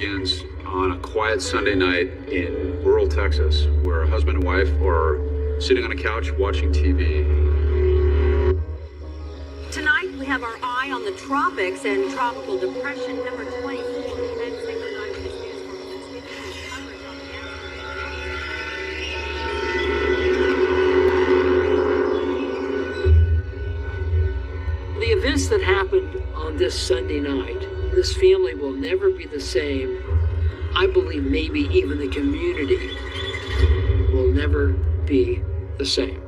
begins on a quiet Sunday night in rural Texas, where a husband and wife are sitting on a couch watching TV. Tonight, we have our eye on the tropics and tropical depression number 24. The events that happened on this Sunday night, this family will never be the same. I believe maybe even the community will never be the same.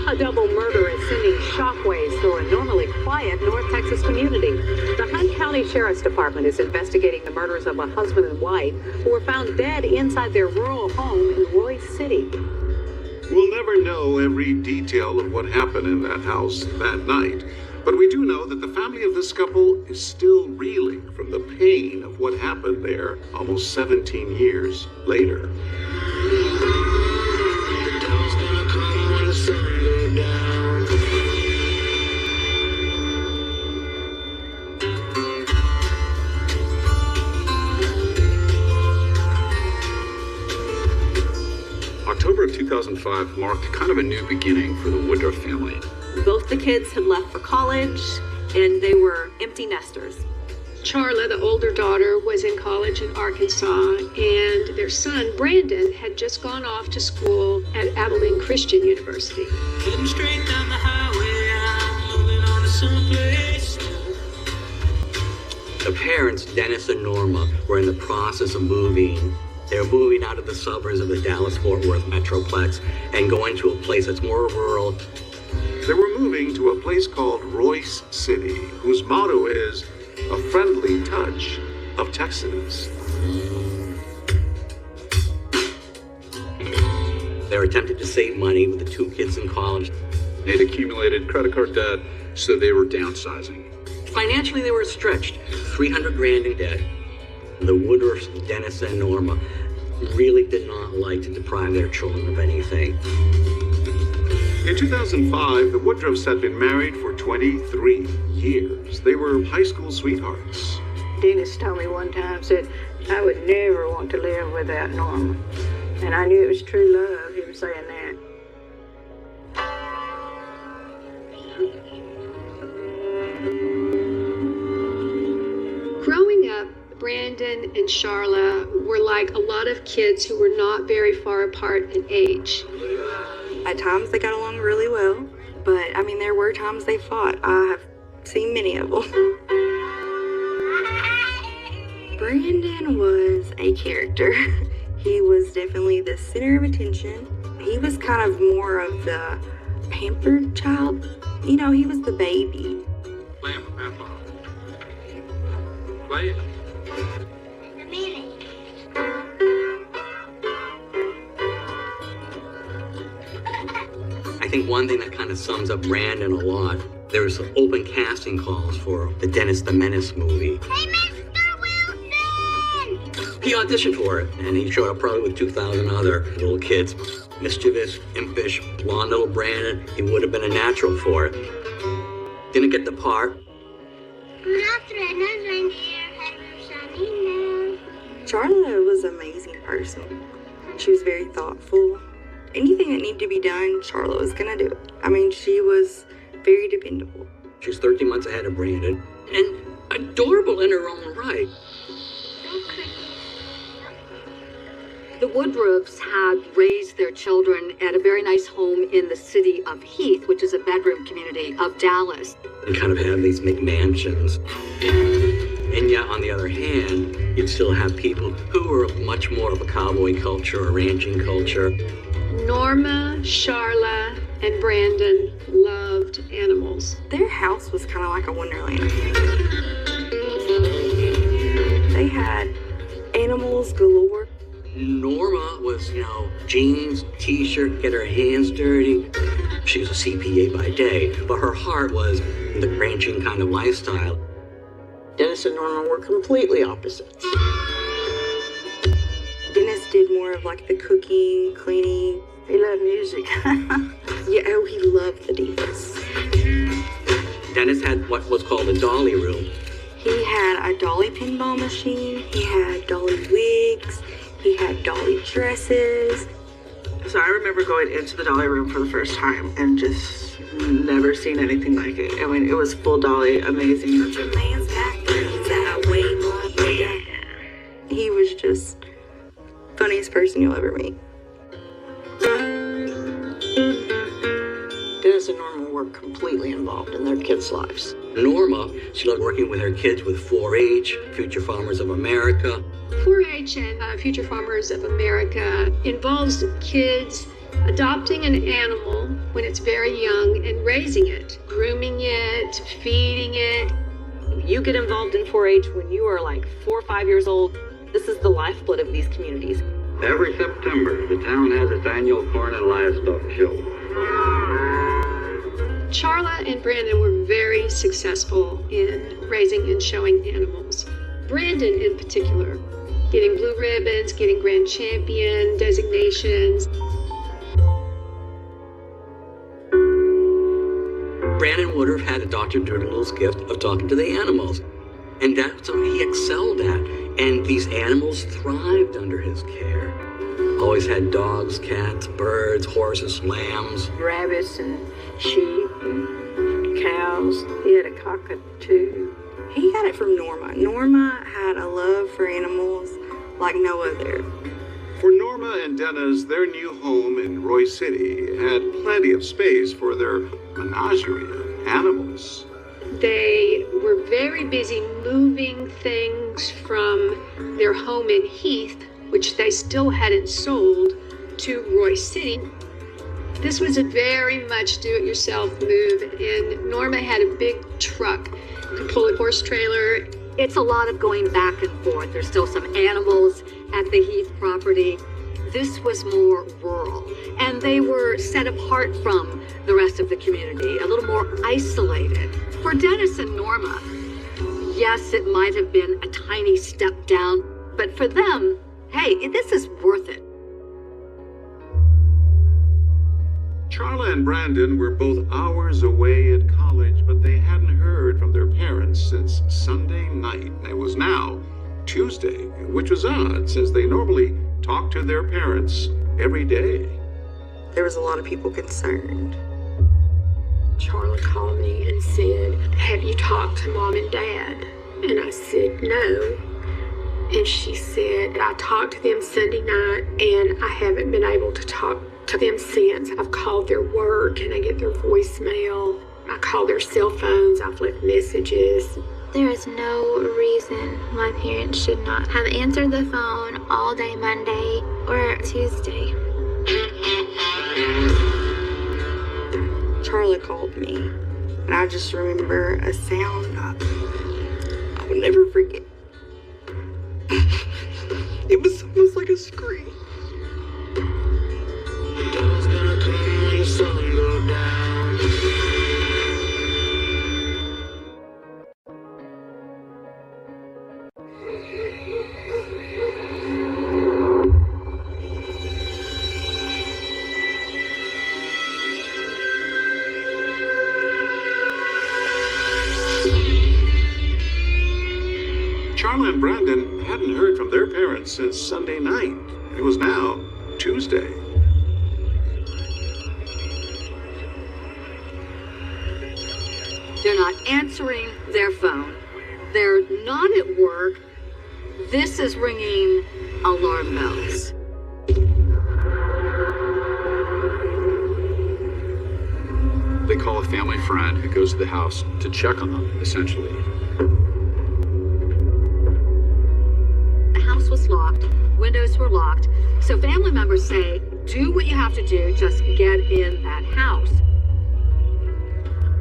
A double murder is sending shockwaves through a normally quiet North Texas community. The Hunt County Sheriff's Department is investigating the murders of a husband and wife who were found dead inside their rural home in Royce City. We'll never know every detail of what happened in that house that night, but we do know that the family of this couple is still reeling from the pain of what happened there almost 17 years later. October of 2005 marked kind of a new beginning for the Woodruff family. Both the kids had left for college, and they were empty nesters. Charla, the older daughter, was in college in Arkansas, and their son, Brandon, had just gone off to school at Abilene Christian University. Heading straight down the highway, I'm moving on to someplace new. The parents, Dennis and Norma, were in the process of moving. They were moving out of the suburbs of the Dallas-Fort Worth Metroplex and going to a place that's more rural. They were moving to a place called Royce City, whose motto is a friendly touch of Texas. They were attempting to save money with the two kids in college. They'd accumulated credit card debt, so they were downsizing. Financially, they were stretched. $300,000 in debt. The Woodruffs, Dennis and Norma, really did not like to deprive their children of anything. In 2005, the Woodruffs had been married for 23 years. They were high school sweethearts. Dennis told me one time, said, I would never want to live without Norma. And I knew it was true love, he was saying that. Growing up, Brandon and Charla were like a lot of kids who were not very far apart in age. At times they got along really well, but I mean, there were times they fought. I have seen many of them. Brandon was a character. He was definitely the center of attention. He was kind of more of the pampered child. You know, he was the baby. Play him, Papa. Play it. I think one thing that kind of sums up Brandon a lot, there was some open casting calls for the Dennis the Menace movie. Hey, Mr. Wilson! He auditioned for it, and he showed up probably with 2,000 other little kids. Mischievous, impish, blonde little Brandon, he would have been a natural for it. Didn't get the part. Charla was an amazing person. She was very thoughtful. Anything that needed to be done, Charla was gonna do it. I mean, she was very dependable. She was 13 months ahead of Brandon, and adorable in her own right. The Woodruffs had raised their children at a very nice home in the city of Heath, which is a bedroom community of Dallas. And kind of have these McMansions. And yet, on the other hand, you'd still have people who were much more of a cowboy culture, a ranching culture. Norma, Charla, and Brandon loved animals. Their house was kind of like a wonderland. They had animals galore. Norma was, jeans, t-shirt, get her hands dirty. She was a CPA by day, but her heart was in the ranching kind of lifestyle. Dennis and Norma were completely opposites. Dennis did more of like the cooking, cleaning. He loved music. He loved the Divas. Dennis had what was called a dolly room. He had a dolly pinball machine, he had dolly wigs, he had dolly dresses. So I remember going into the dolly room for the first time and just never seen anything like it. I mean, it was full dolly, amazing. He was just funniest person you'll ever meet. Dennis and Norma were completely involved in their kids' lives. Norma, she loved working with her kids with 4-H, Future Farmers of America. 4-H and Future Farmers of America involves kids adopting an animal when it's very young and raising it, grooming it, feeding it. You get involved in 4-H when you are like 4 or 5 years old. This is the lifeblood of these communities. Every September, the town has its annual corn and livestock show. Charla and Brandon were very successful in raising and showing animals. Brandon in particular, getting blue ribbons, getting grand champion designations. Brandon would have had Dr. Doolittle's gift of talking to the animals. And that's what he excelled at. And these animals thrived under his care. Always had dogs, cats, birds, horses, lambs. Rabbits and sheep and cows. He had a cockatoo. He got it from Norma. Norma had a love for animals like no other. For Norma and Dennis, their new home in Roy City had plenty of space for their menagerie of animals. They were very busy moving things from their home in Heath, which they still hadn't sold, to Roy City. This was a very much do-it-yourself move, and Norma had a big truck, could pull a horse trailer. It's a lot of going back and forth. There's still some animals at the Heath property. This was more rural, and they were set apart from the rest of the community, a little more isolated. For Dennis and Norma, yes, it might have been a tiny step down, but for them, hey, this is worth it. Charla and Brandon were both hours away at college, but they hadn't heard from their parents since Sunday night. It was now Tuesday, which was odd since they normally talk to their parents every day. There was a lot of people concerned. Charla called me and said, "Have you talked to Mom and Dad?" And I said, "No." And she said, "I talked to them Sunday night and I haven't been able to talk to them since. I've called their work and I get their voicemail. I call their cell phones, I've left messages." There is no reason my parents should not have answered the phone all day Monday or Tuesday. Charla called me, and I just remember a sound I would never forget. It was almost like a scream. The dawn's gonna come when the sun goes down. Charla and Brandon hadn't heard from their parents since Sunday night. It was now Tuesday. They're not answering their phone. They're not at work. This is ringing alarm bells. They call a family friend who goes to the house to check on them, essentially. The house was locked, windows were locked, so family members say, do what you have to do, just get in that house.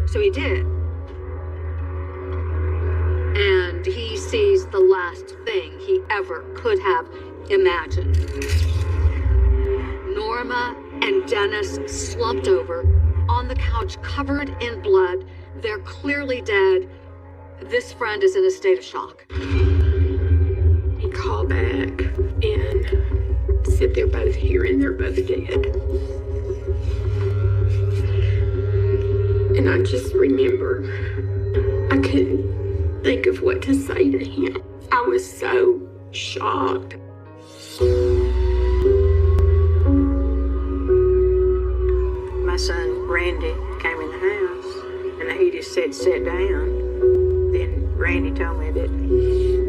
So he did. And he sees the last thing he ever could have imagined. Norma and Dennis slumped over on the couch, covered in blood. They're clearly dead. This friend is in a state of shock. He called back and said they're both here and they're both dead. And I just remember I couldn't think of what to say to him. I was so shocked. My son Randy came in the house and he just said, sit down. Then Randy told me that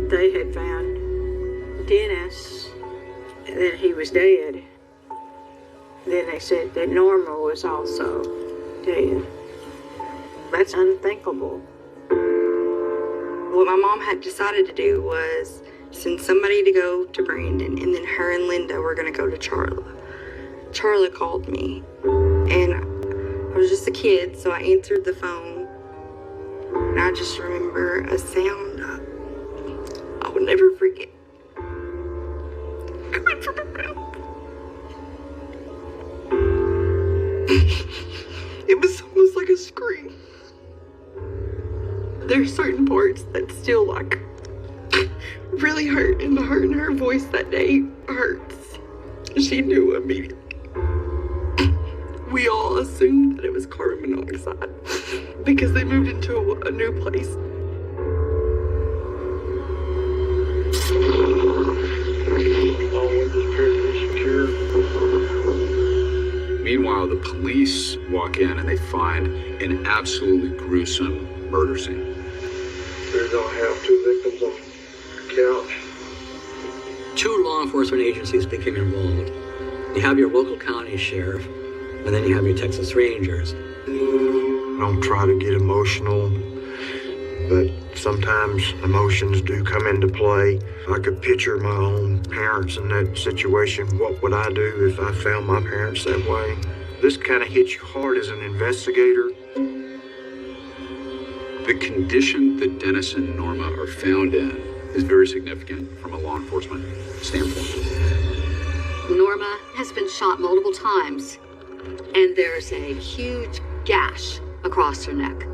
they had found Dennis and that he was dead. Then they said that Norma was also dead. That's unthinkable. What my mom had decided to do was send somebody to go to Brandon, and then her and Linda were going to go to Charla. Charla called me, and I was just a kid, so I answered the phone, and I just remember a sound I would never forget. Coming from her mouth. It was almost like a scream. There are certain parts that still really hurt, and the hurt in her voice that day hurts. She knew immediately. We all assumed that it was carbon monoxide because they moved into a new place. Meanwhile, the police walk in and they find an absolutely gruesome murder scene. They're gonna have 2 victims on the couch. 2 law enforcement agencies became involved. You have your local county sheriff, and then you have your Texas Rangers. I don't try to get emotional, but sometimes emotions do come into play. I could picture my own parents in that situation. What would I do if I found my parents that way? This kind of hits you hard as an investigator. The condition that Dennis and Norma are found in is very significant from a law enforcement standpoint. Norma has been shot multiple times, and there's a huge gash across her neck.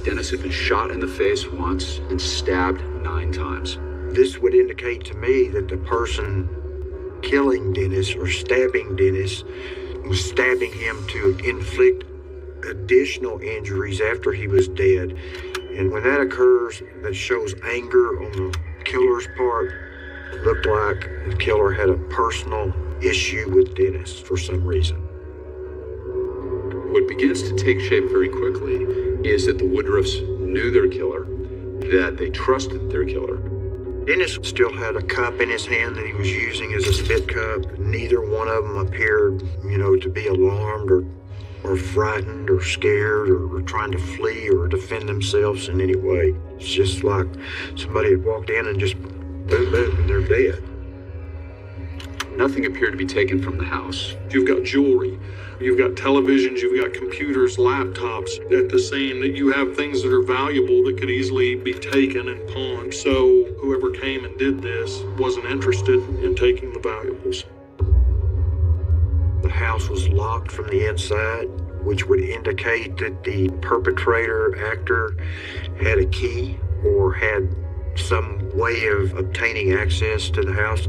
Dennis had been shot in the face once and stabbed 9 times. This would indicate to me that the person killing Dennis or stabbing Dennis was stabbing him to inflict additional injuries after he was dead. And when that occurs, that shows anger on the killer's part. It looked like the killer had a personal issue with Dennis for some reason. What begins to take shape very quickly is that the Woodruffs knew their killer, that they trusted their killer. Dennis still had a cup in his hand that he was using as a spit cup. Neither one of them appeared, to be alarmed or frightened or scared or trying to flee or defend themselves in any way. It's just like somebody had walked in and just boom, boom, and they're dead. Nothing appeared to be taken from the house. You've got jewelry, you've got televisions, you've got computers, laptops at the scene, that you have things that are valuable that could easily be taken and pawned. So whoever came and did this wasn't interested in taking the valuables. The house was locked from the inside, which would indicate that the perpetrator actor had a key or had some way of obtaining access to the house.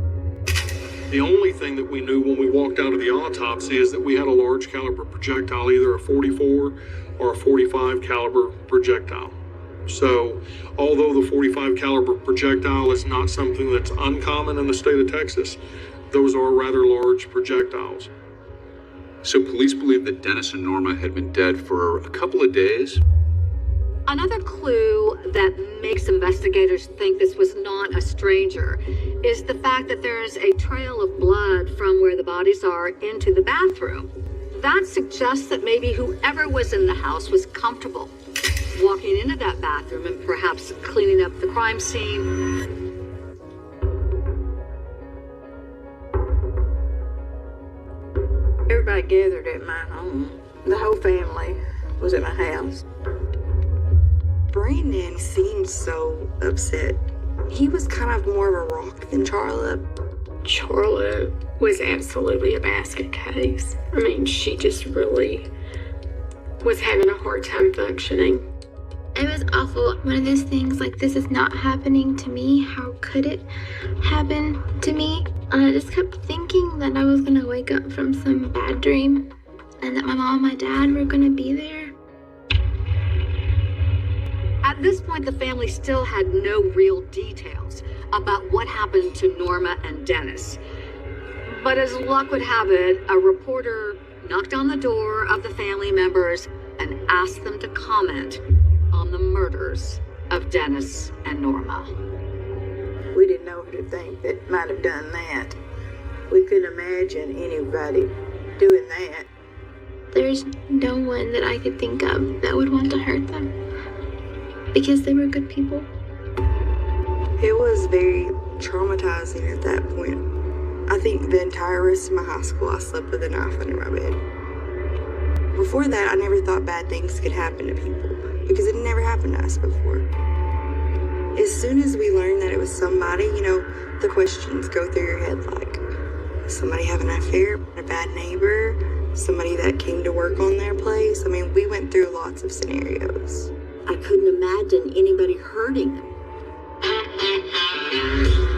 The only thing that we knew when we walked out of the autopsy is that we had a large caliber projectile, either a 44 or a 45 caliber projectile. So, although the 45 caliber projectile is not something that's uncommon in the state of Texas, those are rather large projectiles. So police believe that Dennis and Norma had been dead for a couple of days. Another clue that makes investigators think this was not a stranger is the fact that there's a trail of blood from where the bodies are into the bathroom. That suggests that maybe whoever was in the house was comfortable walking into that bathroom and perhaps cleaning up the crime scene. Everybody gathered at my home. The whole family was at my house. Brandon seemed so upset. He was kind of more of a rock than Charla. Charla was absolutely a basket case. I mean, she just really was having a hard time functioning. It was awful. One of those things like, this is not happening to me. How could it happen to me? I just kept thinking that I was gonna wake up from some bad dream and that my mom and my dad were gonna be there. At At this point, the family still had no real details about what happened to Norma and Dennis. But as luck would have it, a reporter knocked on the door of the family members and asked them to comment on the murders of Dennis and Norma. We didn't know who to think that might have done that. We couldn't imagine anybody doing that. There's no one that I could think of that would want to hurt them because they were good people. It was very traumatizing at that point. I think the entire rest of my high school, I slept with a knife under my bed. Before that, I never thought bad things could happen to people because it never happened to us before. As soon as we learned that it was somebody, the questions go through your head like, somebody having an affair, a bad neighbor, somebody that came to work on their place. I mean, we went through lots of scenarios. I couldn't imagine anybody hurting them.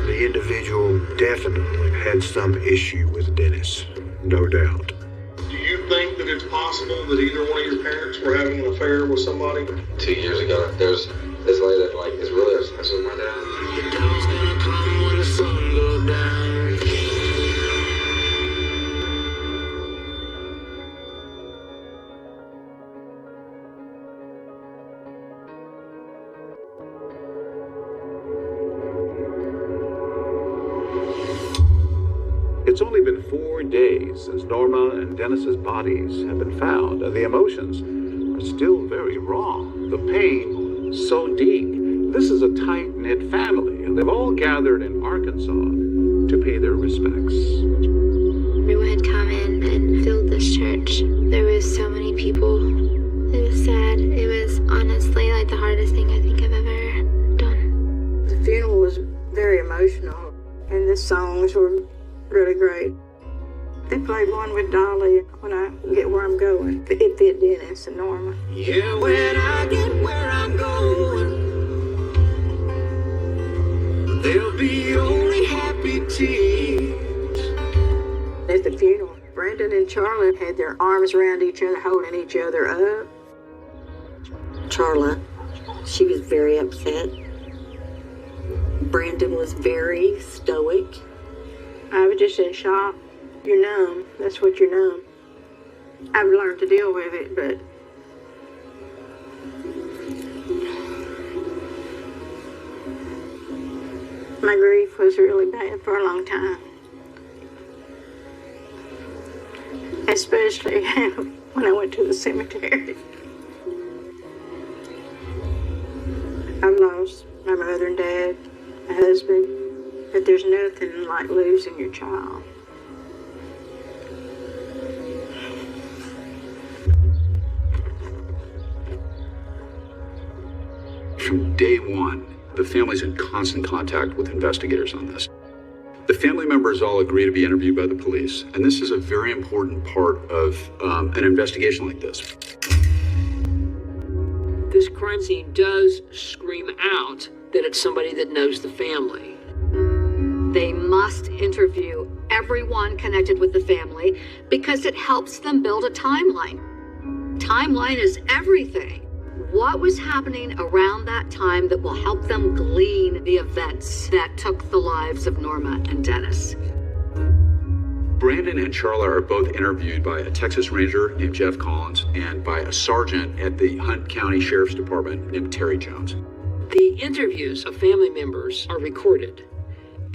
The individual definitely had some issue with Dennis, no doubt. Do you think that it's possible that either one of your parents were having an affair with somebody? 2 years ago, there's this lady that is really obsessed with my dad. The dawn's gonna come when the sun goes down. It's only been 4 days since Norma and Dennis's bodies have been found, and the emotions are still very raw. The pain so deep. This is a tight-knit family, and they've all gathered in Arkansas to pay their respects. Everyone had come in and filled this church. There was so many people. It was sad. It was honestly like the hardest thing I think I've ever done. The funeral was very emotional, and the songs were really great. They played one with Dolly, When I Get Where I'm Going. It fit Dennis and Norma. Yeah, when I get where I'm going, there'll be only happy tears. At the funeral, Brandon and Charlotte had their arms around each other, holding each other up. Charlotte, she was very upset. Brandon was very stoic. I was just in shock. You're numb. That's what you're numb. I've learned to deal with it, but my grief was really bad for a long time. Especially when I went to the cemetery. I've lost my mother and dad, my husband, but there's nothing like losing your child. From day one, the family's in constant contact with investigators on this. The family members all agree to be interviewed by the police, and this is a very important part of an investigation like this. This crime scene does scream out that it's somebody that knows the family. They must interview everyone connected with the family because it helps them build a timeline. Timeline is everything. What was happening around that time that will help them glean the events that took the lives of Norma and Dennis? Brandon and Charlotte are both interviewed by a Texas Ranger named Jeff Collins and by a sergeant at the Hunt County Sheriff's Department named Terry Jones. The interviews of family members are recorded,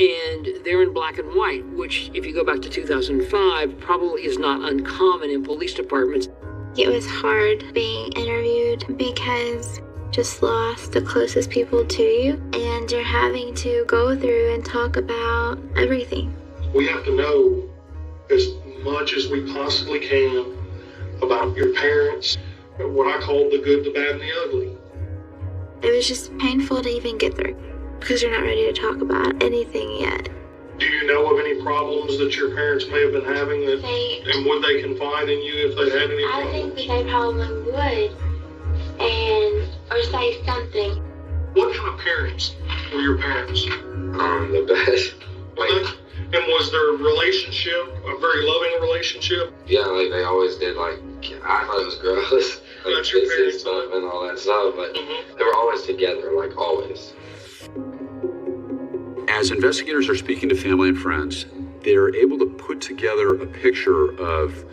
and they're in black and white, which, if you go back to 2005, probably is not uncommon in police departments. It was hard being interviewed because just lost the closest people to you, and you're having to go through and talk about everything. We have to know as much as we possibly can about your parents, what I call the good, the bad, and the ugly. It was just painful to even get through because you're not ready to talk about anything yet. Do you know of any problems that your parents may have been having and would they confide in you if they had any problems? I think they probably would, or say something. What kind of parents were your parents? The best. And was their relationship a very loving relationship? Yeah, they always did, I thought it was gross. That's your parents' stuff and all that stuff, but they were always together, like always. As investigators are speaking to family and friends, they're able to put together a picture of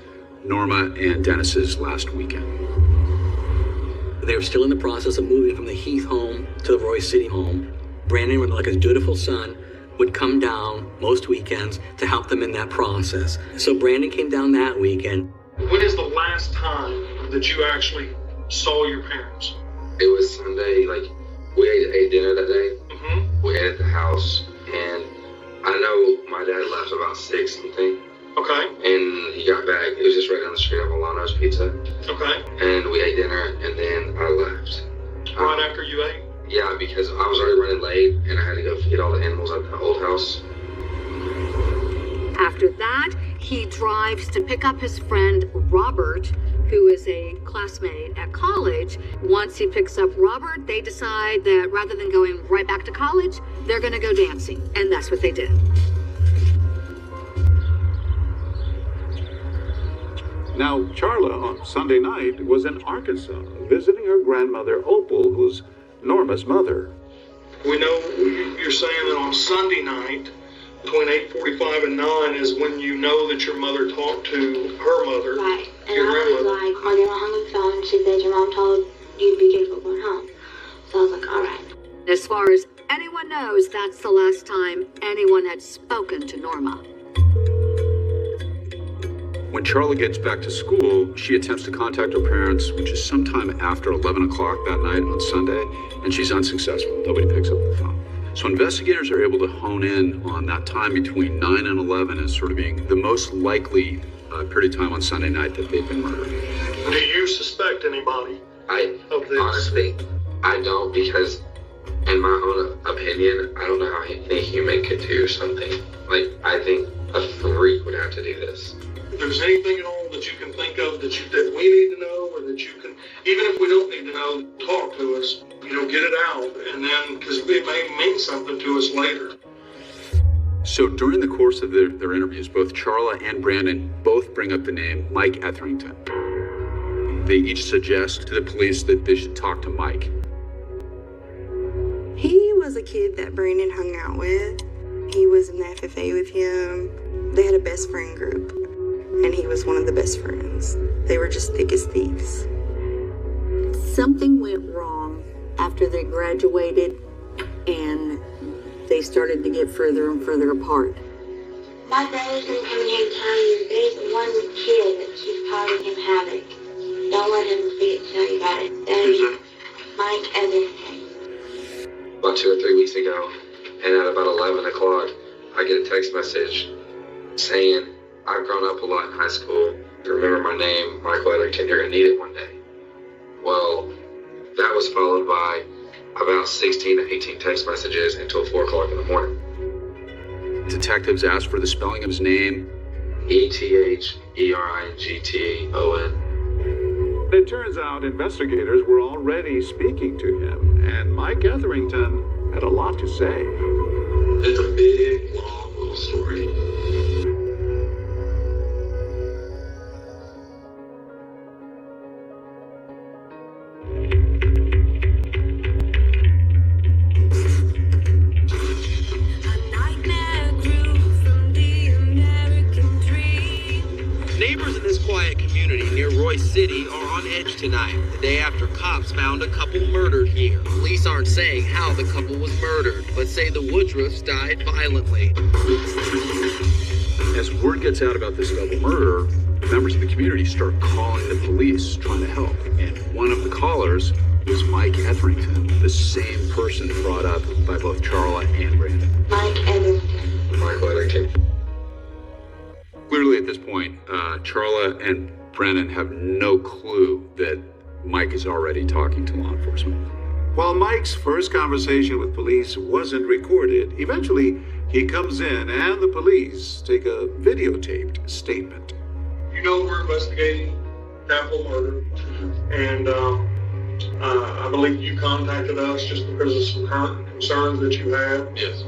Norma and Dennis's last weekend. They were still in the process of moving from the Heath home to the Royce City home. Brandon, like his dutiful son, would come down most weekends to help them in that process. So Brandon came down that weekend. When is the last time that you actually saw your parents? It was Sunday, like, we ate dinner that day. We ate at the house, and I know my dad left about 6 something. Okay. And he got back, it was just right down the street of Milano's Pizza. Okay. And we ate dinner, and then I left. Right after you ate? Yeah, because I was already running late, and I had to go feed all the animals at the old house. After that, he drives to pick up his friend Robert, who is a classmate at college. Once he picks up Robert, they decide that rather than going right back to college, they're going to go dancing. And that's what they did. Now, Charla on Sunday night was in Arkansas, visiting her grandmother Opal, who's Norma's mother. We know you're saying that on Sunday night, between 8:45 and 9 is when you know that your mother talked to her mother. Right. And your I was grandmother. like, my grandma hung up the phone. She said, your mom told you to be careful going home. So I was like, all right. As far as anyone knows, that's the last time anyone had spoken to Norma. When Charla gets back to school, she attempts to contact her parents, which is sometime after 11 o'clock that night on Sunday, and she's unsuccessful. Nobody picks up the phone. So investigators are able to hone in on that time between 9 and 11 as sort of being the most likely period of time on Sunday night that they've been murdered. Do you suspect anybody of this? Honestly, I don't, because in my own opinion, I don't know how any human could do something. Like, I think a freak would have to do this. If there's anything at all that you can think of that we need to know, or that you can, even if we don't need to know, talk to us, get it out, and then, because it may mean something to us later. So during the course of their interviews, both Charla and Brandon both bring up the name Mike Etherington. They each suggest to the police that they should talk to Mike. He was a kid that Brandon hung out with. He was in the FFA with him. They had a best friend group, and he was one of the best friends. They were just thick as thieves. Something went wrong after they graduated and they started to get further and further apart. My brother's gonna come in here and tell you there's one kid that keeps causing him havoc. Don't let him see it, tell you about it. That is Mike Etherington. About 2 or 3 weeks ago, and at about 11 o'clock, I get a text message saying, I've grown up a lot in high school. Remember my name, Michael Etherington, you're gonna need it one day. Well, that was followed by about 16 to 18 text messages until 4 o'clock in the morning. Detectives asked for the spelling of his name. Etherington. It turns out investigators were already speaking to him, and Mike Etherington had a lot to say. It's a big, long little story. Neighbors in this quiet community near Royce City are on edge tonight, the day after cops found a couple murdered here. Police aren't saying how the couple was murdered, but say the Woodruffs died violently. As word gets out about this double murder, members of the community start calling the police, trying to help. And one of the callers was Mike Etherington, the same person brought up by both Charla and Brandon. Mike Etherington. Michael Etherington. Clearly at this point, Charla and Brandon have no clue that Mike is already talking to law enforcement. While Mike's first conversation with police wasn't recorded, eventually he comes in and the police take a videotaped statement. You know we're investigating capital murder, and I believe you contacted us just because of some current concerns that you had. Yes.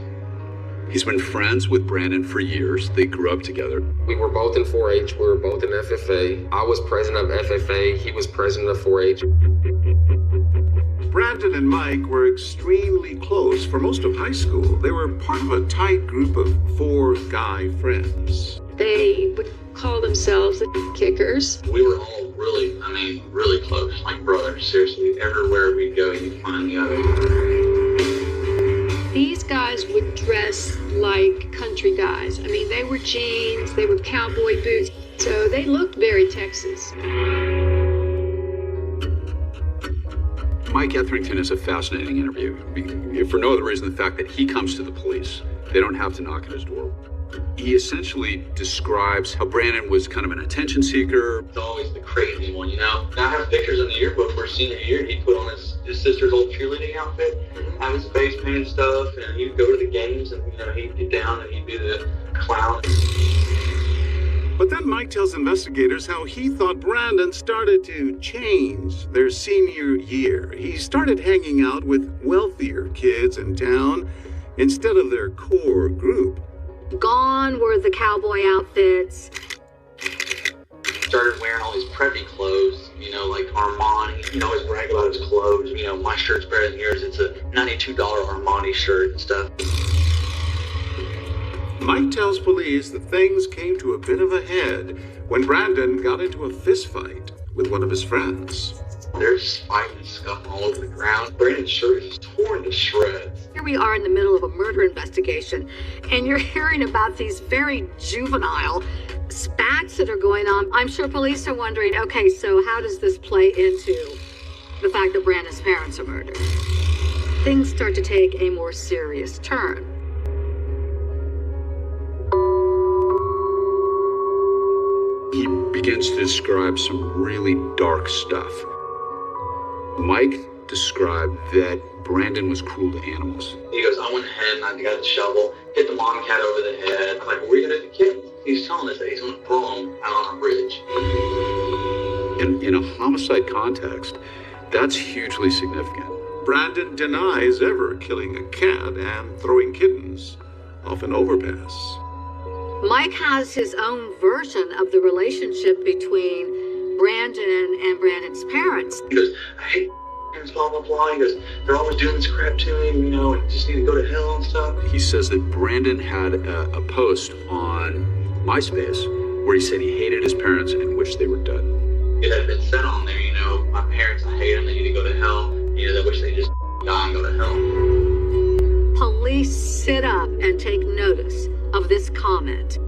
He's been friends with Brandon for years. They grew up together. We were both in 4-H. We were both in FFA. I was president of FFA. He was president of 4-H. Brandon and Mike were extremely close for most of high school. They were part of a tight group of 4 guy friends. They would call themselves the Kickers. We were all really close, like brothers. Seriously, everywhere we go, you'd find the other. These guys would dress like country guys. I mean, they were jeans, they were cowboy boots, so they looked very Texas. Mike Etherington is a fascinating interview, for no other reason than the fact that he comes to the police. They don't have to knock on his door. He essentially describes how Brandon was kind of an attention seeker. It's always the crazy one, you know? I have pictures in the yearbook where senior year, he put on his sister's old cheerleading outfit, have his face paint and stuff, and he'd go to the games, and he'd get down and he'd be the clown. But then Mike tells investigators how he thought Brandon started to change their senior year. He started hanging out with wealthier kids in town instead of their core group. Gone were the cowboy outfits. Started wearing all these preppy clothes, like Armani. He always brag about his clothes. My shirt's better than yours. It's a $92 Armani shirt and stuff. Mike tells police that things came to a bit of a head when Brandon got into a fist fight with one of his friends. There's fighting and scuffling all over the ground. Brandon's shirt is torn to shreds. Here we are in the middle of a murder investigation, and you're hearing about these very juvenile spats that are going on. I'm sure police are wondering, okay, so how does this play into the fact that Brandon's parents are murdered? Things start to take a more serious turn. He begins to describe some really dark stuff. Mike described that Brandon was cruel to animals. He goes, I went ahead and I got the shovel, hit the mom cat over the head. I'm like, what are you going to do to the kid? He's telling us that he's going to throw him out on a bridge. In a homicide context, that's hugely significant. Brandon denies ever killing a cat and throwing kittens off an overpass. Mike has his own version of the relationship between Brandon and Brandon's parents. He goes, I hate parents, blah, blah, blah. He goes, they're always doing this crap to him, and just need to go to hell and stuff. He says that Brandon had a post on MySpace where he said he hated his parents and wished they were dead. It had been said on there, my parents, I hate them, they need to go to hell. I wish they just die and go to hell. Police sit up and take notice of this comment.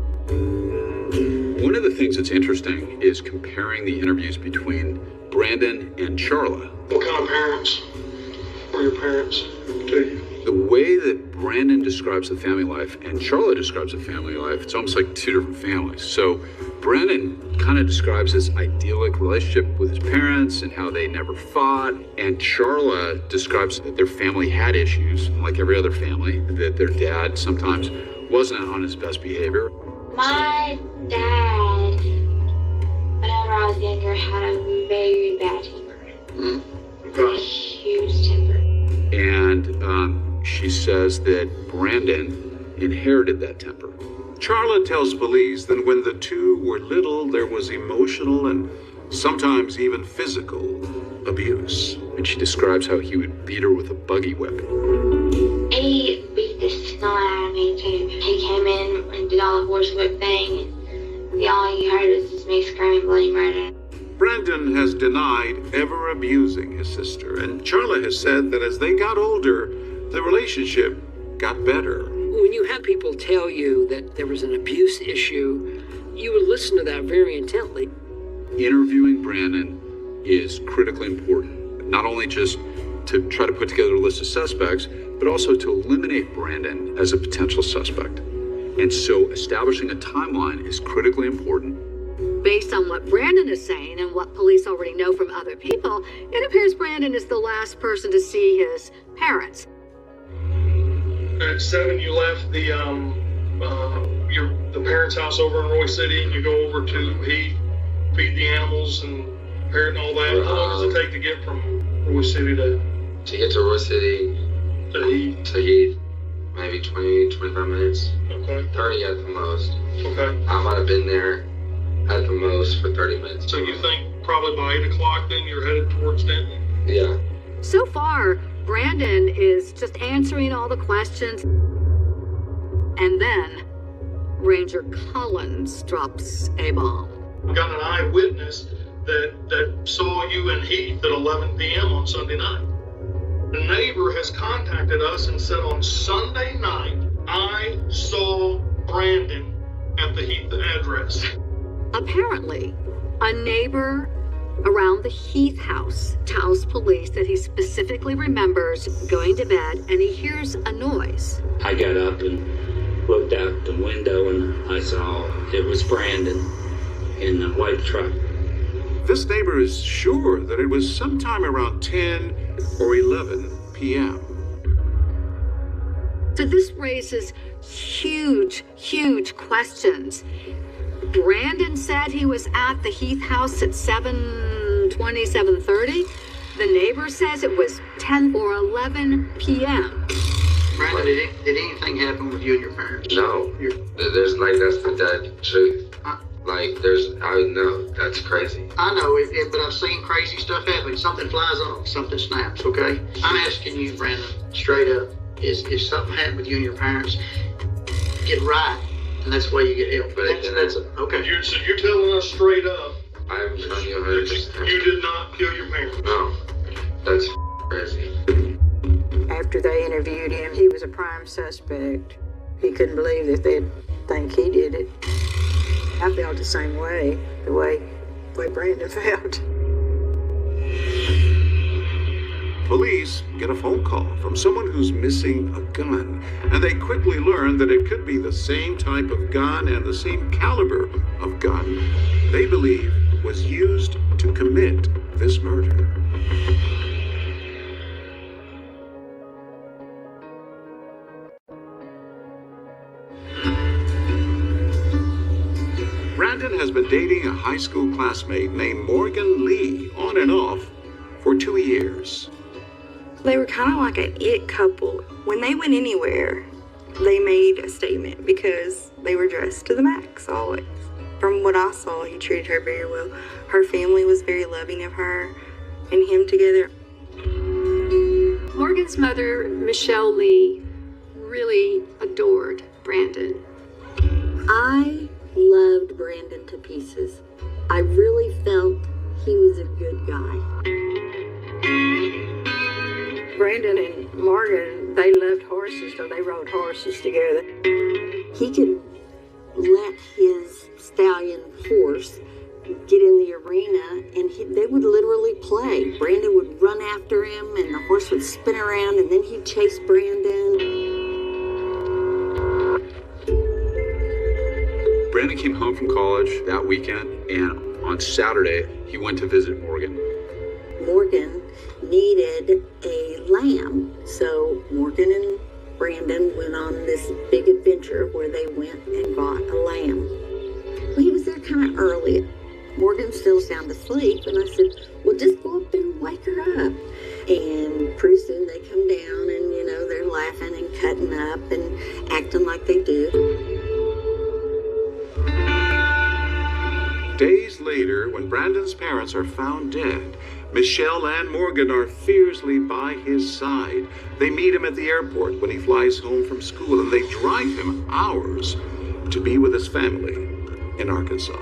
One of the things that's interesting is comparing the interviews between Brandon and Charla. What kind of parents were your parents to you? The way that Brandon describes the family life and Charla describes the family life, it's almost like 2 different families. So Brandon kind of describes this idyllic relationship with his parents and how they never fought. And Charla describes that their family had issues, like every other family, that their dad sometimes wasn't on his best behavior. My dad, whenever I was younger, had a very bad temper. A huge temper. And she says that Brandon inherited that temper. Charla tells police that when the two were little, there was emotional and sometimes even physical abuse. And she describes how he would beat her with a buggy whip. He beat the snow out of me too. He came in and did all the horse whip thing, and all you heard was just me screaming bloody murder. Brandon has denied ever abusing his sister, and Charla has said that as they got older, the relationship got better. When you have people tell you that there was an abuse issue, you would listen to that very intently. Interviewing Brandon is critically important, not only just to try to put together a list of suspects, but also to eliminate Brandon as a potential suspect. And so establishing a timeline is critically important. Based on what Brandon is saying and what police already know from other people, it appears Brandon is the last person to see his parents. At 7, you left the parents' house over in Roy City, and you go over to feed the animals and parrot and all that. How long does it take to get from Roy City to get to Roy City? To Heath. To Heath. maybe 20, 25 minutes. Okay. 30 at the most. Okay. I might have been there at the most for 30 minutes. So you think probably by 8 o'clock then you're headed towards Denton? Yeah. So far, Brandon is just answering all the questions. And then Ranger Collins drops a bomb. We got an eyewitness that saw you and Heath at 11 p.m. on Sunday night. The neighbor has contacted us and said on Sunday night, I saw Brandon at the Heath address. Apparently, a neighbor around the Heath house tells police that he specifically remembers going to bed and he hears a noise. I got up and looked out the window and I saw it was Brandon in the white truck. This neighbor is sure that it was sometime around 10 or 11 p.m. So this raises huge, huge questions. Brandon said he was at the Heath house at 7:20, 7:30. The neighbor says it was 10 or 11 p.m. Brandon, did anything happen with you and your parents? No. There's that's the dead truth. I know, that's crazy. I know it, but I've seen crazy stuff happen. Something flies off, something snaps, okay? I'm asking you, Brandon, straight up, is something happened with you and your parents, get right, and that's why you get help. Okay. So you're telling us straight up, I'm telling you 100%. you did not kill your parents? No. That's crazy. After they interviewed him, he was a prime suspect. He couldn't believe that they'd think he did it. I felt the same way, the way Brandon felt. Police get a phone call from someone who's missing a gun, and they quickly learn that it could be the same type of gun and the same caliber of gun they believe was used to commit this murder. Brandon has been dating a high school classmate named Morgan Lee on and off for 2 years. They were kind of like an it couple. When they went anywhere, they made a statement because they were dressed to the max always. From what I saw, he treated her very well. Her family was very loving of her and him together. Morgan's mother, Michelle Lee, really adored Brandon. I loved Brandon to pieces. I really felt he was a good guy. Brandon and Morgan, they loved horses, so they rode horses together. He could let his stallion horse get in the arena and they would literally play. Brandon would run after him and the horse would spin around and then he'd chase Brandon. Brandon came home from college that weekend, and on Saturday, he went to visit Morgan. Morgan needed a lamb, so Morgan and Brandon went on this big adventure where they went and bought a lamb. Well, he was there kind of early. Morgan still sound asleep, and I said, well, just go up and wake her up. And pretty soon they come down, and, they're laughing and cutting up and acting like they do. Days later, when Brandon's parents are found dead, Michelle and Morgan are fiercely by his side. They meet him at the airport when he flies home from school, and they drive him hours to be with his family in Arkansas.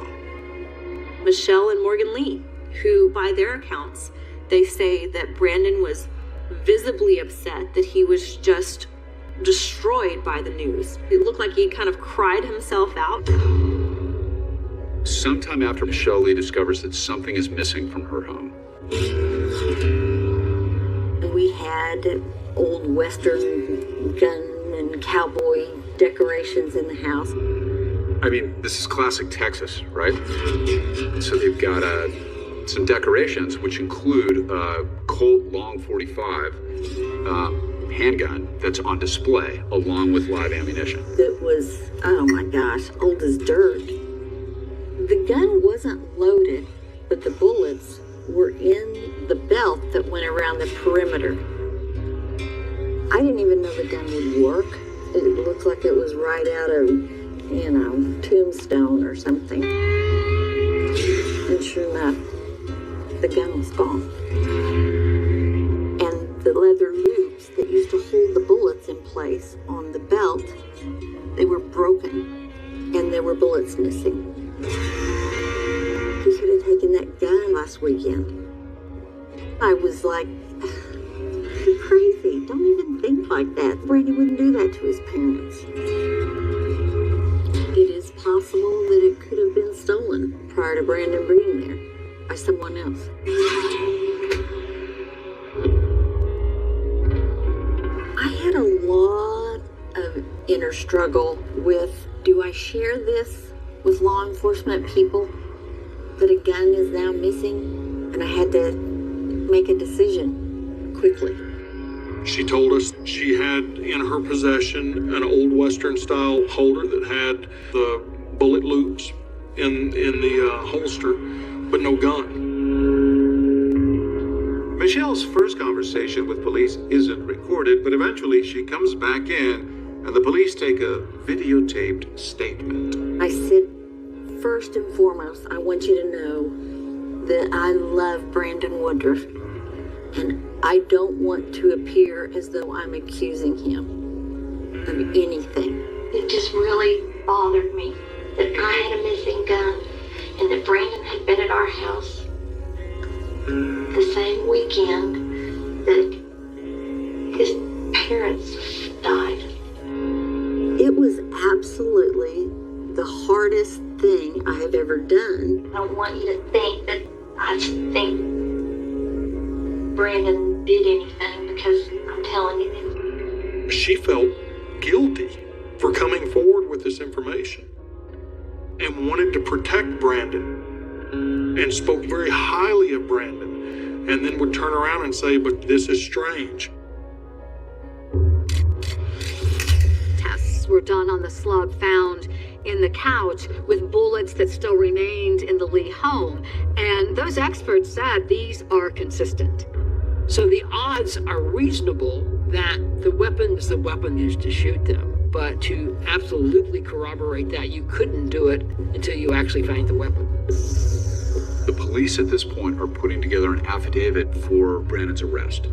Michelle and Morgan Lee, who, by their accounts, they say that Brandon was visibly upset that he was just destroyed by the news. It looked like he kind of cried himself out. Sometime after Michelle Lee discovers that something is missing from her home. We had old Western gun and cowboy decorations in the house. I mean, this is classic Texas, right? So they've got some decorations, which include a Colt Long 45 handgun that's on display, along with live ammunition. That was, oh my gosh, old as dirt. The gun wasn't loaded, but the bullets were in the belt that went around the perimeter. I didn't even know the gun would work It looked like it was right out of, Tombstone or something. And sure enough, the gun was gone. And the leather loops that used to hold the bullets in place on the belt, they were broken, and there were bullets missing. He could have taken that gun last weekend. I was like, you're crazy. Don't even think like that. Brady wouldn't do that to his parents. It is possible that it could have been stolen prior to Brandon being there by someone else. I had a lot of inner struggle with, do I share this with law enforcement people that a gun is now missing? And I had to make a decision quickly. She told us she had in her possession an old Western style holder that had the bullet loops in the holster, but no gun. Michelle's first conversation with police isn't recorded, but eventually she comes back in and the police take a videotaped statement. I said, first and foremost, I want you to know that I love Brandon Woodruff, and I don't want to appear as though I'm accusing him of anything. It just really bothered me that I had a missing gun and that Brandon had been at our house the same weekend that his parents died. It was absolutely the hardest thing I have ever done. I don't want you to think that I think Brandon did anything because I'm telling you this. She felt guilty for coming forward with this information and wanted to protect Brandon and spoke very highly of Brandon, and then would turn around and say, but this is strange. Tests were done on the slug found in the couch with bullets that still remained in the Lee home, and those experts said these are consistent. So the odds are reasonable that the weapon is the weapon used to shoot them. But to absolutely corroborate that, you couldn't do it until you actually find the weapon. The police at this point are putting together an affidavit for Brandon's arrest.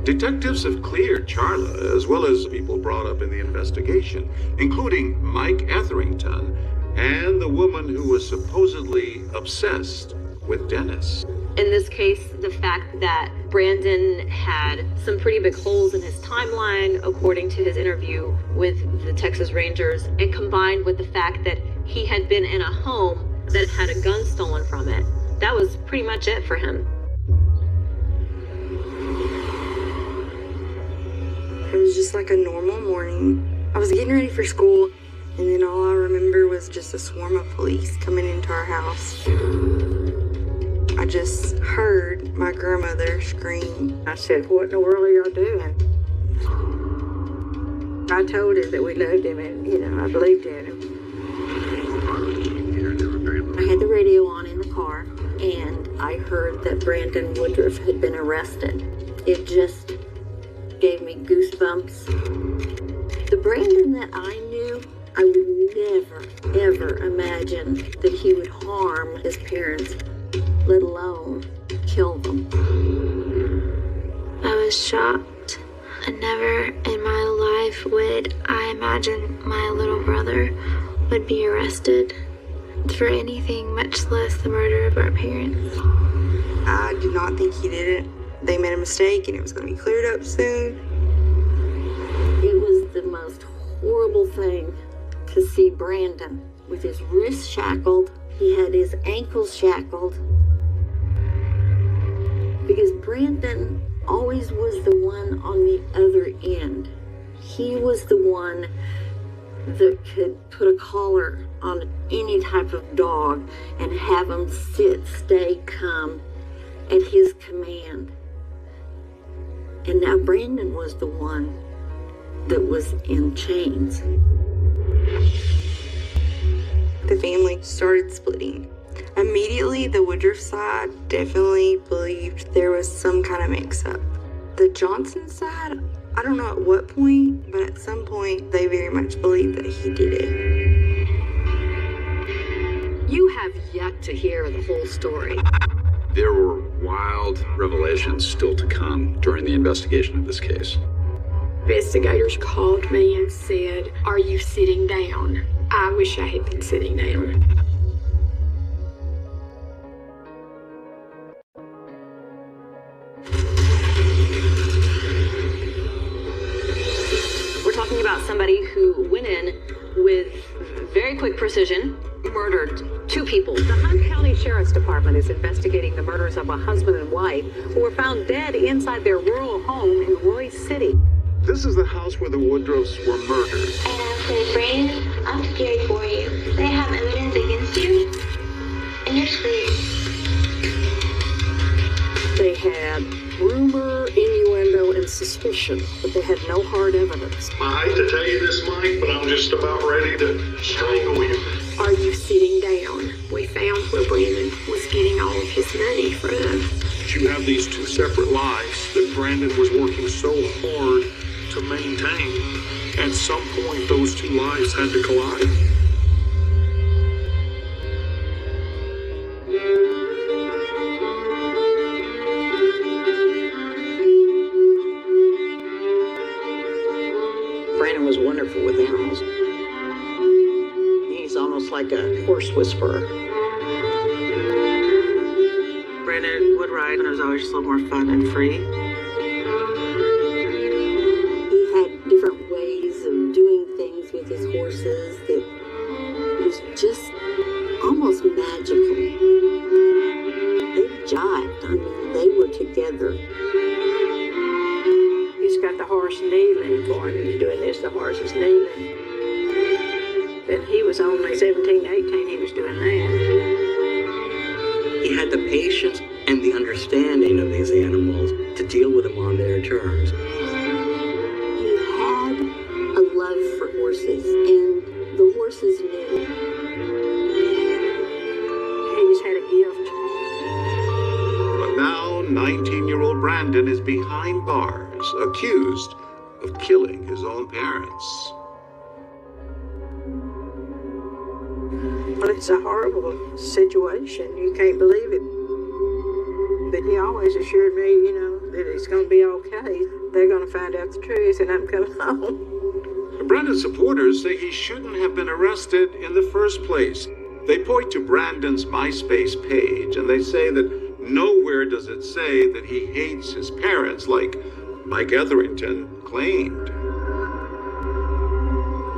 Detectives have cleared Charla, as well as people brought up in the investigation, including Mike Etherington and the woman who was supposedly obsessed with Dennis. In this case, the fact that Brandon had some pretty big holes in his timeline, according to his interview with the Texas Rangers, and combined with the fact that he had been in a home that had a gun stolen from it, that was pretty much it for him. It was just like a normal morning. I was getting ready for school, and then all I remember was just a swarm of police coming into our house. I just heard my grandmother scream. I said, what in the world are y'all doing? I told her that we loved him and, I believed in him. I had the radio on in the car, and I heard that Brandon Woodruff had been arrested. It just gave me goosebumps. The Brandon that I knew, I would never, ever imagine that he would harm his parents, let alone kill them. I was shocked. I never in my life would I imagine my little brother would be arrested for anything, much less the murder of our parents. I did not think he did it. They made a mistake and it was going to be cleared up soon. It was the most horrible thing to see Brandon with his wrists shackled. He had his ankles shackled. Because Brandon always was the one on the other end. He was the one that could put a collar on any type of dog and have them sit, stay, come at his command. And now Brandon was the one that was in chains. The family started splitting. Immediately, the Woodruff side definitely believed there was some kind of mix-up. The Johnson side, I don't know at what point, but at some point they very much believe that he did it. You have yet to hear the whole story. There were wild revelations still to come during the investigation of this case. Investigators called me and said, "Are you sitting down?" I wish I had been sitting down. We're talking about somebody who went in with very quick precision, murdered 2 people. The Hunt County Sheriff's Department is investigating the murders of a husband and wife who were found dead inside their rural home in Royce City. This is the house where the Woodruffs were murdered. And I said, Brandon, I'm scared for you. They have evidence against you, and you're scared. They had rumor, innuendo, and suspicion, but they had no hard evidence. I hate to tell you this, Mike, but I'm just about ready to strangle you. Are you sitting down? We found where Brandon was getting all of his money from. You have these 2 separate lives that Brandon was working so hard to maintain. At some point, those 2 lives had to collide. Brandon was wonderful with animals. He's almost like a horse whisperer. Brandon would ride, and it was always just a little more fun and free. He had different ways of doing things with his horses that was just almost magical. They jived. I mean, they were together. He's got the horse kneeling for him. He's doing this, the horse is kneeling. Then he was only 17, 18, he was doing that. He had the patience and the understanding of these animals to deal with them on their terms. He had a love for horses, and the horses knew. He just had a gift. But now, 19-year-old Brandon is behind bars, accused of killing his own parents. Well, it's a horrible situation. You can't believe it. But he always assured me, that it's going to be okay. They're going to find out the truth, and I'm coming home. Brandon's supporters say he shouldn't have been arrested in the first place. They point to Brandon's MySpace page, and they say that nowhere does it say that he hates his parents like Mike Etherington claimed.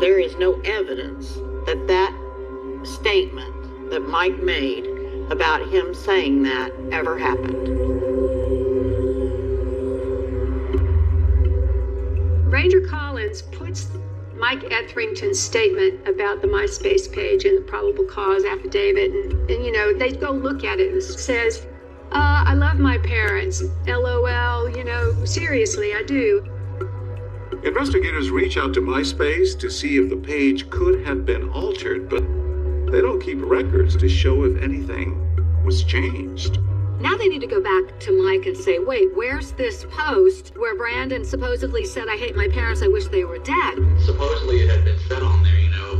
There is no evidence that statement that Mike made about him saying that ever happened. Ranger Collins puts Mike Etherington's statement about the MySpace page in the probable cause affidavit, and they go look at it, and it says, I love my parents, LOL, seriously, I do. Investigators reach out to MySpace to see if the page could have been altered, but they don't keep records to show if anything was changed. Now they need to go back to Mike and say, wait, where's this post where Brandon supposedly said, I hate my parents, I wish they were dead? Supposedly it had been said on there,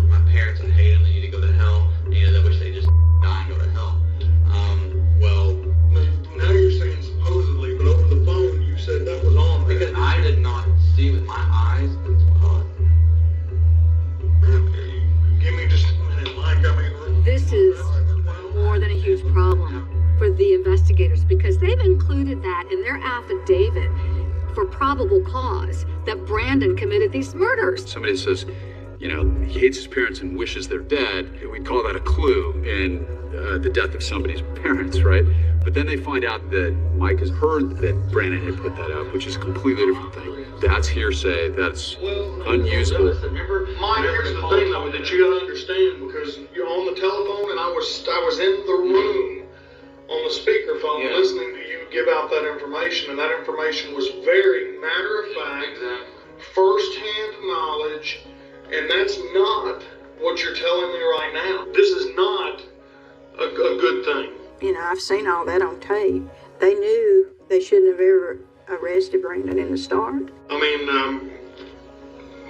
my parents, I hate them, they need to go to hell, I wish they just die and go to hell. Well, now you're saying supposedly, but over the phone you said that was on there. Because I did not see with my eyes. Okay, give me just a minute, Mike. This is more than a huge problem for the investigators because they've included that in their affidavit for probable cause that Brandon committed these murders. Somebody says, he hates his parents and wishes they're dead. We call that a clue in the death of somebody's parents, right? But then they find out that Mike has heard that Brandon had put that up, which is a completely different thing. That's hearsay. That's unusable. Mike, here's the thing, though, that you gotta understand, because you're on the telephone, and I was in the room on the speakerphone listening to you give out that information, and that information was very matter of fact, first-hand knowledge, and that's not what you're telling me right now. This is not a good thing. I've seen all that on tape. They knew they shouldn't have ever arrested Brandon in the start? I mean,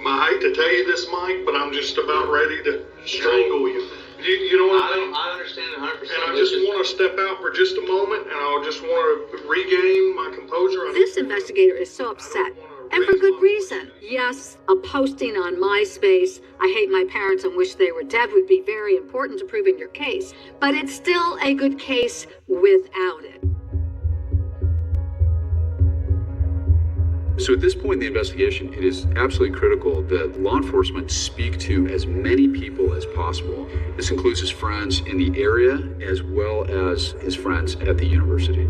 I hate to tell you this, Mike, but I'm just about ready to strangle you. You know what I mean? I understand it 100%. And I just want to step out for just a moment, and I just want to regain my composure. This investigator is so upset, and for good reason. Yes, a posting on MySpace, "I hate my parents and wish they were dead," would be very important to proving your case, but it's still a good case without it. So at this point in the investigation, it is absolutely critical that law enforcement speak to as many people as possible. This includes his friends in the area as well as his friends at the university.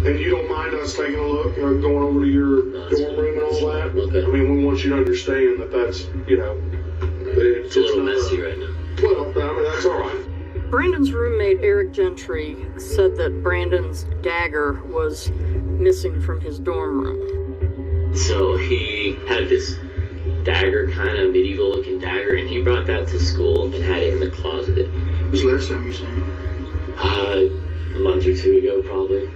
And you don't mind us taking a look, going over to your dorm room and all that? Okay. I mean, we want you to understand that that's, it's a little messy right now. Well, I mean, that's all right. Brandon's roommate, Eric Gentry, said that Brandon's dagger was missing from his dorm room. So he had this dagger, kind of medieval looking dagger, and he brought that to school and had it in the closet. When was the last time you seen it? A month or two ago, probably.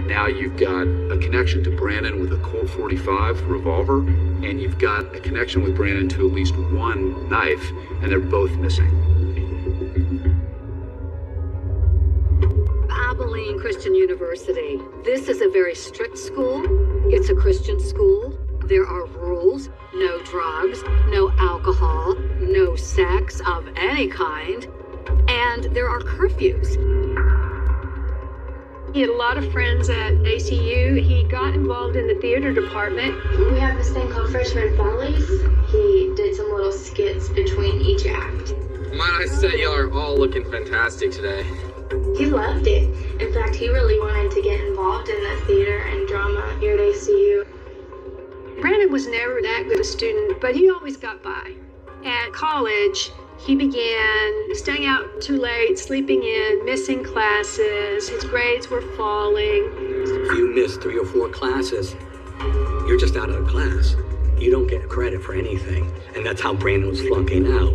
Now you've got a connection to Brandon with a Colt 45 revolver, and you've got a connection with Brandon to at least one knife, and they're both missing. Abilene Christian University. This is a very strict school. It's a Christian school. There are rules: no drugs, no alcohol, no sex of any kind, and there are curfews. He had a lot of friends at ACU. He got involved in the theater department. We have this thing called Freshman Follies. He did some little skits between each act. Might I say y'all are all looking fantastic today. He loved it. In fact, he really wanted to get involved in the theater and drama here at ACU. Brandon was never that good a student, but he always got by. At college, he began staying out too late, sleeping in, missing classes. His grades were falling. If you miss 3 or 4 classes, you're just out of the class. You don't get credit for anything. And that's how Brandon was flunking out.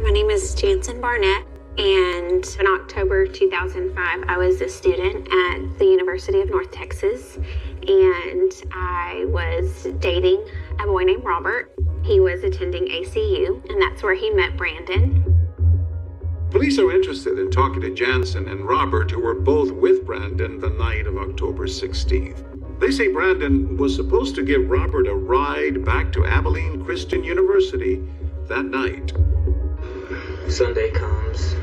My name is Jansen Barnett, and in October 2005, I was a student at the University of North Texas, and I was dating a boy named Robert. He was attending ACU, and that's where he met Brandon. Police are interested in talking to Jansen and Robert, who were both with Brandon the night of October 16th. They say Brandon was supposed to give Robert a ride back to Abilene Christian University that night. Sunday comes,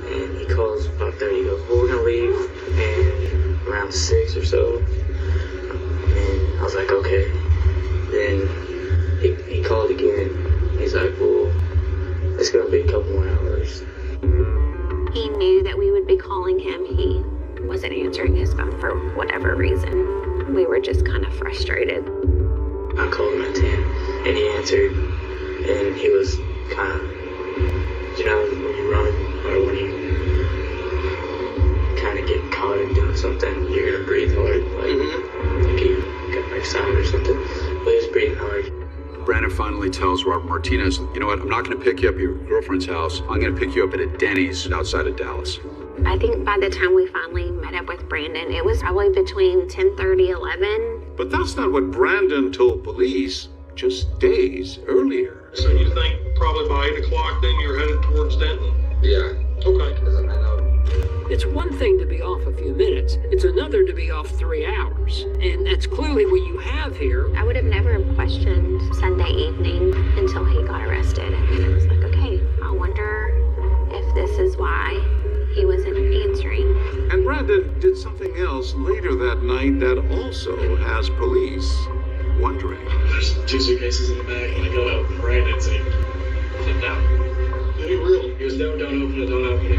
and he calls about 30. He goes, "Well, we're gonna leave," and around 6 or so. And I was like, okay. Then he called again. He's like, "Well, it's gonna be a couple more hours." He knew that we would be calling him. He wasn't answering his phone for whatever reason. We were just kind of frustrated. I called him at 10, and he answered, and he was kind of, when you run, or when you kind of get caught in doing something, you're going to breathe hard, like you got like sound or something, but he was breathing hard. Brandon finally tells Robert Martinez, "You know what, I'm not going to pick you up at your girlfriend's house. I'm going to pick you up at a Denny's outside of Dallas." I think by the time we finally met up with Brandon, it was probably between 10:30, 11. But that's not what Brandon told police just days earlier. So you think probably by 8 o'clock then you're headed towards Denton? Yeah. Okay. It's one thing to be off a few minutes. It's another to be off 3 hours. And that's clearly what you have here. I would have never questioned Sunday evening until he got arrested. And I was like, okay, I wonder if this is why he wasn't answering. And Brandon did something else later that night that also has police wondering. There's 2 suitcases in the back, and I go out with Brandon, so he flipped out. Did he really? He was, "No, don't open it, don't open it."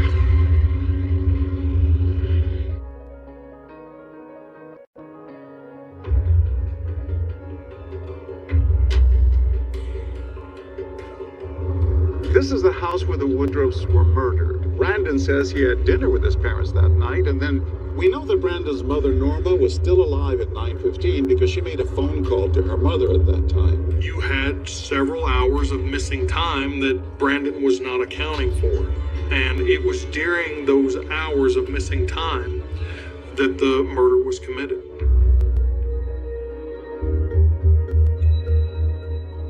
This is the house where the Woodruffs were murdered. Brandon says he had dinner with his parents that night, and then we know that Brandon's mother, Norma, was still alive at 9:15 because she made a phone call to her mother at that time. You had several hours of missing time that Brandon was not accounting for. And it was during those hours of missing time that the murder was committed.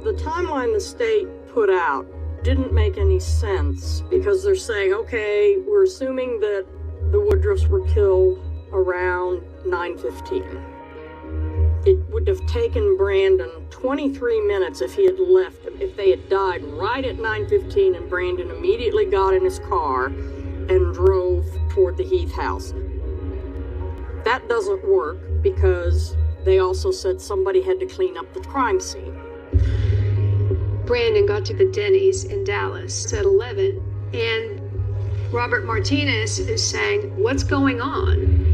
The timeline the state put out didn't make any sense because they're saying, okay, we're assuming that the Woodruffs were killed around 9:15. It would have taken Brandon 23 minutes if he had left, if they had died right at 9:15 and Brandon immediately got in his car and drove toward the Heath house. That doesn't work because they also said somebody had to clean up the crime scene. Brandon got to the Denny's in Dallas at 11, and Robert Martinez is saying, what's going on?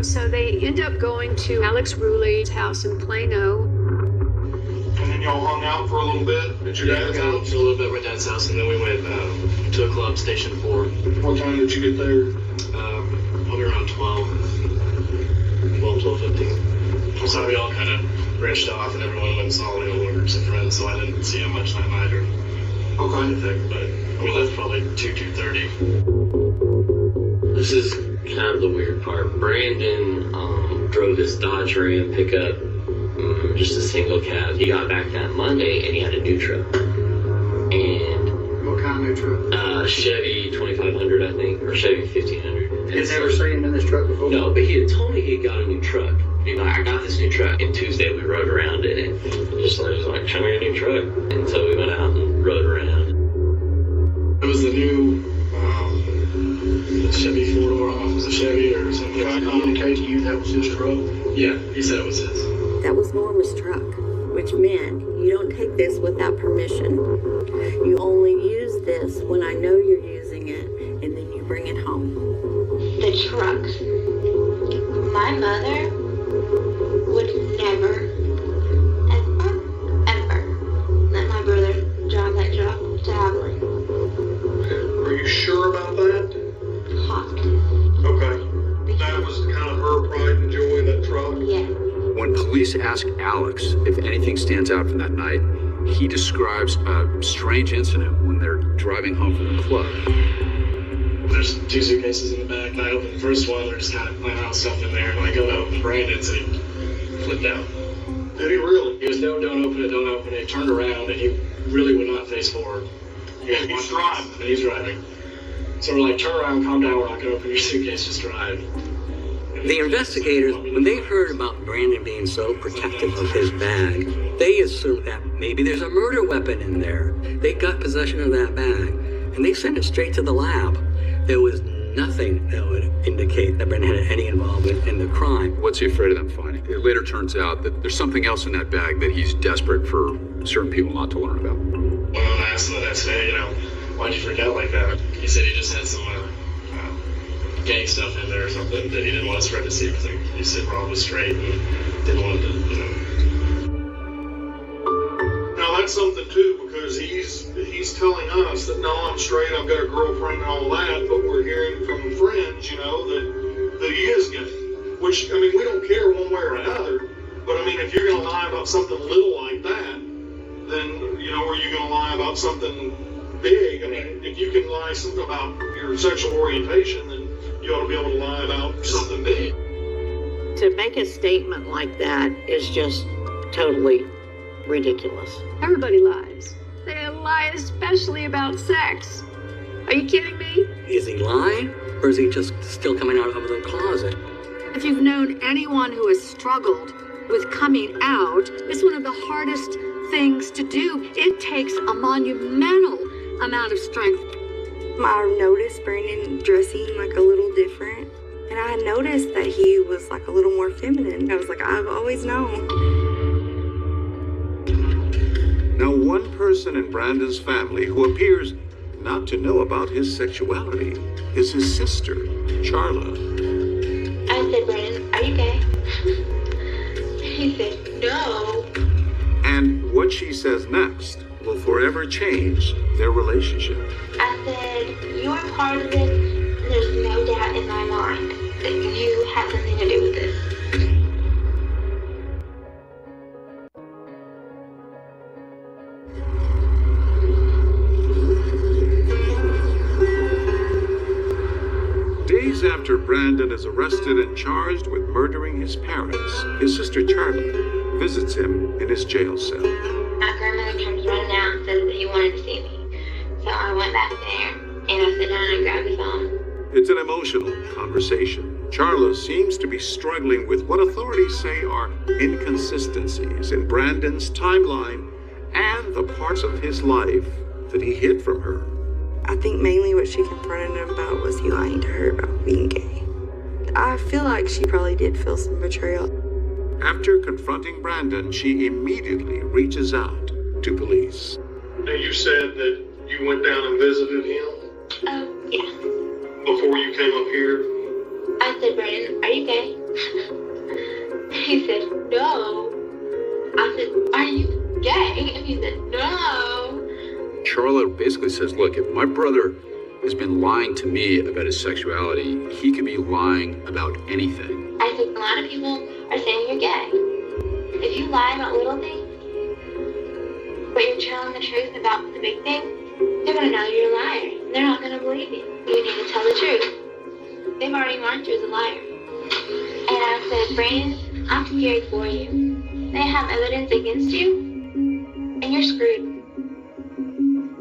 So they end up going to Alex Rulei's house in Plano. And then y'all hung out for a little bit at your dad's house? For a little bit at my dad's house, and then we went to a club, Station 4. What time did you get there? Probably around 12:15. So we all kind of branched off, and everyone went and saw one groups of friends, so I didn't see him much that night or anything, but we left probably 2:30. This is kind of the weird part. Brandon drove his Dodge Ram pickup, just a single cab. He got back that Monday and he had a new truck. And what kind of new truck? Chevy 2500, I think, or Chevy 1500. You've never seen him in this truck before? No, but he had told me he got a new truck. You know, I got this new truck, and Tuesday we rode around in it. Just like, show me your new truck. And so we went out and rode around. It was the new Chevy 4-door, I don't know if it was a Chevy or something. Did I communicate to you that was his truck? Yeah, he said it was his. That was Norma's truck, which meant you don't take this without permission. You only use this when I know you're using it, and then you bring it home. The truck. My mother would never, ever let my brother drive that truck to Abilene. Are you sure about that? Positive. Okay. That was kind of her pride and joy in that truck? Yeah. When police ask Alex if anything stands out from that night, he describes a strange incident when they're driving home from the club. There's 2 suitcases in the back. I opened the first one. They're just kind of playing around stuff in there. And I go to open Brandon's and he flipped out. Did he really? He was, no, don't open it, don't open it. He turned around and he really would not face forward. He's driving. And he's driving. So we're like, turn around, calm down, we're not going to open your suitcase, just drive. The investigators, when they heard about Brandon being so protective of his bag, they assumed that maybe there's a murder weapon in there. They got possession of that bag, and they sent it straight to the lab. There was nothing that would indicate that Brandon had any involvement in the crime. What's he afraid of them finding? It later turns out that there's something else in that bag that he's desperate for certain people not to learn about. When I asked him the next day, why'd you freak out like that? He said he just had some gang stuff in there or something that he didn't want his friend to see because he said Rob was straight and didn't want to, Now that's something too, because he's telling us that no, I'm straight, I've got a girlfriend and all that, but we're hearing from friends, that he is gay. Which, we don't care one way or another, but if you're gonna lie about something little like that, then, are you gonna lie about something big? If you can lie something about your sexual orientation, then you ought to be able to lie about something big. To make a statement like that is just totally ridiculous. Everybody lies. They lie especially about sex. Are you kidding me? Is he lying, or is he just still coming out of the closet? If you've known anyone who has struggled with coming out, it's one of the hardest things to do. It takes a monumental amount of strength. I noticed Brandon dressing like a little different, and I noticed that he was like a little more feminine. I was like, I've always known. Now, one person in Brandon's family who appears not to know about his sexuality is his sister, Charla. I said, Brandon, are you gay? He said, no. And what she says next will forever change their relationship. I said, you're part of this. There's no doubt in my mind that you have something to do with this. Days after Brandon is arrested and charged with murdering his parents, his sister Charla visits him in his jail cell. My grandmother comes running out and says that he wanted to see me. So I went back there and I sat down and grabbed the phone. It's an emotional conversation. Charla seems to be struggling with what authorities say are inconsistencies in Brandon's timeline and the parts of his life that he hid from her. I think mainly what she confronted him about was he lying to her about being gay. I feel like she probably did feel some betrayal. After confronting Brandon, she immediately reaches out to police. Now, you said that you went down and visited him? Oh, yeah. Before you came up here? I said, Brandon, are you gay? He said, no. I said, are you gay? And he said, no. Charla basically says, look, if my brother has been lying to me about his sexuality, he could be lying about anything. I said, a lot of people are saying you're gay. If you lie about little things, but you're telling the truth about the big things, they're going to know you're a liar. They're not going to believe you. You need to tell the truth. They've already marked you as a liar. And I said, Brandon, I'm scared for you. They have evidence against you, and you're screwed.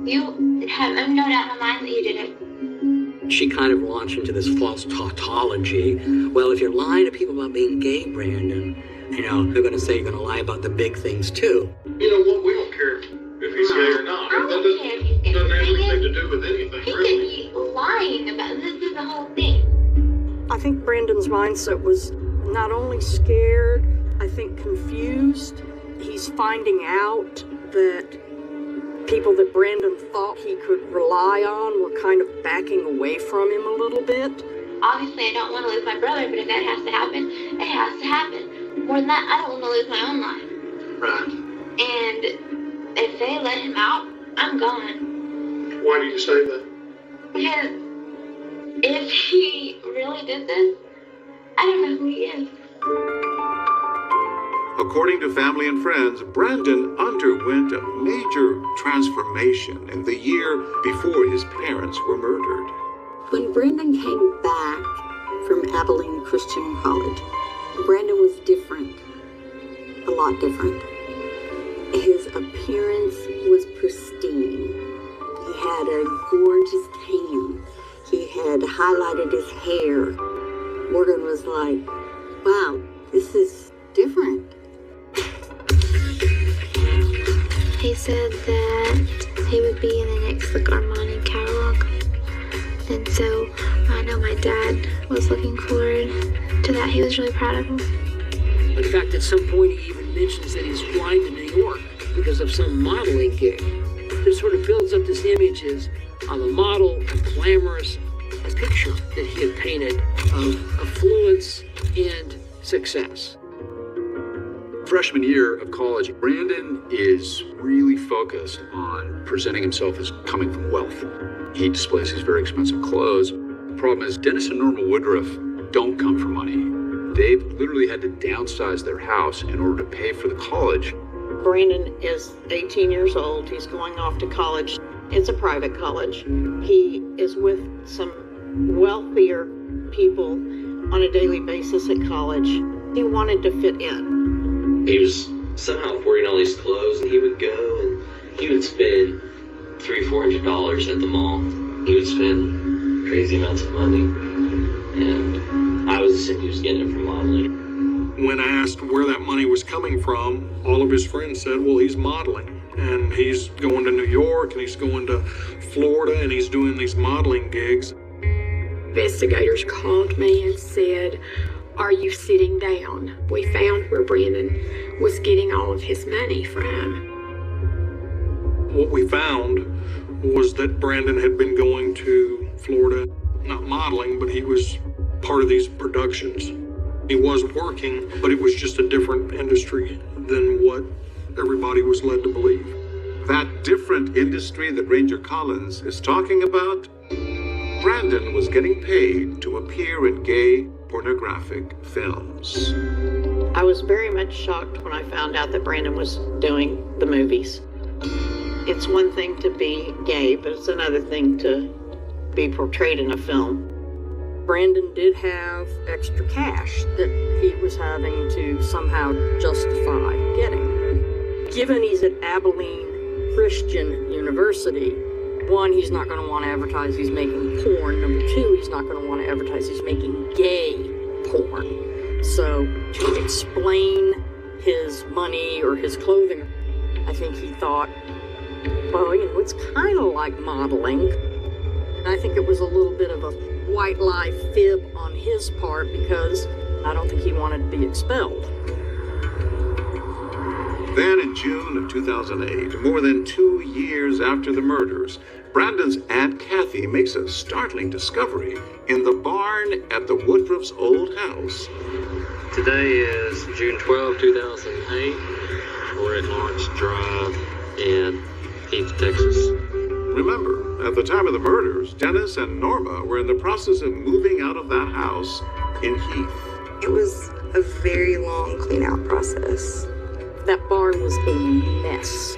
You have no doubt in my mind that you did it. She kind of launched into this false tautology. Well, if you're lying to people about being gay, Brandon, they're going to say you're going to lie about the big things too. You know what? We don't care if he's gay or not. I don't care if he's gay. Doesn't have anything to do with anything, He really. could be lying about this. Is the whole thing. I think Brandon's mindset was not only scared, I think confused. He's finding out that people that Brandon thought he could rely on were kind of backing away from him a little bit. Obviously, I don't want to lose my brother, but if that has to happen, it has to happen. More than that, I don't want to lose my own life. Right. And if they let him out, I'm gone. Why do you say that? Because if he really did this, I don't know who he is. According to family and friends, Brandon underwent a major transformation in the year before his parents were murdered. When Brandon came back from Abilene Christian College, Brandon was different, a lot different. His appearance was pristine. He had a gorgeous tan. He had highlighted his hair. Morgan was like, wow, this is different. He said that he would be in the next Armani catalog. And so I know my dad was looking forward to that. He was really proud of him. In fact, at some point he even mentions that he's flying to New York because of some modeling gig. It sort of builds up this image as a model, a glamorous picture that he had painted of affluence and success. Freshman year of college, Brandon is really focused on presenting himself as coming from wealth. He displays these very expensive clothes. The problem is Dennis and Norma Woodruff don't come from money. They've literally had to downsize their house in order to pay for the college. Brandon is 18 years old. He's going off to college. It's a private college. He is with some wealthier people on a daily basis at college. He wanted to fit in. He was somehow affording all these clothes, and he would go and he would spend $300-400 at the mall. He would spend crazy amounts of money, and I was assuming he was getting it from modeling. When asked where that money was coming from, all of his friends said, well, he's modeling, and he's going to New York, and he's going to Florida, and he's doing these modeling gigs. Investigators called me and said, are you sitting down? We found where Brandon was getting all of his money from. What we found was that Brandon had been going to Florida, not modeling, but he was part of these productions. He was working, but it was just a different industry than what everybody was led to believe. That different industry that Ranger Collins is talking about, Brandon was getting paid to appear in gay pornographic films. I was very much shocked when I found out that Brandon was doing the movies. It's one thing to be gay, but it's another thing to be portrayed in a film. Brandon did have extra cash that he was having to somehow justify getting. Given he's at Abilene Christian University, one, he's not going to want to advertise he's making porn. Number two, he's not going to want to advertise he's making gay porn. So to explain his money or his clothing, I think he thought, well, it's kind of like modeling. And I think it was a little bit of a white lie fib on his part because I don't think he wanted to be expelled. Then in June of 2008, more than 2 years after the murders, Brandon's Aunt Kathy makes a startling discovery in the barn at the Woodruff's old house. Today is June 12, 2008. We're at Lawrence Drive in Heath, Texas. Remember, at the time of the murders, Dennis and Norma were in the process of moving out of that house in Heath. It was a very long clean-out process. That barn was a mess.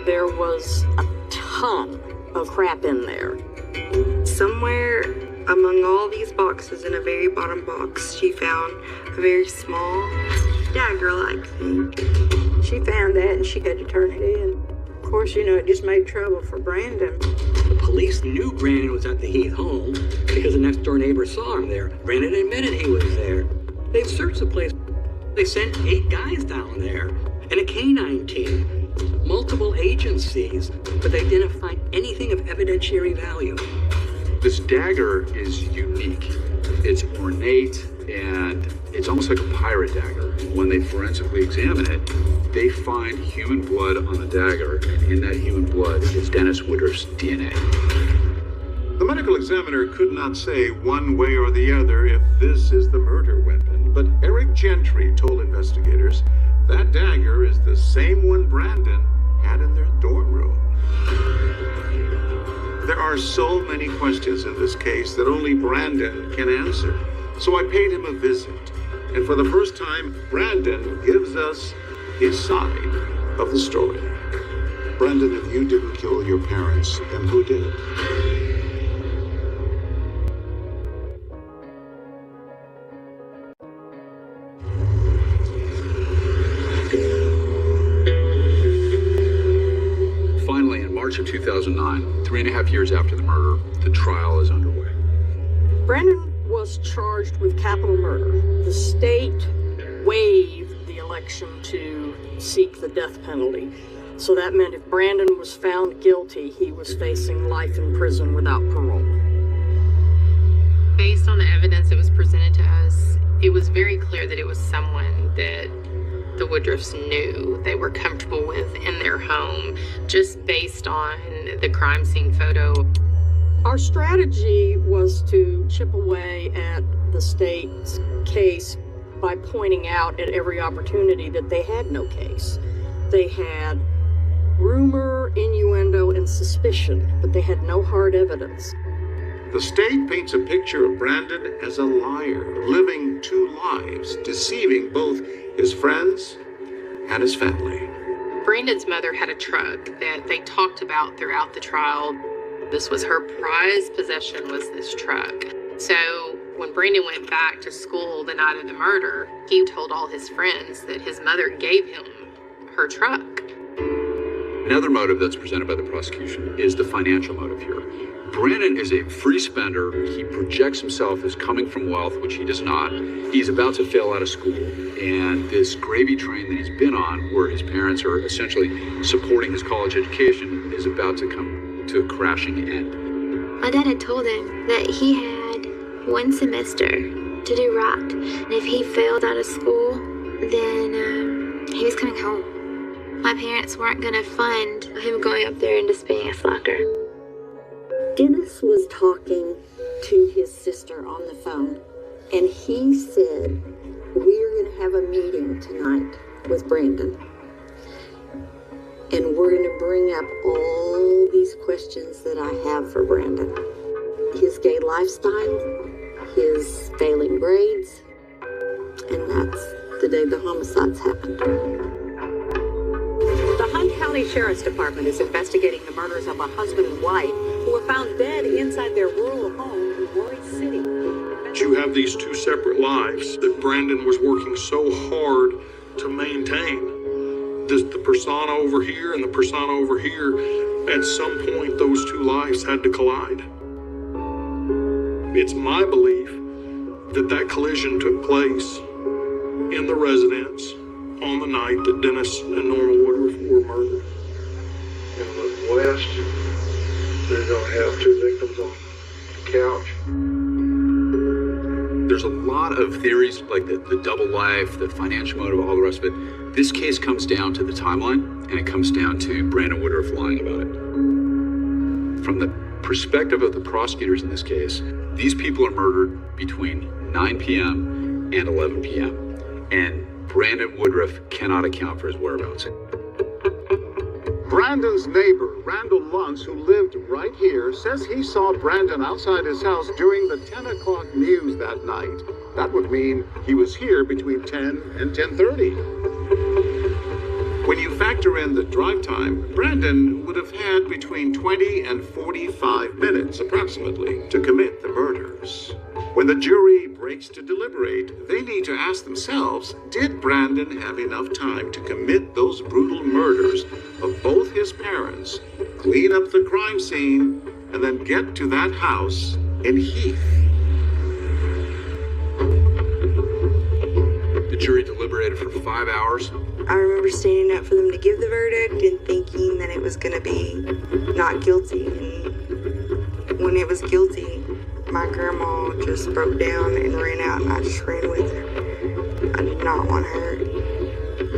There was a ton of crap in there. Somewhere among all these boxes, in a very bottom box, she found a very small dagger-like thing. She found that and she had to turn it in. Of course, it just made trouble for Brandon. The police knew Brandon was at the Heath home because the next door neighbor saw him there. Brandon admitted he was there. They searched the place. They sent 8 guys down there and a canine team, multiple agencies, but they didn't find anything of evidentiary value. This dagger is unique. It's ornate and it's almost like a pirate dagger. When they forensically examine it, they find human blood on the dagger, and in that human blood is Dennis Woodruff's DNA. The medical examiner could not say one way or the other if this is the murder weapon, but Eric Gentry told investigators that dagger is the same one Brandon had in their dorm room. There are so many questions in this case that only Brandon can answer. So I paid him a visit, and for the first time, Brandon gives us his side of the story. Brandon, if you didn't kill your parents, then who did? Finally, in March of 2009, 3.5 years after the murder, the trial is underway. Brandon was charged with capital murder. The state waived the election to seek the death penalty. So that meant if Brandon was found guilty, he was facing life in prison without parole. Based on the evidence that was presented to us, it was very clear that it was someone that the Woodruffs knew they were comfortable with in their home, just based on the crime scene photo. Our strategy was to chip away at the state's case by pointing out at every opportunity that they had no case. They had rumor, innuendo, and suspicion, but they had no hard evidence. The state paints a picture of Brandon as a liar, living 2 lives, deceiving both his friends and his family. Brandon's mother had a truck that they talked about throughout the trial. This was her prized possession, was this truck. So when Brandon went back to school the night of the murder, he told all his friends that his mother gave him her truck. Another motive that's presented by the prosecution is the financial motive here. Brandon is a free spender. He projects himself as coming from wealth, which he does not. He's about to fail out of school, and this gravy train that he's been on, where his parents are essentially supporting his college education, is about to come to a crashing end. My dad had told him that he had 1 semester to do right, and if he failed out of school, then he was coming home. My parents weren't going to fund him going up there and just being a slacker. Dennis was talking to his sister on the phone, and he said, "We're going to have a meeting tonight with Brandon, and we're going to bring up all these questions that I have for Brandon. His gay lifestyle, his failing grades," and that's the day the homicides happened. The Hunt County Sheriff's Department is investigating the murders of a husband and wife who were found dead inside their rural home in Roy City. But you have these two separate lives that Brandon was working so hard to maintain. The persona over here and the persona over here, at some point those two lives had to collide. It's my belief that that collision took place in the residence on the night that Dennis and Norma Woodruff were murdered. In the West, they're going to have two victims on the couch. There's a lot of theories, like the double life, the financial motive, all the rest of it. This case comes down to the timeline, and it comes down to Brandon Woodruff lying about it. From the perspective of the prosecutors in this case, these people are murdered between 9 p.m. and 11 p.m. And Brandon Woodruff cannot account for his whereabouts. Brandon's neighbor, Randall Luntz, who lived right here, says he saw Brandon outside his house during the 10 o'clock news that night. That would mean he was here between 10 and 10:30. When you factor in the drive time, Brandon would have had between 20 and 45 minutes, approximately, to commit the murders. When the jury breaks to deliberate, they need to ask themselves, did Brandon have enough time to commit those brutal murders of both his parents, clean up the crime scene, and then get to that house in Heath? The jury deliberated for 5 hours. I remember standing up for them to give the verdict and thinking that it was going to be not guilty. And when it was guilty, my grandma just broke down and ran out, and I just ran with her. I did not want her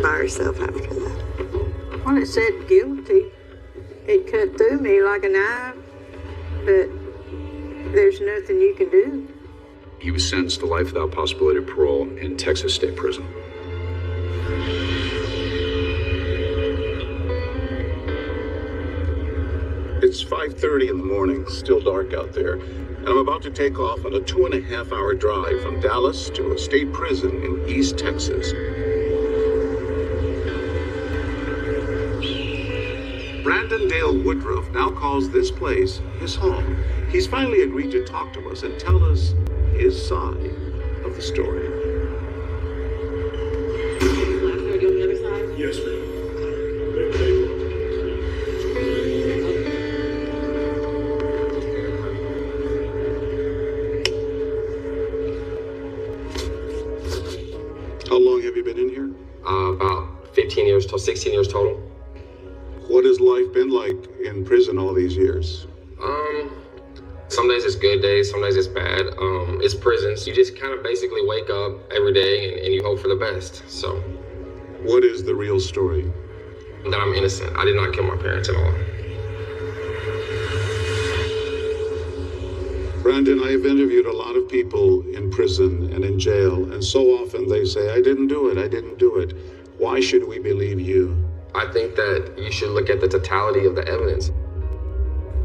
by herself after that. When it said guilty, it cut through me like a knife, but there's nothing you can do. He was sentenced to life without possibility of parole in Texas State Prison. It's 5:30 in the morning, still dark out there, and I'm about to take off on a 2.5-hour drive from Dallas to a state prison in East Texas. Brandon Dale Woodruff now calls this place his home. He's finally agreed to talk to us and tell us his side of the story. Yes, ma'am. How long have you been in here? About 15 years, 16 years total. What has life been like in prison all these years? Some days it's good days, some days it's bad. It's prisons. You just kind of basically wake up every day and you hope for the best. So, what is the real story? That I'm innocent. I did not kill my parents at all. Brandon, I have interviewed a lot of people in prison and in jail, and so often they say, I didn't do it, I didn't do it. Why should we believe you? I think that you should look at the totality of the evidence.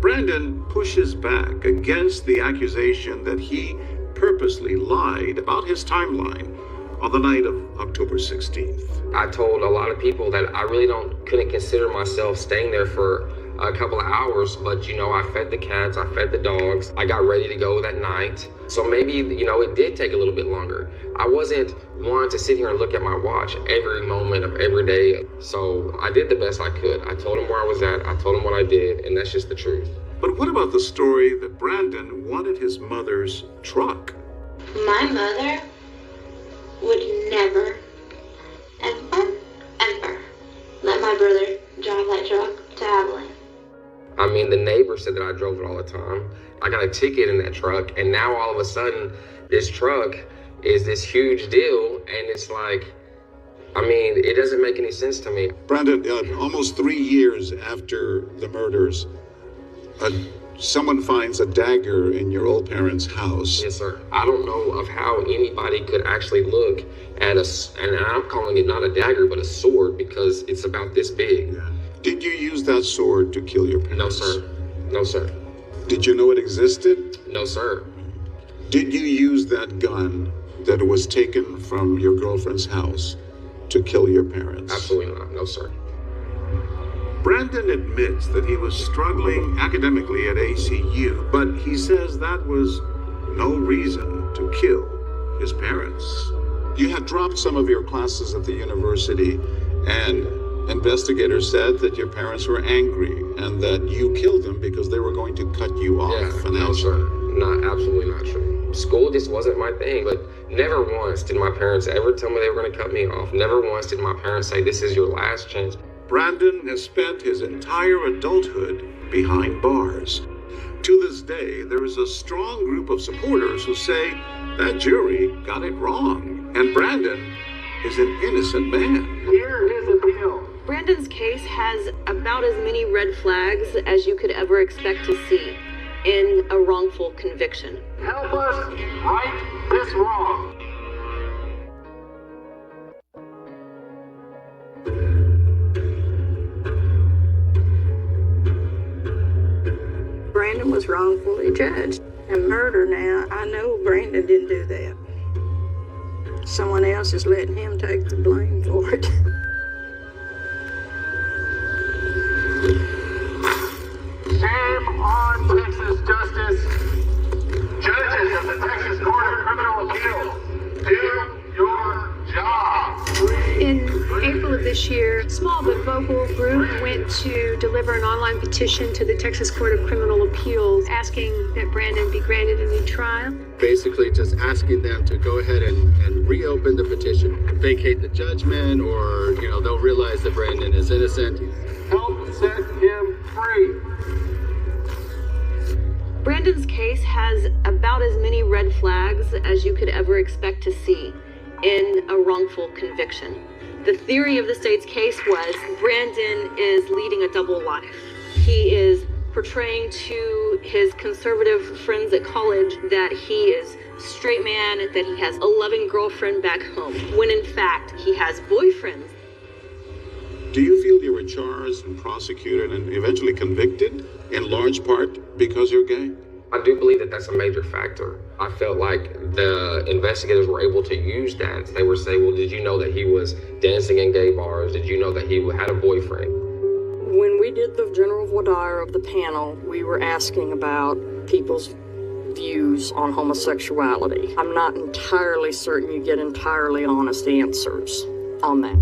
Brandon pushes back against the accusation that he purposely lied about his timeline on the night of October 16th. I told a lot of people that I really couldn't consider myself staying there for a couple of hours, but I fed the cats, I fed the dogs, I got ready to go that night. So maybe, it did take a little bit longer. I wasn't wanting to sit here and look at my watch every moment of every day. So I did the best I could. I told him where I was at, I told him what I did, and that's just the truth. But what about the story that Brandon wanted his mother's truck? My mother would never, ever let my brother drive that truck to Abilene. I mean, the neighbor said that I drove it all the time. I got a ticket in that truck, and now all of a sudden, this truck is this huge deal, and it's like, it doesn't make any sense to me. Brandon, almost 3 years after the murders, someone finds a dagger in your old parents' house. Yes, sir. I don't know of how anybody could actually look at and I'm calling it not a dagger, but a sword, because it's about this big. Yeah. Did you use that sword to kill your parents? No, sir. No, sir. Did you know it existed? No, sir. Did you use that gun that was taken from your girlfriend's house to kill your parents? Absolutely not. No, sir. Brandon admits that he was struggling academically at ACU, but he says that was no reason to kill his parents. You had dropped some of your classes at the university, and investigators said that your parents were angry and that you killed them because they were going to cut you off financially. Not absolutely not true. School just wasn't my thing, but never once did my parents ever tell me they were going to cut me off. Never once did my parents say, this is your last chance. Brandon has spent his entire adulthood behind bars. To this day, there is a strong group of supporters who say that jury got it wrong, and Brandon is an innocent man. Hear his appeal. Brandon's case has about as many red flags as you could ever expect to see in a wrongful conviction. Help us right this wrong. Brandon was wrongfully judged. And murder now, I know Brandon didn't do that. Someone else is letting him take the blame for it. Shame on Texas justice. Judges of the Texas Court of Criminal Appeals, do your job. In April of this year, a small but vocal group went to deliver an online petition to the Texas Court of Criminal Appeals asking that Brandon be granted a new trial. Basically just asking them to go ahead and reopen the petition, vacate the judgment, or, they'll realize that Brandon is innocent. Help set him free. Brandon's case has about as many red flags as you could ever expect to see in a wrongful conviction. The theory of the state's case was Brandon is leading a double life. He is portraying to his conservative friends at college that he is a straight man, that he has a loving girlfriend back home, when in fact he has boyfriends. Do you feel you were charged and prosecuted and eventually convicted in large part because you're gay? I do believe that that's a major factor. I felt like the investigators were able to use that. They were saying, well, did you know that he was dancing in gay bars? Did you know that he had a boyfriend? When we did the general voir dire of the panel, we were asking about people's views on homosexuality. I'm not entirely certain you get entirely honest answers on that.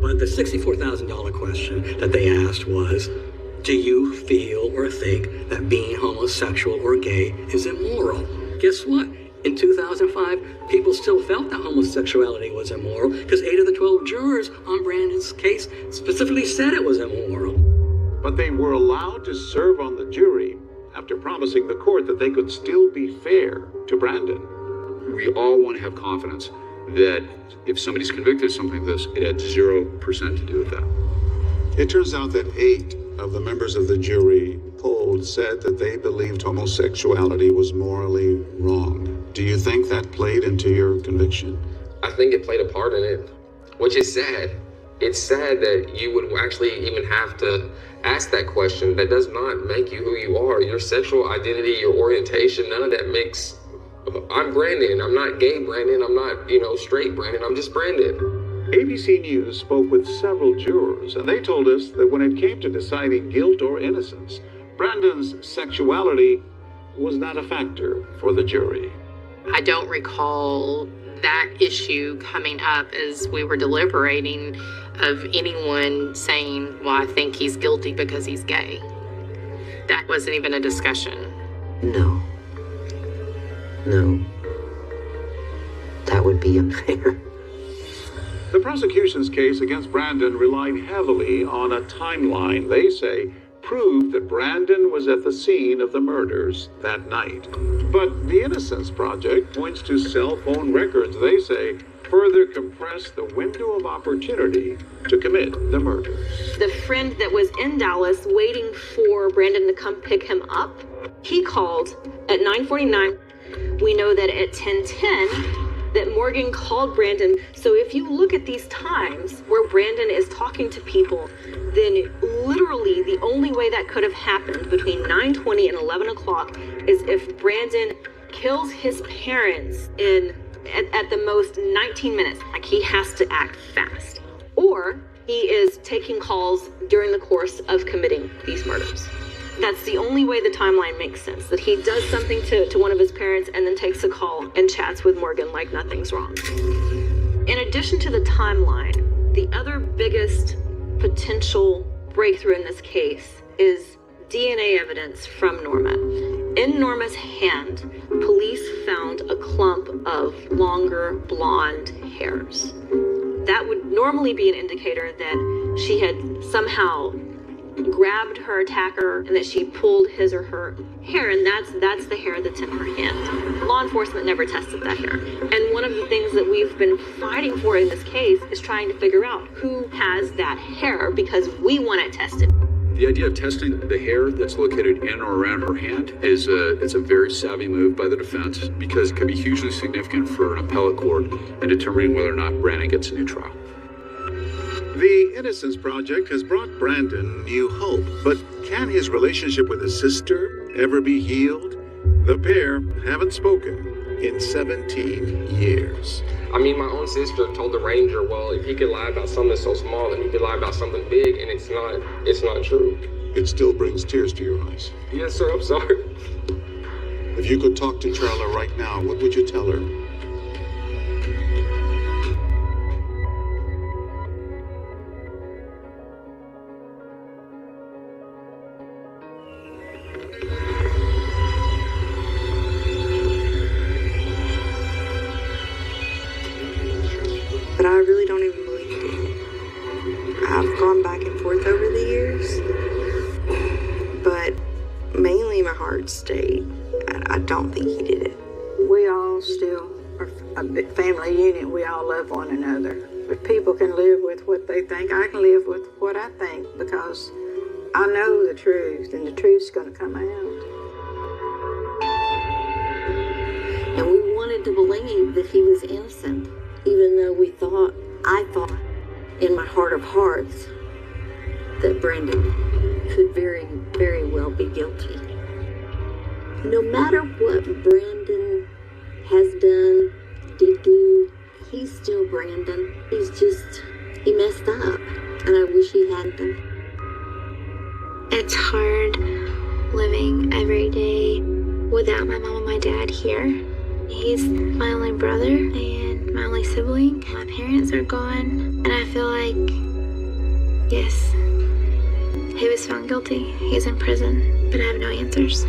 But the $64,000 question that they asked was, do you feel or think that being homosexual or gay is immoral? Guess what? In 2005, people still felt that homosexuality was immoral because 8 of the 12 jurors on Brandon's case specifically said it was immoral. But they were allowed to serve on the jury after promising the court that they could still be fair to Brandon. We all want to have confidence that if somebody's convicted of something like this, it had 0% to do with that. It turns out that 8 of the members of the jury polled said that they believed homosexuality was morally wrong. Do you think that played into your conviction? I think it played a part in it, which is sad. It's sad that you would actually even have to ask that question. That does not make you who you are. Your sexual identity, your orientation, none of that makes... I'm Brandon. I'm not gay Brandon. I'm not, straight Brandon. I'm just Brandon. ABC News spoke with several jurors, and they told us that when it came to deciding guilt or innocence, Brandon's sexuality was not a factor for the jury. I don't recall that issue coming up as we were deliberating of anyone saying, well, I think he's guilty because he's gay. That wasn't even a discussion. No. That would be unfair. The prosecution's case against Brandon relied heavily on a timeline they say proved that Brandon was at the scene of the murders that night. But the Innocence Project points to cell phone records they say further compress the window of opportunity to commit the murders. The friend that was in Dallas waiting for Brandon to come pick him up, he called at 9:49. We know that at 10:10, that Morgan called Brandon. So if you look at these times where Brandon is talking to people, then literally the only way that could have happened between 9:20 and 11 o'clock is if Brandon kills his parents in at the most 19 minutes. Like, he has to act fast. Or he is taking calls during the course of committing these murders. That's the only only way the timeline makes sense, that he does something to one of his parents and then takes a call and chats with Morgan like nothing's wrong. In addition to the timeline, the other biggest potential breakthrough in this case is DNA evidence from Norma. In Norma's hand, police found a clump of longer blonde hairs. That would normally be an indicator that she had somehow grabbed her attacker and that she pulled his or her hair, and that's the hair that's in her hand. Law enforcement never tested that hair. And one of the things that we've been fighting for in this case is trying to figure out who has that hair, because we want it tested. The idea of testing the hair that's located in or around her hand is a very savvy move by the defense, because it can be hugely significant for an appellate court in determining whether or not Brandon gets a new trial. The Innocence Project has brought Brandon new hope, but can his relationship with his sister ever be healed? The pair haven't spoken in 17 years. I mean, my own sister told the ranger, well, if he could lie about something so small, then he could lie about something big, and it's not true. It still brings tears to your eyes. Yes, sir, I'm sorry. If you could talk to Charla right now, what would you tell her? But I really don't even believe it. I've gone back and forth over the years, but mainly my heart stayed. I don't think he did it. We all still are a big family unit. We all love one another. But people can live with what they think. I can live with what I think because I know the truth, and the truth's going to come out. And we wanted to believe that he was innocent, even though I thought in my heart of hearts that Brandon could very, very well be guilty. No matter what Brandon has done, did do, he's still Brandon. He messed up, and I wish he hadn't. It's hard living every day without my mom and my dad here. He's my only brother and my only sibling. My parents are gone, and I feel like, yes, he was found guilty. He's in prison, but I have no answers.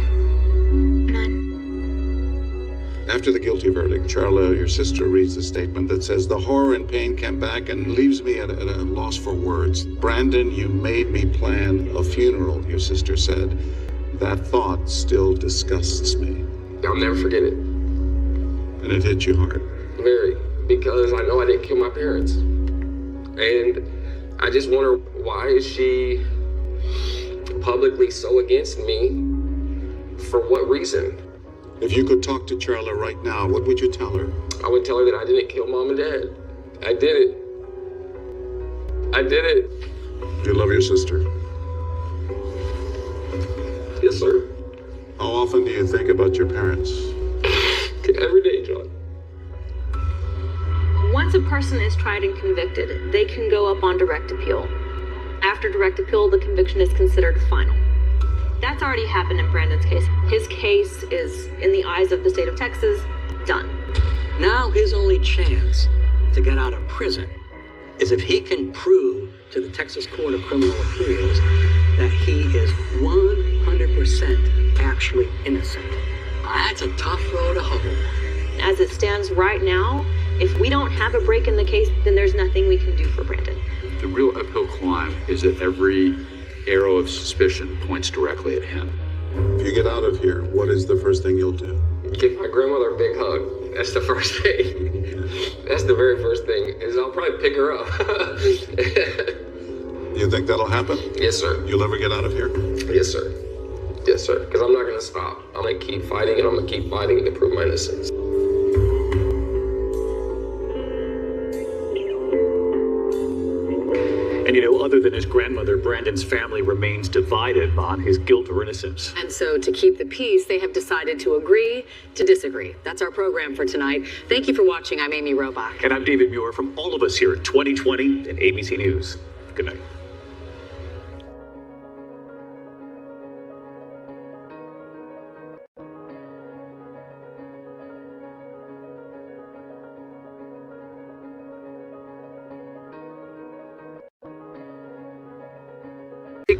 None. After the guilty verdict, Charla, your sister, reads the statement that says, "The horror and pain came back and leaves me at a loss for words. Brandon, you made me plan a funeral," your sister said. "That thought still disgusts me." I'll never forget it. And it hit you hard. Very, because I know I didn't kill my parents. And I just wonder, why is she publicly so against me? For what reason? If you could talk to Charla right now, what would you tell her? I would tell her that I didn't kill mom and dad. I did it. I did it. Do you love your sister? Yes, sir. How often do you think about your parents? Every day, John. Once a person is tried and convicted, they can go up on direct appeal. After direct appeal, the conviction is considered final. That's already happened in Brandon's case. His case is, in the eyes of the state of Texas, done. Now his only chance to get out of prison is if he can prove to the Texas Court of Criminal Appeals that he is 100% actually innocent. That's a tough road to hoe. As it stands right now, if we don't have a break in the case, then there's nothing we can do for Brandon. The real uphill climb is that every arrow of suspicion points directly at him. If you get out of here, what is the first thing you'll do? Give my grandmother a big hug. That's the first thing. That's the very first thing, is I'll probably pick her up. You think that'll happen? Yes, sir. You'll ever get out of here? Yes, sir. Yes, sir. Because I'm not going to stop. I'm going to keep fighting, and I'm going to keep fighting to prove my innocence. And other than his grandmother, Brandon's family remains divided on his guilt or innocence. And so to keep the peace, they have decided to agree to disagree. That's our program for tonight. Thank you for watching. I'm Amy Robach. And I'm David Muir from all of us here at 2020 and ABC News. Good night.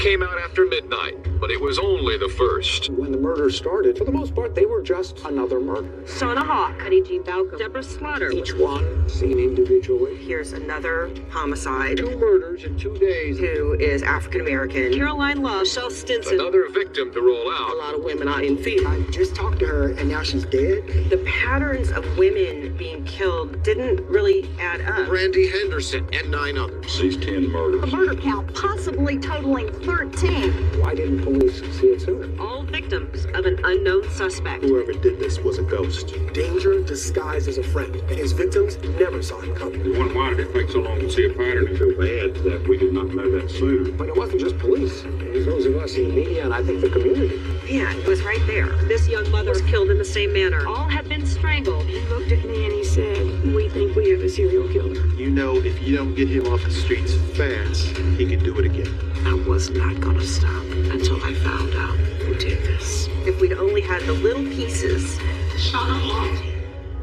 came out after midnight, but it was only the first. When the murder started, for the most part, they were just another murder. Shauna Hawk, Cuddy G. Balcom, Deborah Slaughter. Each one seen individually. Here's another homicide. 2 murders in 2 days. Who is African American. Caroline Love, Michelle Stinson. Another victim to roll out. A lot of women are in fear. I just talked to her and now she's dead. The patterns of women being killed didn't really add up. Brandy Henderson and 9 others. These 10 murders. A murder count possibly totaling 13. Why didn't police see it sooner? All victims of an unknown suspect. Whoever did this was a ghost. Danger disguised as a friend. And his victims never saw him coming. We wonder why did it take so long to see a pattern. I feel bad that we did not know that sooner. But it wasn't just police. It was those of us in the media and I think the community. Yeah, it was right there. This young mother was killed in the same manner. All had been strangled. He looked at me and he said, "We think we have a serial killer." You know, if you don't get him off the streets fast, he can do it again. I was not gonna stop until I found out who did this. If we'd only had the little pieces, Shauna Hawk.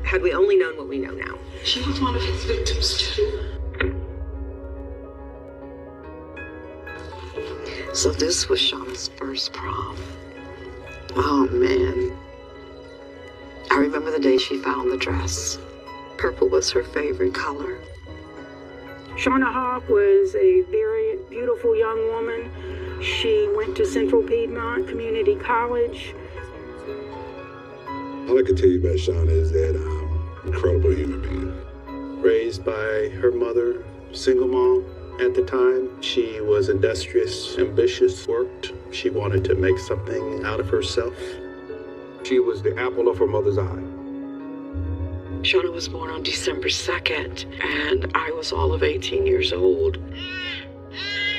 had we only known what we know now. She was one of his victims too. So this was Shauna's first prom. Oh man. I remember the day she found the dress. Purple was her favorite color. Shauna Hawk was a very beautiful young woman. She went to Central Piedmont Community College. All I can tell you about Shauna is that incredible human being. Raised by her mother, single mom at the time. She was industrious, ambitious, worked. She wanted to make something out of herself. She was the apple of her mother's eye. Shauna was born on December 2nd, and I was all of 18 years old.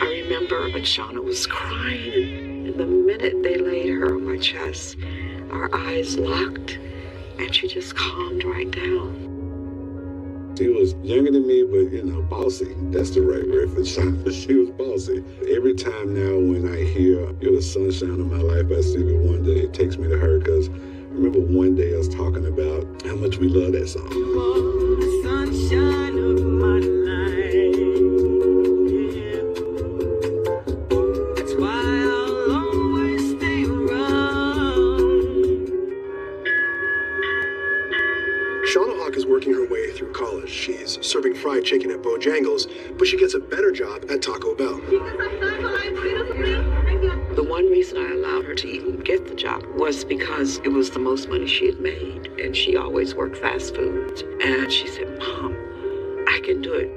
I remember when Shauna was crying, and the minute they laid her on my chest, our eyes locked, and she just calmed right down. She was younger than me, but, bossy. That's the right word for Shauna. She was bossy. Every time now when I hear, "You're the sunshine of my life" by Stevie Wonder, it takes me to her, because I remember one day us talking about how much we love that song. You are the sunshine of my life. That's why I'll always stay around. Shauna Hawk is working her way through college. She's serving fried chicken at Bojangles, but she gets a better job at Taco Bell. The one reason I allowed her to even get the job was because it was the most money she had made, and she always worked fast food. And she said, "Mom, I can do it."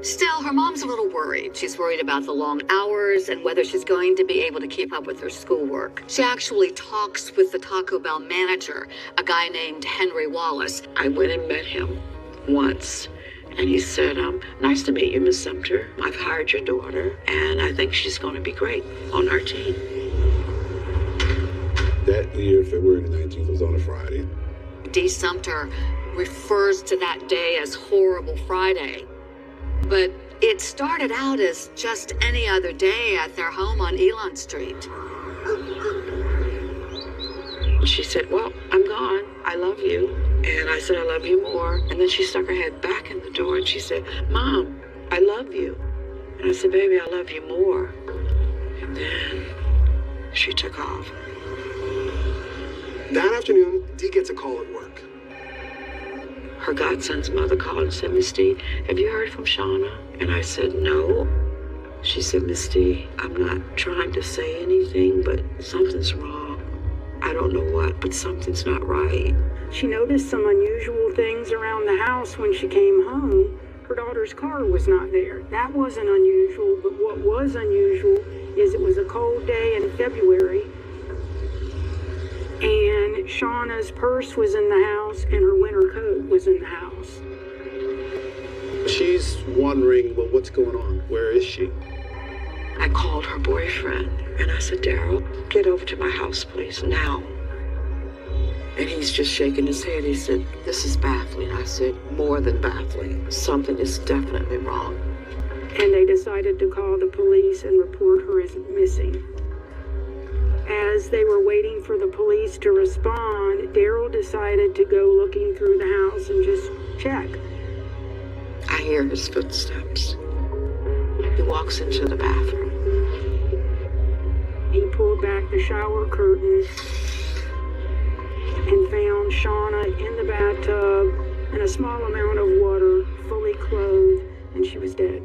Still, her mom's a little worried. She's worried about the long hours and whether she's going to be able to keep up with her schoolwork. She actually talks with the Taco Bell manager, a guy named Henry Wallace. I went and met him once, and he said, "Nice to meet you, Miss Sumter. I've hired your daughter, and I think she's going to be great on our team." That year, February the 19th, was on a Friday. Dee Sumter refers to that day as Horrible Friday. But it started out as just any other day at their home on Elon Street. She said, "Well, I'm gone. I love you." And I said, "I love you more." And then she stuck her head back in the door and she said, "Mom, I love you." And I said, "Baby, I love you more." And then she took off. That afternoon, Dee gets a call at work. Her godson's mother called and said, "Miss Dee, have you heard from Shauna?" And I said, "No." She said, "Miss Dee, I'm not trying to say anything, but something's wrong. I don't know what, but something's not right." She noticed some unusual things around the house when she came home. Her daughter's car was not there. That wasn't unusual, but what was unusual is it was a cold day in February, and Shauna's purse was in the house and her winter coat was in the house. She's wondering, well, what's going on? Where is she? I called her boyfriend and I said, "Daryl, get over to my house, please, now." And he's just shaking his head. He said, "This is baffling." I said, "More than baffling. Something is definitely wrong." And they decided to call the police and report her as missing. As they were waiting for the police to respond, Daryl decided to go looking through the house and just check. I hear his footsteps. He walks into the bathroom. back the shower curtain and found Shauna in the bathtub in a small amount of water, fully clothed, and she was dead.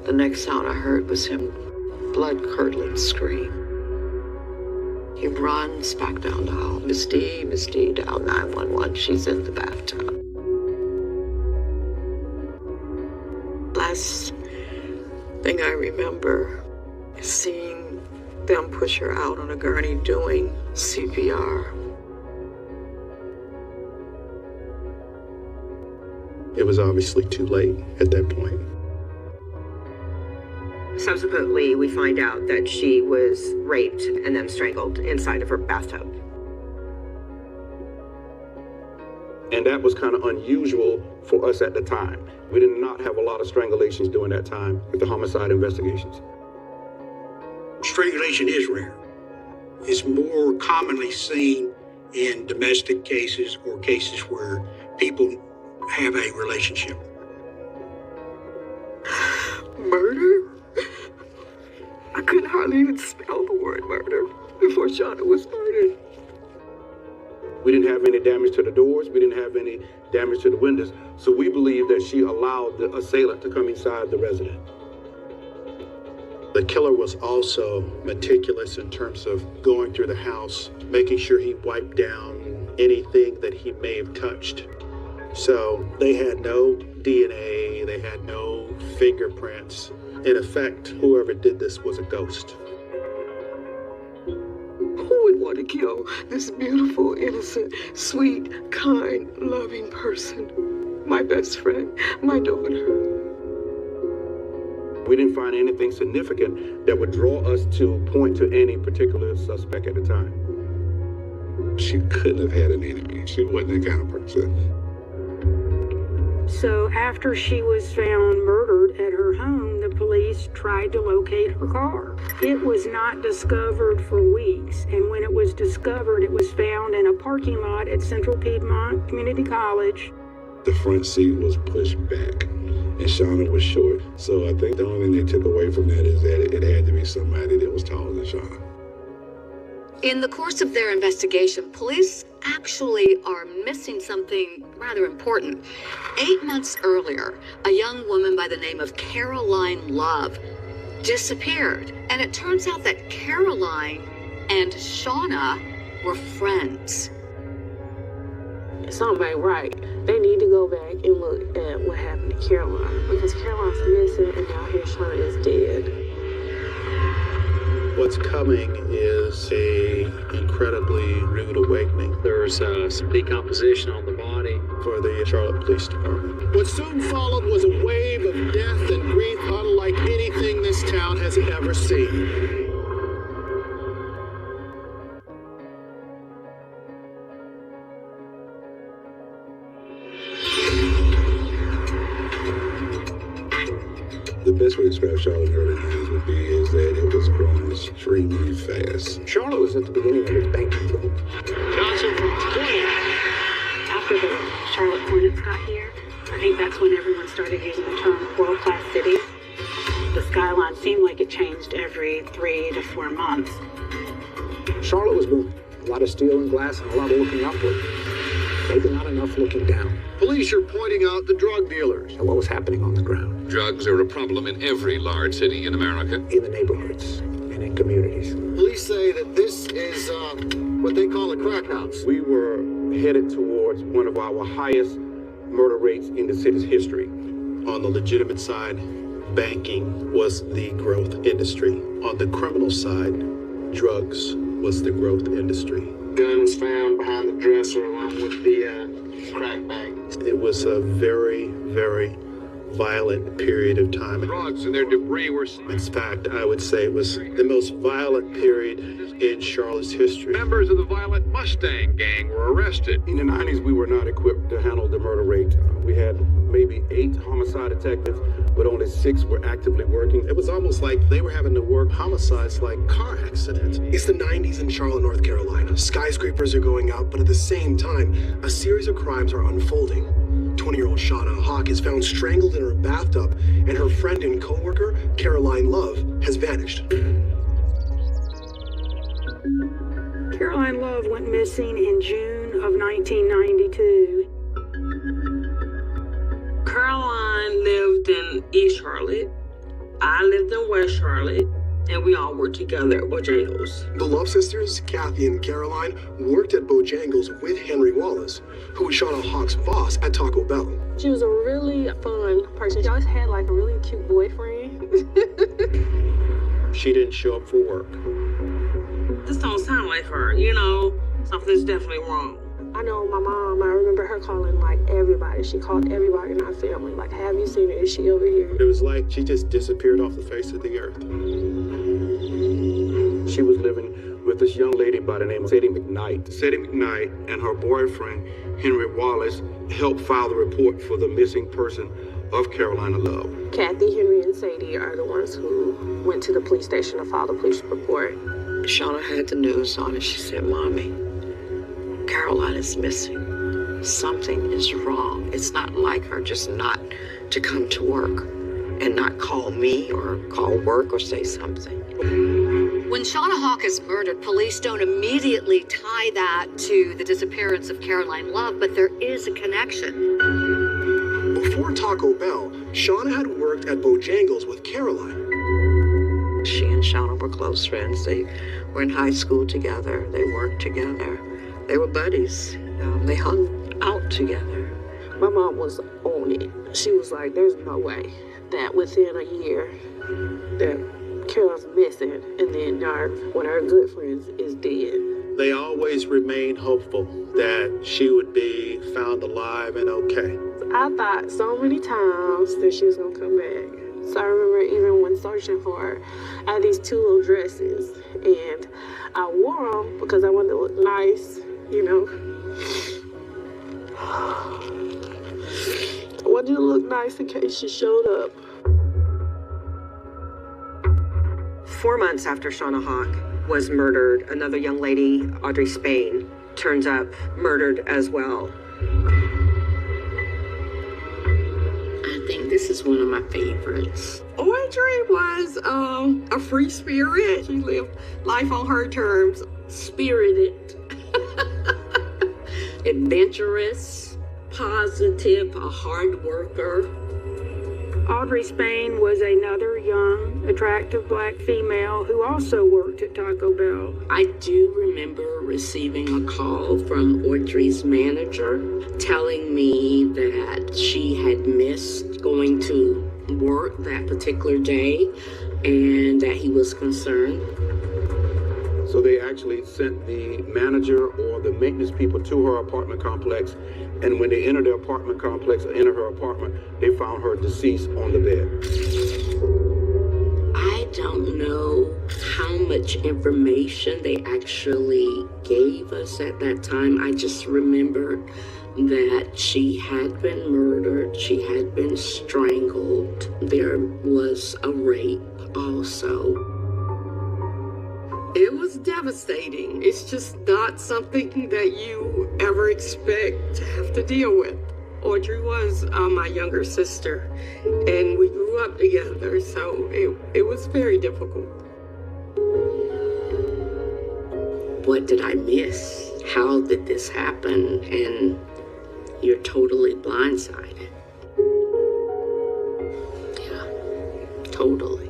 The next sound I heard was him blood-curdling scream. He runs back down the hall. Miss D, dial 911. She's in the bathtub. Last thing I remember is seeing them push her out on a gurney doing CPR. It was obviously too late at that point. Subsequently, we find out that she was raped and then strangled inside of her bathtub. And that was kind of unusual for us at the time. We did not have a lot of strangulations during that time with the homicide investigations. Strangulation is rare. It's more commonly seen in domestic cases or cases where people have a relationship. Murder? I couldn't hardly even spell the word murder before Shauna was murdered. We didn't have any damage to the doors. We didn't have any damage to the windows. So we believe that she allowed the assailant to come inside the residence. The killer was also meticulous in terms of going through the house, making sure he wiped down anything that he may have touched. So they had no DNA, they had no fingerprints. In effect, whoever did this was a ghost. Who would want to kill this beautiful, innocent, sweet, kind, loving person? My best friend, my daughter. We didn't find anything significant that would draw us to point to any particular suspect at the time. She couldn't have had an enemy. She wasn't that kind of person. So after she was found murdered at her home, the police tried to locate her car. It was not discovered for weeks, and when it was discovered, it was found in a parking lot at Central Piedmont Community College. The front seat was pushed back, and Shauna was short. So I think the only thing they took away from that is that it had to be somebody that was taller than Shauna. In the course of their investigation, police actually are missing something rather important. 8 months earlier, a young woman by the name of Caroline Love disappeared. And it turns out that Caroline and Shauna were friends. Something ain't right. They need to go back and look at what happened to Caroline, because Caroline's missing and now here Shauna is dead. What's coming is a incredibly rude awakening. There's some decomposition on the body. For the Charlotte Police Department. What soon followed was a wave of death and grief unlike anything this town has ever seen. The best way to describe Charlotte in the early 90s would be is that it was growing extremely fast. Charlotte was at the beginning of its banking boom. Johnson from 20. After the Charlotte Hornets got here, I think that's when everyone started using the term world-class city. The skyline seemed like it changed every 3 to 4 months. Charlotte was booming. A lot of steel and glass and a lot of looking upward. Maybe not enough looking down. Police are pointing out the drug dealers. And what was happening on the ground. Drugs are a problem in every large city in America. In the neighborhoods and in communities. Police say that this is what they call a crack house. We were headed towards one of our highest murder rates in the city's history. On the legitimate side, banking was the growth industry. On the criminal side, drugs was the growth industry. Gun was found behind the dresser along with the crack bag. It was a very, very violent period of time. Drugs and their debris were... In fact, I would say it was the most violent period in Charlotte's history. Members of the violent Mustang gang were arrested. In the 90s, we were not equipped to handle the murder rate. We had maybe 8 homicide detectives, but only 6 were actively working. It was almost like they were having to work homicides like car accidents. It's the 90s in Charlotte, North Carolina. Skyscrapers are going up, but at the same time, a series of crimes are unfolding. 20-year-old Shauna Hawk is found strangled in her bathtub, and her friend and co-worker, Caroline Love, has vanished. Love went missing in June of 1992. Caroline lived in East Charlotte. I lived in West Charlotte, and we all worked together at Bojangles. The Love sisters, Kathy and Caroline, worked at Bojangles with Henry Wallace, who was Shauna Hawk's boss at Taco Bell. She was a really fun person. She always had like a really cute boyfriend. She didn't show up for work. This don't sound like her, you know? Something's definitely wrong. I know my mom, I remember her calling like everybody. She called everybody in our family. Like, have you seen her? Is she over here? It was like she just disappeared off the face of the earth. She was living with this young lady by the name of Sadie McKnight. Sadie McKnight and her boyfriend, Henry Wallace, helped file the report for the missing person of Carolina Love. Kathy, Henry, and Sadie are the ones who went to the police station to file the police report. Shauna had the news on and she said, Mommy, Caroline is missing. Something is wrong. It's not like her just not to come to work and not call me or call work or say something. When Shauna Hawk is murdered, police don't immediately tie that to the disappearance of Caroline Love, but there is a connection. Before Taco Bell, Shauna had worked at Bojangles with Caroline. She and Shauna were close friends. They were in high school together. They worked together. They were buddies. They hung out together. My mom was on it. She was like, there's no way that within a year that Carol's missing and then one of her good friends is dead. They always remained hopeful that she would be found alive and okay. I thought so many times that she was gonna come back. So I remember even when searching for her, I had these two little dresses and I wore them because I wanted to look nice, you know. I wanted to look nice in case she showed up. 4 months after Shauna Hawk was murdered, another young lady, Audrey Spain, turns up murdered as well. I think this is one of my favorites. Audrey was a free spirit. She lived life on her terms. Spirited, adventurous, positive, a hard worker. Audrey Spain was another young, attractive black female who also worked at Taco Bell. I do remember receiving a call from Audrey's manager telling me that she had missed going to work that particular day and that he was concerned. So they actually sent the manager or the maintenance people to her apartment complex, and when they entered the apartment complex or entered her apartment, they found her deceased on the bed. I don't know how much information they actually gave us at that time. I just remember that she had been murdered, she had been strangled. There was a rape also. It was devastating. It's just not something that you ever expect to have to deal with. Audrey was my younger sister, and we grew up together, so it was very difficult. What did I miss? How did this happen? And you're totally blindsided. Yeah, totally.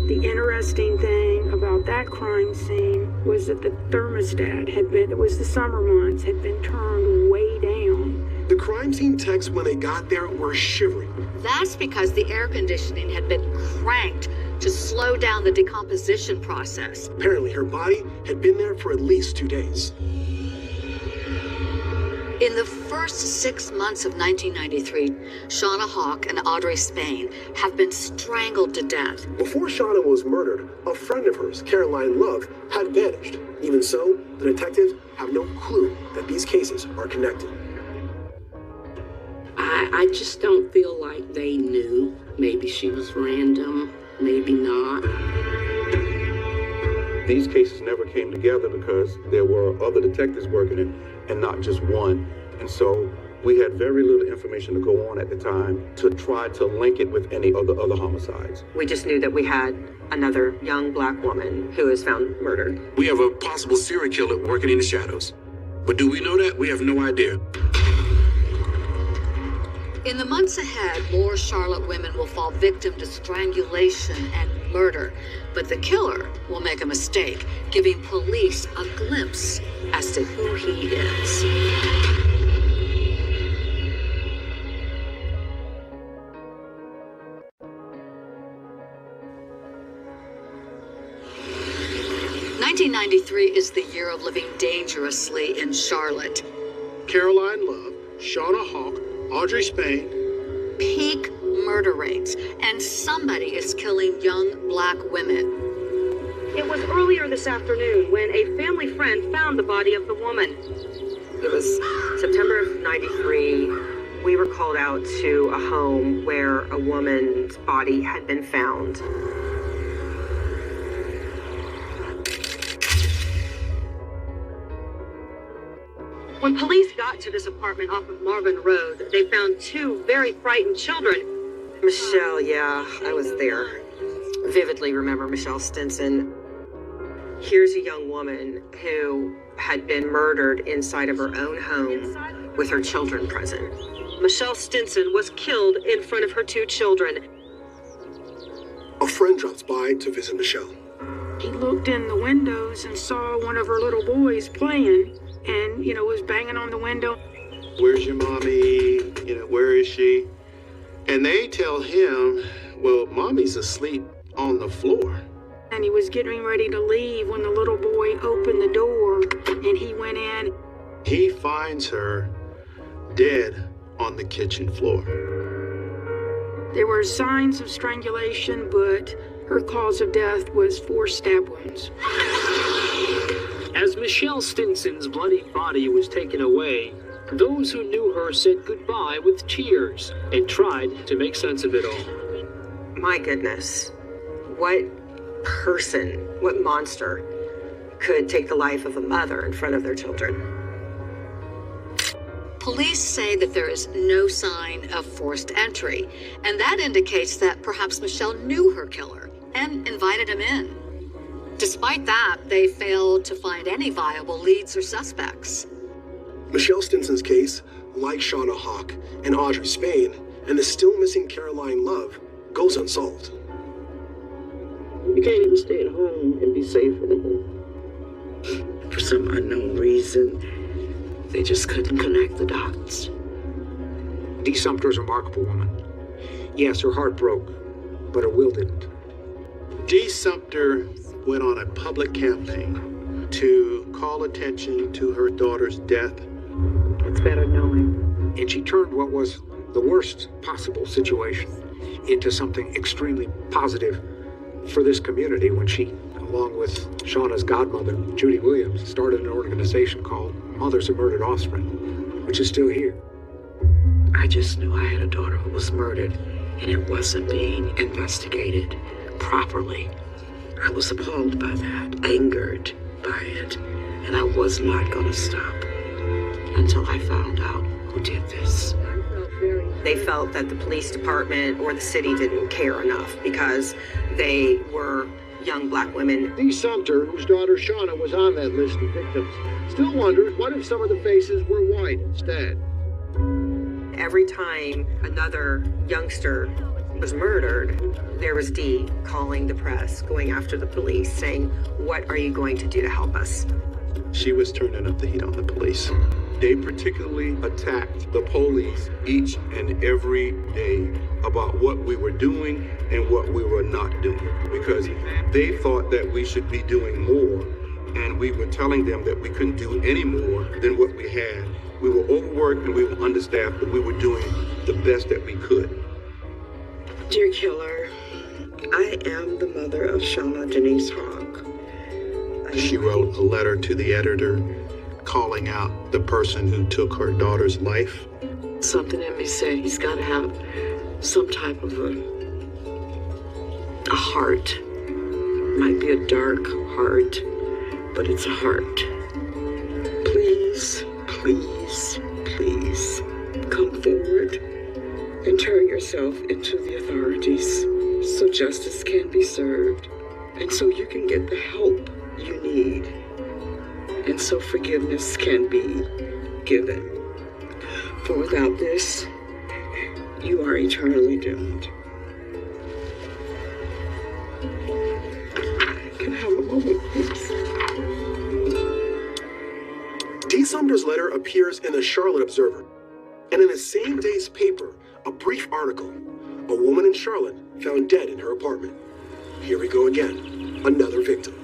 The interesting thing about that crime scene was that the thermostat it was the summer months, had been turned way down. The crime scene techs, when they got there, were shivering. That's because the air conditioning had been cranked to slow down the decomposition process. Apparently, her body had been there for at least 2 days. In the first 6 months of 1993, Shauna Hawk and Audrey Spain have been strangled to death. Before Shauna was murdered, a friend of hers, Caroline Love, had vanished. Even so, the detectives have no clue that these cases are connected. I just don't feel like they knew. Maybe she was random, maybe not. These cases never came together because there were other detectives working it and not just one. And so We had very little information to go on at the time to try to link it with any of the other homicides. We just knew that we had another young black woman who was found murdered. We have a possible serial killer working in the shadows. But do we know that? We have no idea. In the months ahead, more Charlotte women will fall victim to strangulation and murder. But the killer will make a mistake, giving police a glimpse as to who he is. '93 is the year of living dangerously in Charlotte. Caroline Love, Shauna Hawk, Audrey Spain. Peak murder rates, and somebody is killing young black women. It was earlier this afternoon when a family friend found the body of the woman. It was September of '93. We were called out to a home where a woman's body had been found. When police got to this apartment off of Marvin Road, they found two very frightened children. Michelle, yeah, I was there. Vividly remember Michelle Stinson. Here's a young woman who had been murdered inside of her own home with her children present. Michelle Stinson was killed in front of her two children. A friend drops by to visit Michelle. He looked in the windows and saw one of her little boys playing and, was banging on the window. Where's your mommy? Where is she? And they tell him, well, mommy's asleep on the floor. And he was getting ready to leave when the little boy opened the door and he went in. He finds her dead on the kitchen floor. There were signs of strangulation, but her cause of death was 4 stab wounds. As Michelle Stinson's bloody body was taken away, those who knew her said goodbye with tears and tried to make sense of it all. My goodness, what person, what monster could take the life of a mother in front of their children? Police say that there is no sign of forced entry, and that indicates that perhaps Michelle knew her killer and invited him in. Despite that, they failed to find any viable leads or suspects. Michelle Stinson's case, like Shauna Hawk and Audrey Spain, and the still missing Caroline Love, goes unsolved. You can't even stay at home and be safe anymore. For some unknown reason, they just couldn't connect the dots. Dee Sumter's a remarkable woman. Yes, her heart broke, but her will didn't. Dee Sumter went on a public campaign to call attention to her daughter's death. It's better knowing. And she turned what was the worst possible situation into something extremely positive for this community when she, along with Shauna's godmother, Judy Williams, started an organization called Mothers of Murdered Offspring, which is still here. I just knew I had a daughter who was murdered, and it wasn't being investigated properly. I was appalled by that, angered by it, and I was not going to stop until I found out who did this. They felt that the police department or the city didn't care enough because they were young black women. Dee Sumter, whose daughter Shauna was on that list of victims, still wondered what if some of the faces were white instead. Every time another youngster was murdered, there was Dee calling the press, going after the police, saying, "What are you going to do to help us?" She was turning up the heat on the police. They particularly attacked the police each and every day about what we were doing and what we were not doing, because they thought that we should be doing more, and we were telling them that we couldn't do any more than what we had. We were overworked and we were understaffed, but we were doing the best that we could. Dear killer, I am the mother of Shauna Denise Hawk. She wrote a letter to the editor calling out the person who took her daughter's life. Something in me said he's got to have some type of a heart. Might be a dark heart, but it's a heart. Please, please, please, come forward and turn yourself into the authorities so justice can be served and so you can get the help you need and so forgiveness can be given. For without this, you are eternally doomed. Can I have a moment, please? Dee Sumner's letter appears in the Charlotte Observer, and in the same day's paper, a brief article. A woman in Charlotte found dead in her apartment. Here we go again, another victim.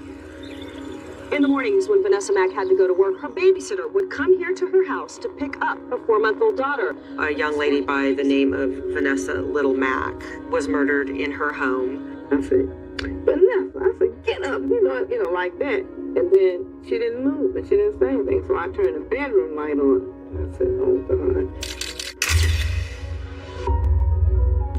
In the mornings when Vanessa Mack had to go to work, her babysitter would come here to her house to pick up her 4-month-old daughter. A young lady by the name of Vanessa Little Mack was murdered in her home. I said, Vanessa, I said, get up, you know, like that. And then she didn't move and she didn't say anything, so I turned the bedroom light on. I said, oh God.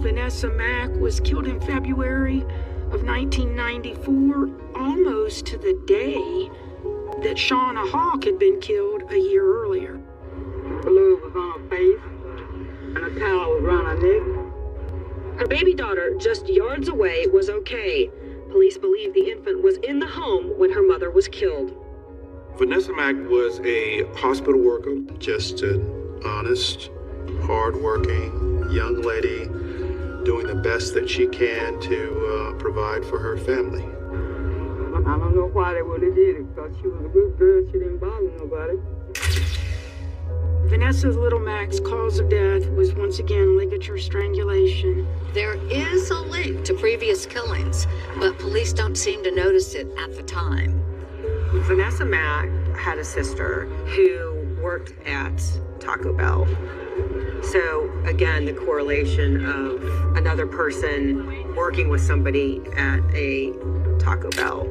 Vanessa Mack was killed in February of 1994, almost to the day that Shauna Hawk had been killed a year earlier. Blood was on her face, and a towel was around her neck. Her baby daughter, just yards away, was okay. Police believe the infant was in the home when her mother was killed. Vanessa Mack was a hospital worker, just an honest, hardworking young lady doing the best that she can to provide for her family. I don't know why they would have did it, because she was a good girl. She didn't bother nobody. Vanessa Little Mack's cause of death was once again ligature strangulation. There is a link to previous killings, but police don't seem to notice it at the time. Vanessa Mack had a sister who worked at Taco Bell. So again, the correlation of another person working with somebody at a Taco Bell.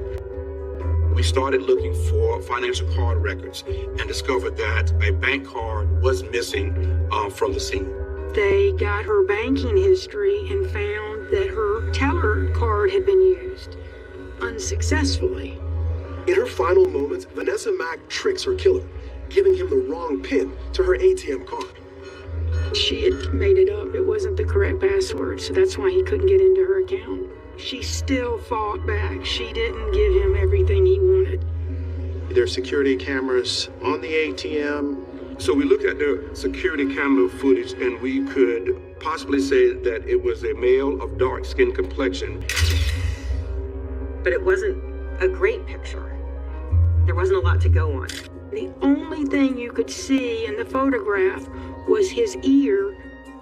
We started looking for financial card records and discovered that a bank card was missing from the scene. They got her banking history and found that her teller card had been used unsuccessfully. In her final moments, Vanessa Mack tricks her killer, giving him the wrong PIN to her ATM card. She had made it up. It wasn't the correct password, so that's why he couldn't get into her account. She still fought back. She didn't give him everything he wanted. There's security cameras on the ATM. So we looked at the security camera footage and we could possibly say that it was a male of dark skin complexion. But it wasn't a great picture. There wasn't a lot to go on. The only thing you could see in the photograph was his ear.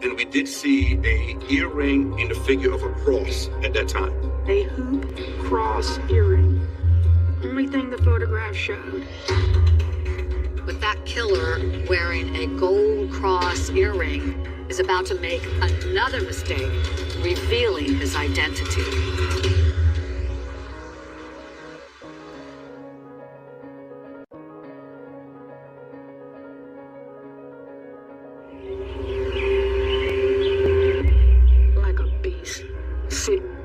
And we did see a earring in the figure of a cross at that time. A hoop cross earring. Only thing the photograph showed. But that killer wearing a gold cross earring is about to make another mistake, revealing his identity.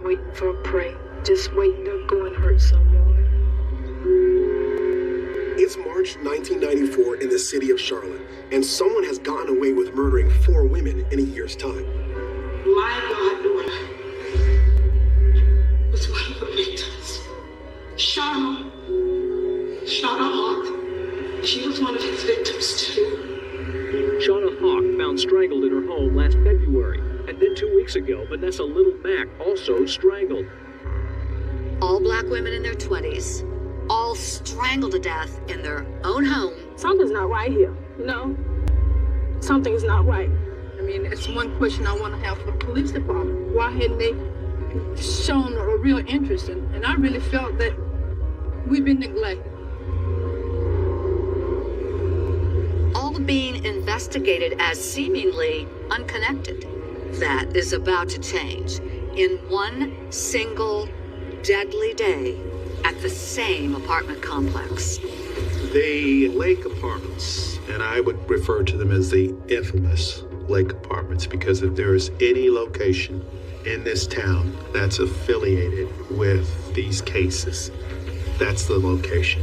Waiting for a prey, just waiting to go and hurt someone. It's March 1994 in the city of Charlotte, and someone has gotten away with murdering 4 women in a year's time. My goddaughter was one of the victims. Shauna Hawk. She was one of his victims too. Shauna Hawk found strangled in her home last February. And then 2 weeks ago, Vanessa Little Mack also strangled. All black women in their 20s, all strangled to death in their own home. Something's not right here, you know? Something's not right. I mean, it's one question I want to have for the police department. Why hadn't they shown a real interest in? And I really felt that we've been neglected. All being investigated as seemingly unconnected. That is about to change in one single deadly day at the same apartment complex. The Lake Apartments, and I would refer to them as the infamous Lake Apartments, because if there is any location in this town that's affiliated with these cases, that's the location.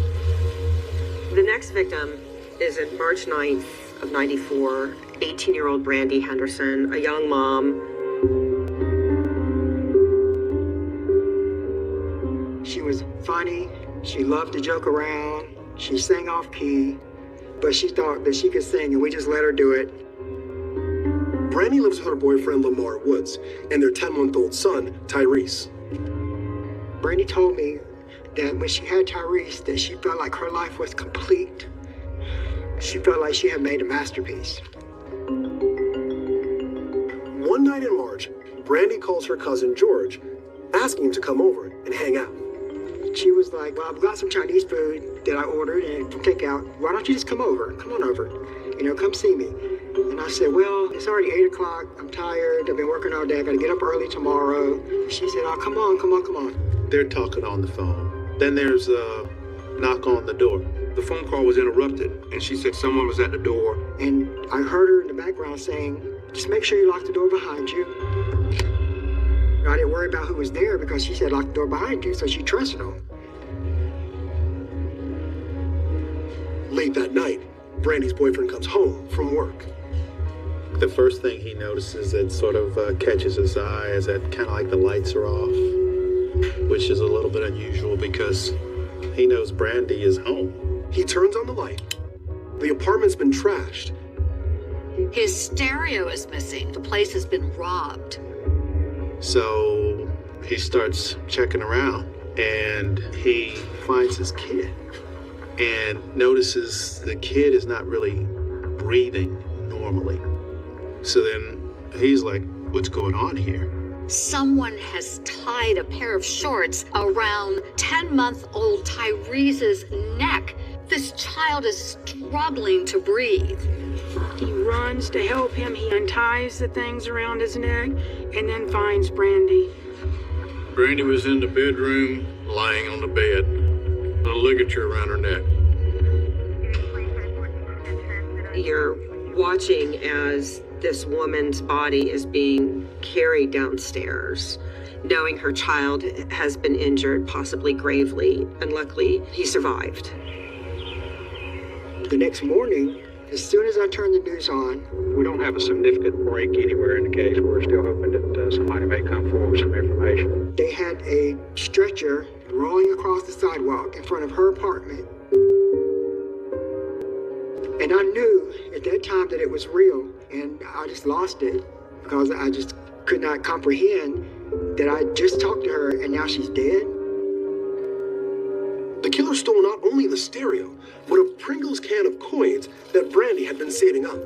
The next victim is in March 9th of 94, 18-year-old Brandy Henderson, a young mom. She was funny. She loved to joke around. She sang off key, but she thought that she could sing, and we just let her do it. Brandy lives with her boyfriend Lamar Woods and their 10-month-old son, Tyrese. Brandy told me that when she had Tyrese, that she felt like her life was complete. She felt like she had made a masterpiece. One night in March, Brandy calls her cousin George, asking him to come over and hang out. She was like, well, I've got some Chinese food that I ordered and from takeout. Why don't you just come over? Come on over. Come see me. And I said, well, it's already 8 o'clock. I'm tired. I've been working all day. I got to get up early tomorrow. She said, oh, come on. They're talking on the phone. Then there's a knock on the door. The phone call was interrupted, and she said someone was at the door. And I heard her in the background saying, just make sure you lock the door behind you. I didn't worry about who was there because she said lock the door behind you, so she trusted him. Late that night, Brandy's boyfriend comes home from work. The first thing he notices that sort of catches his eye is that kind of like the lights are off, which is a little bit unusual because he knows Brandy is home. He turns on the light. The apartment's been trashed. His stereo is missing. The place has been robbed. So he starts checking around and he finds his kid and notices the kid is not really breathing normally. So then he's like, what's going on here? Someone has tied a pair of shorts around 10-month-old Tyrese's neck. This child is struggling to breathe. He runs to help him. He unties the things around his neck and then finds Brandy. Brandy was in the bedroom, lying on the bed, with a ligature around her neck. You're watching as this woman's body is being carried downstairs, knowing her child has been injured, possibly gravely, and luckily he survived. The next morning, as soon as I turned the news on, we don't have a significant break anywhere in the case. We're still hoping that somebody may come forward with some information. They had a stretcher rolling across the sidewalk in front of her apartment. And I knew at that time that it was real, and I just lost it because I just could not comprehend that I just talked to her and now she's dead. The killer stole not only the stereo, but a Pringles can of coins that Brandy had been saving up.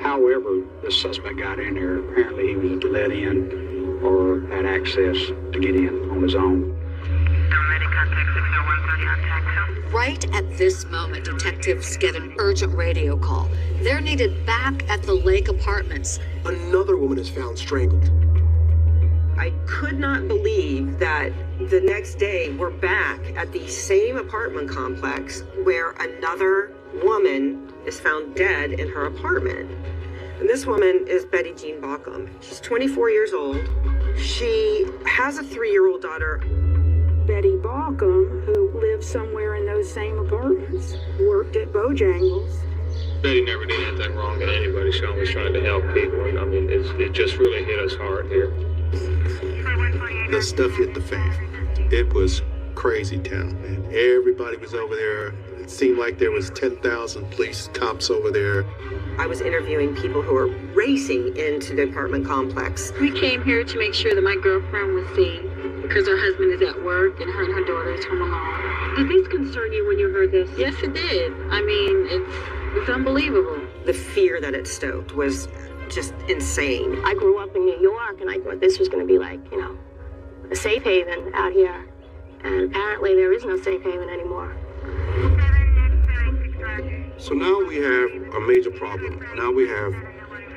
However, the suspect got in there. Apparently he was let in or had access to get in on his own. Right at this moment, detectives get an urgent radio call. They're needed back at the Lake Apartments. Another woman is found strangled. I could not believe that the next day we're back at the same apartment complex where another woman is found dead in her apartment. And this woman is Betty Jean Baucom. She's 24 years old. She has a 3-year-old daughter. Betty Baucom, who lived somewhere in those same apartments, worked at Bojangles. Betty never did anything wrong to anybody. She always tried to help people. I mean, it just really hit us hard here. The stuff hit the fan. It was crazy town, man. Everybody was over there. It seemed like there was 10,000 police cops over there. I was interviewing people who were racing into the apartment complex. We came here to make sure that my girlfriend was seen because her husband is at work and her and her daughter is home alone. Did this concern you when you heard this? Yes, it did. I mean, it's unbelievable. The fear that it stoked was just insane. I grew up in New York and I thought this was going to be like, a safe haven out here. And apparently there is no safe haven anymore. So now we have a major problem. Now we have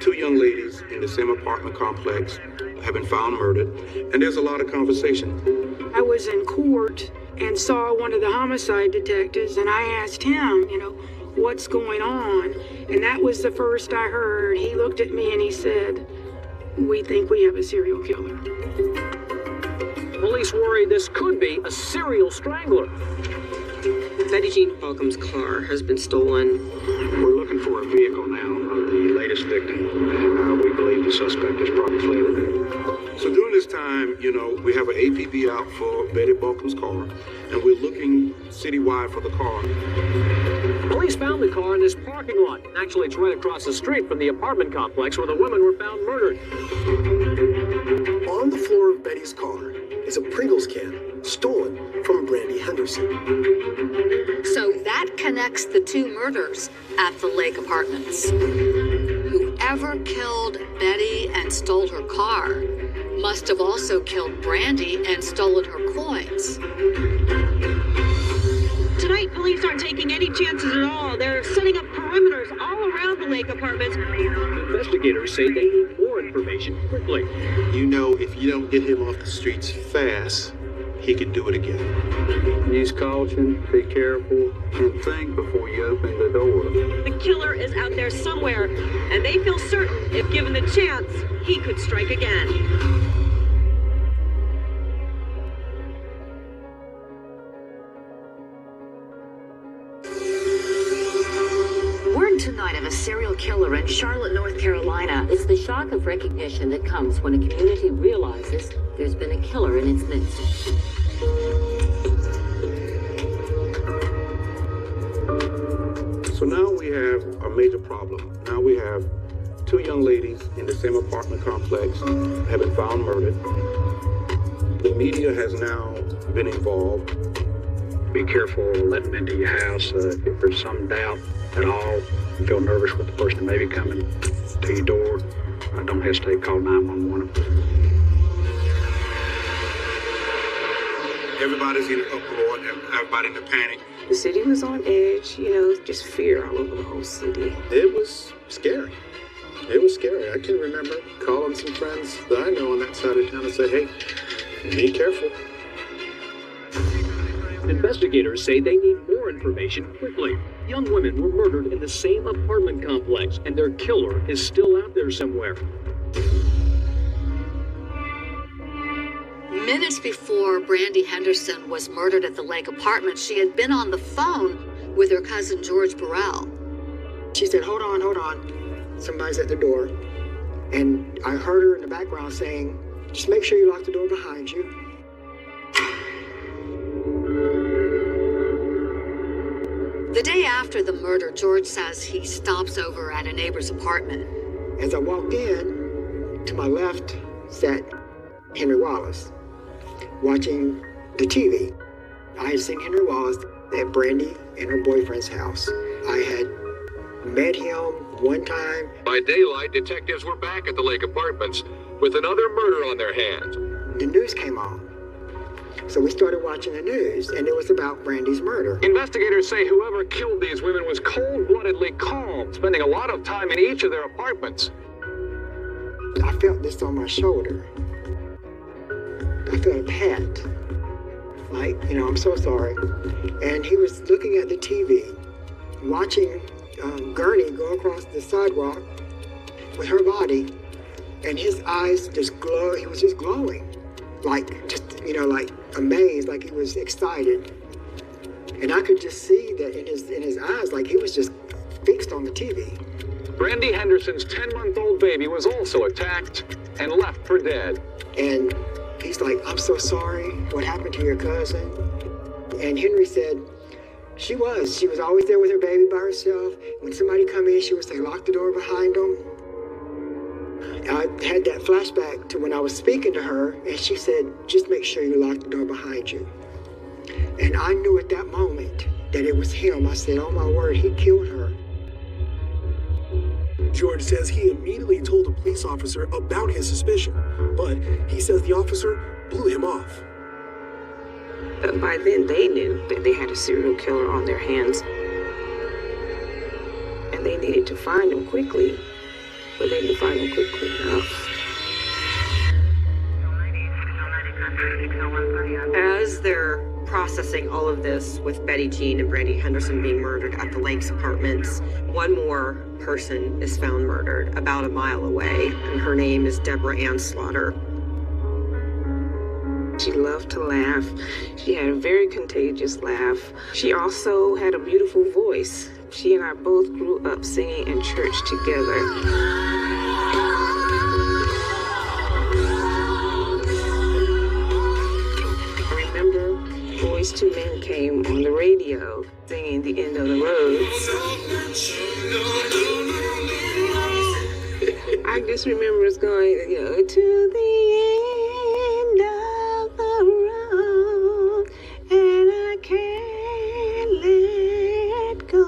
2 young ladies in the same apartment complex have been found murdered, and there's a lot of conversation. I was in court and saw one of the homicide detectives, and I asked him, what's going on? And that was the first I heard. He looked at me and he said, we think we have a serial killer. Police worry this could be a serial strangler. Betty Jean Baucom's car has been stolen. We're looking looking for a vehicle now of the latest victim, and we believe the suspect is probably fled. So during this time, we have an APB out for Betty Balcom's car, and we're looking citywide for the car. Police found the car in this parking lot. Actually, it's right across the street from the apartment complex where the women were found murdered. On the floor of Betty's car is a Pringles can stolen from Brandy Henderson. So that connects the two murders at the Lake Apartments. Whoever killed Betty and stole her car must have also killed Brandy and stolen her coins. Tonight, police aren't taking any chances at all. They're setting up perimeters all around the Lake Apartments. Investigators say they need more information quickly. If you don't get him off the streets fast, he could do it again. Use caution, be careful, and think before you open the door. The killer is out there somewhere, and they feel certain, if given the chance, he could strike again. Tonight of a serial killer in Charlotte, North Carolina. It's the shock of recognition that comes when a community realizes there's been a killer in its midst. So now we have a major problem. Now we have two young ladies in the same apartment complex have been found murdered. The media has now been involved. Be careful letting them into your house. If there's some doubt at all, you feel nervous with the person that may be coming to your door, don't hesitate, call 911. Everybody's in uproar, everybody in a panic. The city was on edge, just fear all over the whole city. It was scary. It was scary. I can remember calling some friends that I know on that side of town and say, hey, be careful. Investigators say they need more information quickly. Young women were murdered in the same apartment complex, and their killer is still out there somewhere. Minutes before Brandy Henderson was murdered at the Lake Apartments, she had been on the phone with her cousin George Burrell. She said, hold on. Somebody's at the door. And I heard her in the background saying, just make sure you lock the door behind you. The day after the murder, George says he stops over at a neighbor's apartment. As I walked in, to my left sat Henry Wallace, watching the TV. I had seen Henry Wallace at Brandy and her boyfriend's house. I had met him one time. By daylight, detectives were back at the Lake Apartments with another murder on their hands. The news came on. So we started watching the news, and it was about Brandy's murder. Investigators say whoever killed these women was cold-bloodedly calm, spending a lot of time in each of their apartments. I felt this on my shoulder. I felt a pat. Like, I'm so sorry. And he was looking at the TV, watching Gurney go across the sidewalk with her body, and his eyes just glowed. He was just glowing, like amazed, like he was excited. And I could just see that in his eyes, like he was just fixed on the TV. Brandy Henderson's 10-month-old baby was also attacked and left for dead. And he's like, I'm so sorry. What happened to your cousin? And Henry said, she was always there with her baby by herself. When somebody come in, she would say, lock the door behind them. I had that flashback to when I was speaking to her, and she said, just make sure you lock the door behind you. And I knew at that moment that it was him. I said, oh my word, he killed her. George says he immediately told a police officer about his suspicion, but he says the officer blew him off. By then, they knew that they had a serial killer on their hands, and they needed to find him quickly, but they didn't find him quickly enough. As they're processing all of this with Betty Jean and Brandy Henderson being murdered at the Lakes Apartments, one more person is found murdered about a mile away, and her name is Deborah Ann Slaughter. She loved to laugh. She had a very contagious laugh. She also had a beautiful voice, She and I both grew up singing in church together. I remember Boyz II Men came on the radio singing The End of the Road. I just remember us going, to the end of the road, and I can't let go.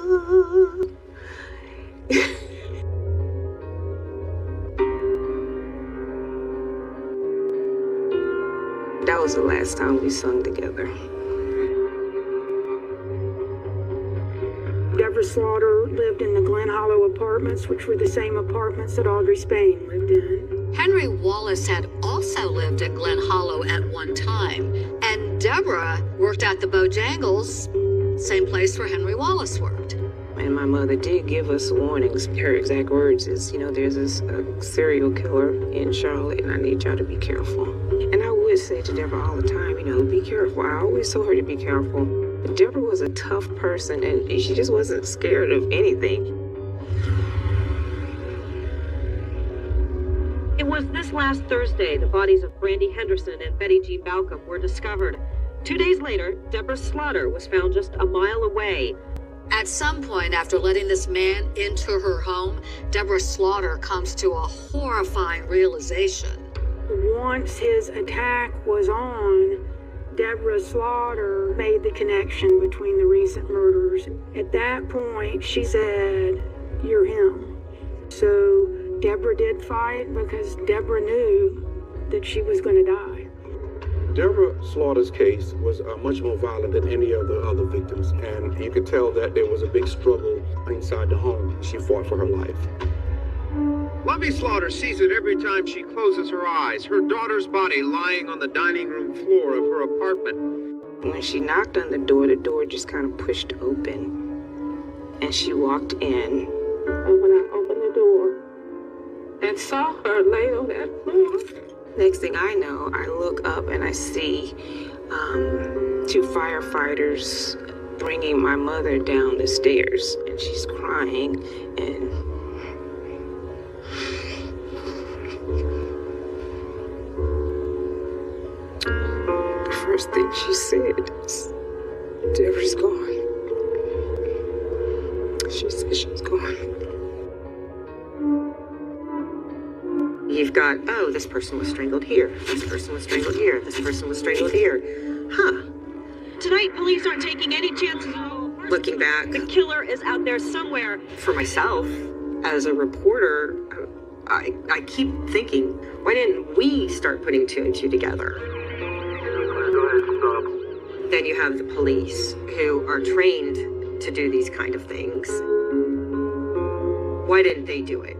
That was the last time we sung together. Deborah Slaughter lived in the Glen Hollow apartments, which were the same apartments that Audrey Spain lived in. Henry Wallace had also lived in Glen Hollow at one time, and Deborah worked at the Bojangles, same place where Henry Wallace worked. And my mother did give us warnings. Her exact words is, there's this serial killer in Charlotte, and I need y'all to be careful. And I would say to Deborah all the time, be careful. I always told her to be careful. But Deborah was a tough person, and she just wasn't scared of anything. It was this last Thursday the bodies of Brandy Henderson and Betty Jean Balcom were discovered. 2 days later, Deborah Slaughter was found just a mile away. At some point, after letting this man into her home, Deborah Slaughter comes to a horrifying realization. Once his attack was on, Deborah Slaughter made the connection between the recent murders. At that point, she said, "You're him." So Deborah did fight because Deborah knew that she was going to die. Deborah Slaughter's case was much more violent than any of the other victims, and you could tell that there was a big struggle inside the home. She fought for her life. Lovey Slaughter sees it every time she closes her eyes, her daughter's body lying on the dining room floor of her apartment. When she knocked on the door just kind of pushed open, and she walked in. And when I opened the door and saw her laid on that floor, next thing I know, I look up and I see 2 firefighters bringing my mother down the stairs, and she's crying, and the first thing she said is, "Deborah's gone." She said she's gone. You've got, this person was strangled here. This person was strangled here. This person was strangled here. Huh. Tonight, police aren't taking any chances at all. Looking back, The killer is out there somewhere. for myself, as a reporter, I keep thinking, why didn't we start putting 2 and 2 together? Then you have the police who are trained to do these kind of things. Why didn't they do it?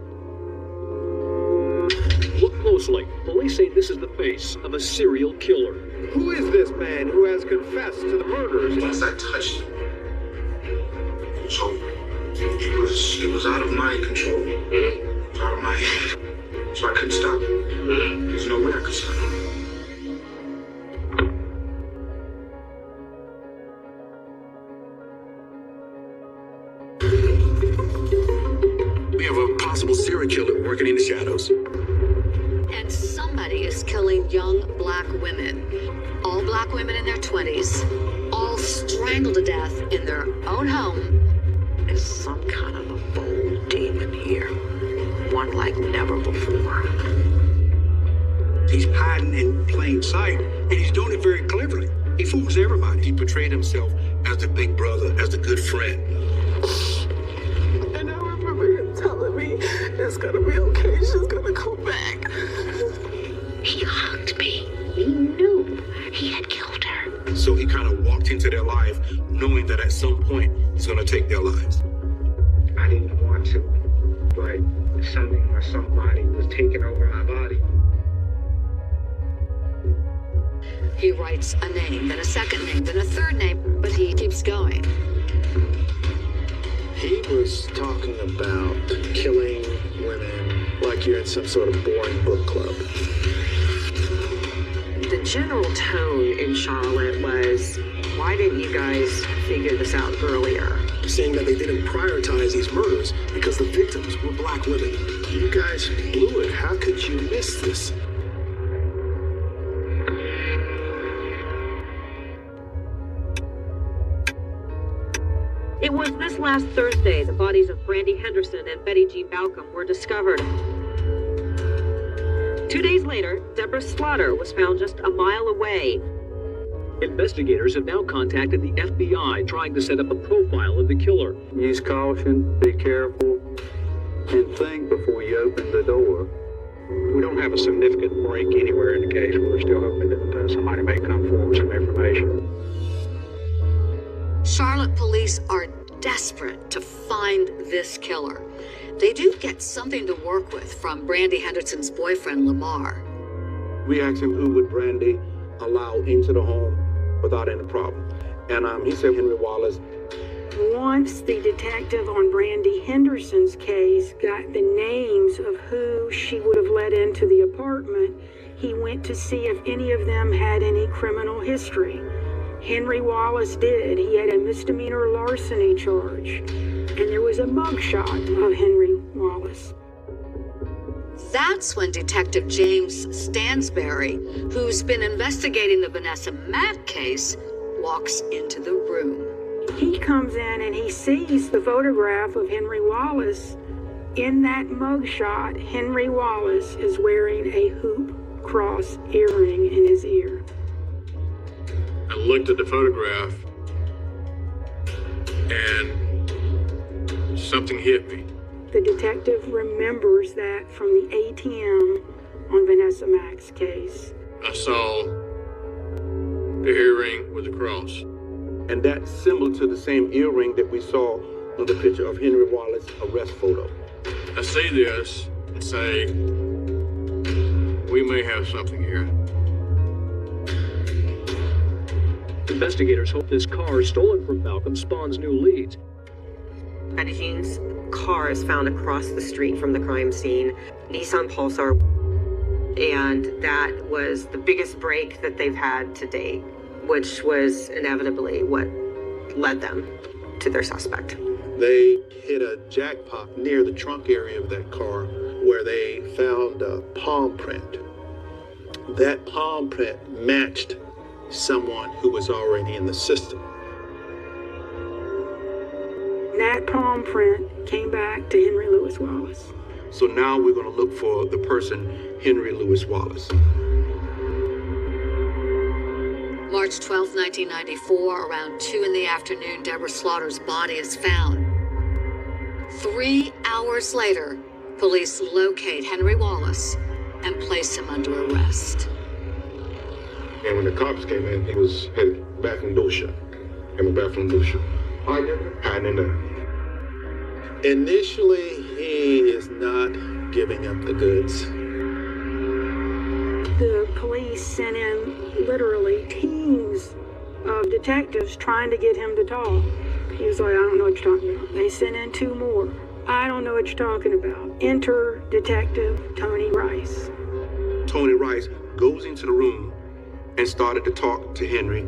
Look closely. Police say this is the face of a serial killer. Who is this man who has confessed to the murders? Once I touched him, so it was out of my control, out of my hands. So I couldn't stop it. There's no way I could stop it. We have a possible serial killer working in the shadows. And somebody is killing young black women. All black women in their 20s, all strangled to death in their own home. There's some kind of a bold demon here. One like never before. He's hiding in plain sight, and he's doing it very cleverly. He fools everybody. He portrayed himself as the big brother, as the good friend. and I remember him telling me, "It's gonna be okay, she's gonna come back." He hugged me. He knew he had killed her. So he kind of walked into their life knowing that at some point he's going to take their lives. I didn't want to, but something or somebody was taking over my body. He writes a name, then a second name, then a third name, but he keeps going. He was talking about killing women like you're in some sort of boring book club. The general tone in Charlotte was, why didn't you guys figure this out earlier? saying that they didn't prioritize these murders because the victims were black women. You guys blew it. How could you miss this? It was this last Thursday the bodies of Brandy Henderson and Betty Jean Balcom were discovered. 2 days later, Deborah Slaughter was found just a mile away. Investigators have now contacted the FBI trying to set up a profile of the killer. Use caution, be careful, and think before you open the door. We don't have a significant break anywhere in the case. We're still hoping that somebody may come forward with some information. Charlotte police are desperate to find this killer. They do get something to work with from Brandy Henderson's boyfriend, Lamar. We asked him who would Brandy allow into the home without any problem. And he said Henry Wallace. Once the detective on Brandy Henderson's case got the names of who she would have let into the apartment, he went to see if any of them had any criminal history. Henry Wallace did. He had a misdemeanor larceny charge. And there was a mugshot of Henry Wallace. That's when Detective James Stansberry, who's been investigating the Vanessa Mack case, walks into the room. He comes in and he sees the photograph of Henry Wallace. In that mugshot, Henry Wallace is wearing a hoop cross earring in his ear. I looked at the photograph and something hit me. The detective remembers that from the ATM on Vanessa Mack's case. I saw the earring with the cross. And that's similar to the same earring that we saw on the picture of Henry Wallace's arrest photo. I see this and say, we may have something here. Investigators hope this car stolen from Balcom spawns new leads. Betty Jean's car is found across the street from the crime scene, Nissan Pulsar, and that was the biggest break that they've had to date, which was inevitably what led them to their suspect. They hit a jackpot near the trunk area of that car where they found a palm print. That palm print matched someone who was already in the system. That palm print came back to Henry Louis Wallace. So now we're going to look for the person, Henry Louis Wallace. March 12, 1994, around 2 in the afternoon, Deborah Slaughter's body is found. 3 hours later, police locate Henry Wallace and place him under arrest. And when the cops came in, he was headed bathroom door shut. And the bathroom door shut. Hiding in there. Initially, he is not giving up the goods. The police sent in literally teams of detectives trying to get him to talk. He was like, I don't know what you're talking about. They sent in 2 more. I don't know what you're talking about. Enter Detective Tony Rice. Tony Rice goes into the room and started to talk to Henry.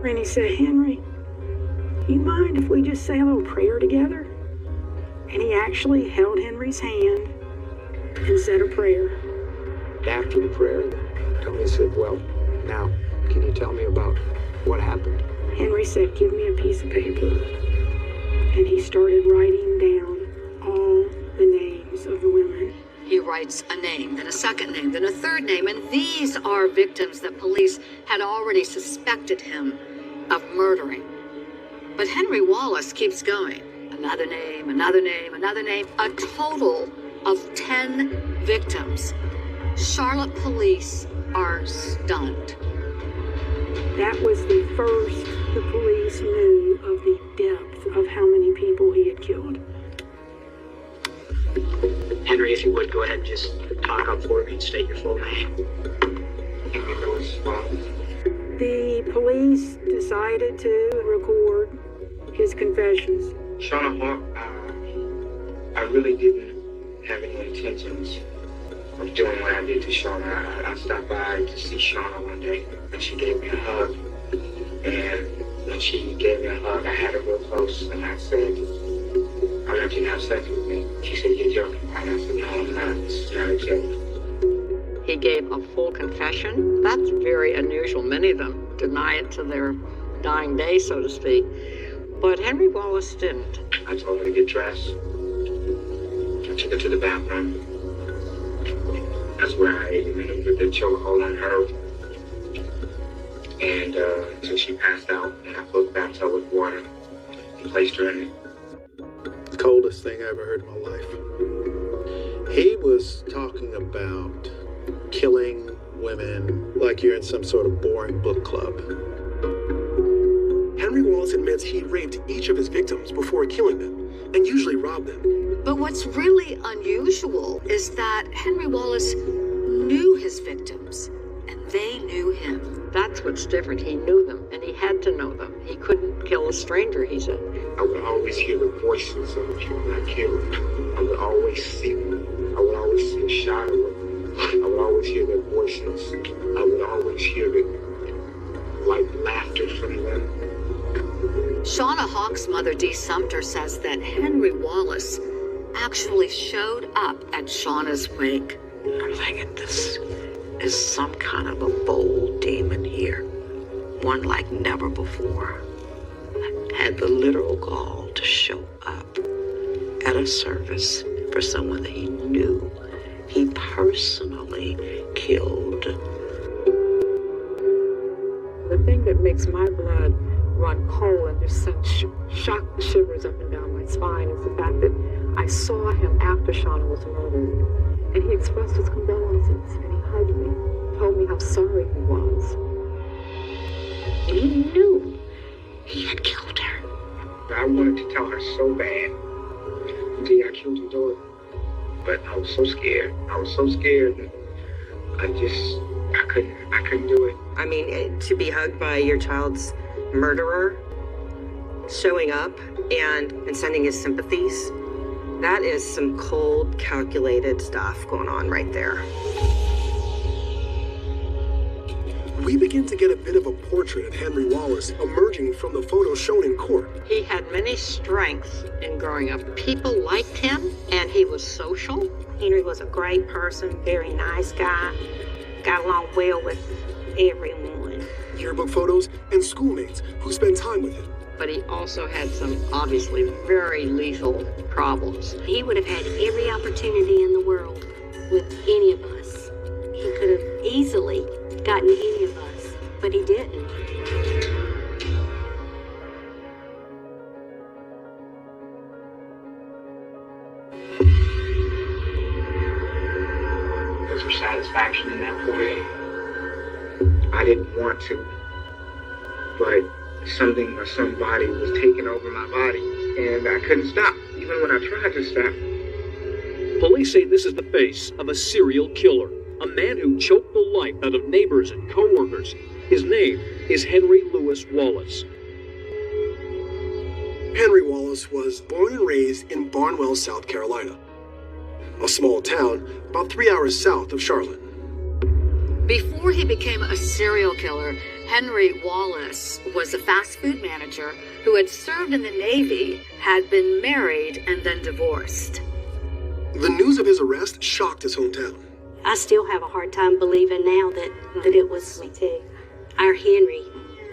And he said, Henry, you mind if we just say a little prayer together? And he actually held Henry's hand and said a prayer. After the prayer, Tony said, well, now, can you tell me about what happened? Henry said, give me a piece of paper. And he started writing down all the names of the women. He writes a name, then a second name, then a third name, and these are victims that police had already suspected him of murdering. But Henry Wallace keeps going. Another name, another name, another name. A total of 10 victims. Charlotte police are stunned. That was the first the police knew of the depth of how many people he had killed. Henry, if you would, go ahead and just talk up for me and state your full name. Henry Louis Wallace. The police decided to record his confessions. Shauna Hawk, I really didn't have any intentions of doing what I did to Shauna. I stopped by to see Shauna one day, and she gave me a hug. And When she gave me a hug, I had her real close, and I said, "I'll let you have sex with me." She said, "You're joking." And I said, "No, I'm not. It's not a joke." He gave a full confession. That's very unusual. Many of them deny it to their dying day, so to speak. But Henry Wallace didn't. I told her to get dressed. I took her to the bathroom. That's where I maneuvered the chokehold on her. And so she passed out, and I filled the bathtub with water and placed her in it. The coldest thing I ever heard in my life. He was talking about killing women like you're in some sort of boring book club. Henry Wallace admits he raped each of his victims before killing them, and usually robbed them. But what's really unusual is that Henry Wallace knew his victims, and they knew him. That's what's different. He knew them, and he had to know them. He couldn't kill a stranger, he said. I would always hear the voices of the people I killed. I would always see them. I would always see a shadow of them. I would always hear their voices. I would always hear the laughter from them. Shauna Hawk's mother, Dee Sumter, says that Henry Wallace actually showed up at Shauna's wake. I'm thinking this is some kind of a bold demon here. One like never before. Had the literal gall to show up at a service for someone that he knew he personally killed. The thing that makes my blood run cold and just send shock shivers up and down my spine is the fact that I saw him after Shauna was murdered, and he expressed his condolences, and he hugged me, told me how sorry he was. And he knew he had killed her. I wanted to tell her so bad. Gee, I killed your daughter. But I was so scared. I was so scared that I couldn't do it. I mean, to be hugged by your child's murderer, showing up and sending his sympathies, that is some cold, calculated stuff going on right there. We begin to get a bit of a portrait of Henry Wallace emerging from the photos shown in court. He had many strengths in growing up. People liked him, and he was social. Henry was a great person, very nice guy, got along well with everyone. Yearbook photos and schoolmates who spent time with him. But he also had some obviously very lethal problems. He would have had every opportunity in the world with any of us. He could have easily gotten any of us, but he didn't. There's some satisfaction in that point. I didn't want to, but something or somebody was taking over my body, and I couldn't stop, even when I tried to stop. Police say this is the face of a serial killer, a man who choked the life out of neighbors and co-workers. His name is Henry Louis Wallace. Henry Wallace was born and raised in Barnwell, South Carolina, a small town about 3 hours south of Charlotte. Before he became a serial killer, Henry Wallace was a fast food manager who had served in the Navy, had been married, and then divorced. The news of his arrest shocked his hometown. I still have a hard time believing now that it was our Henry.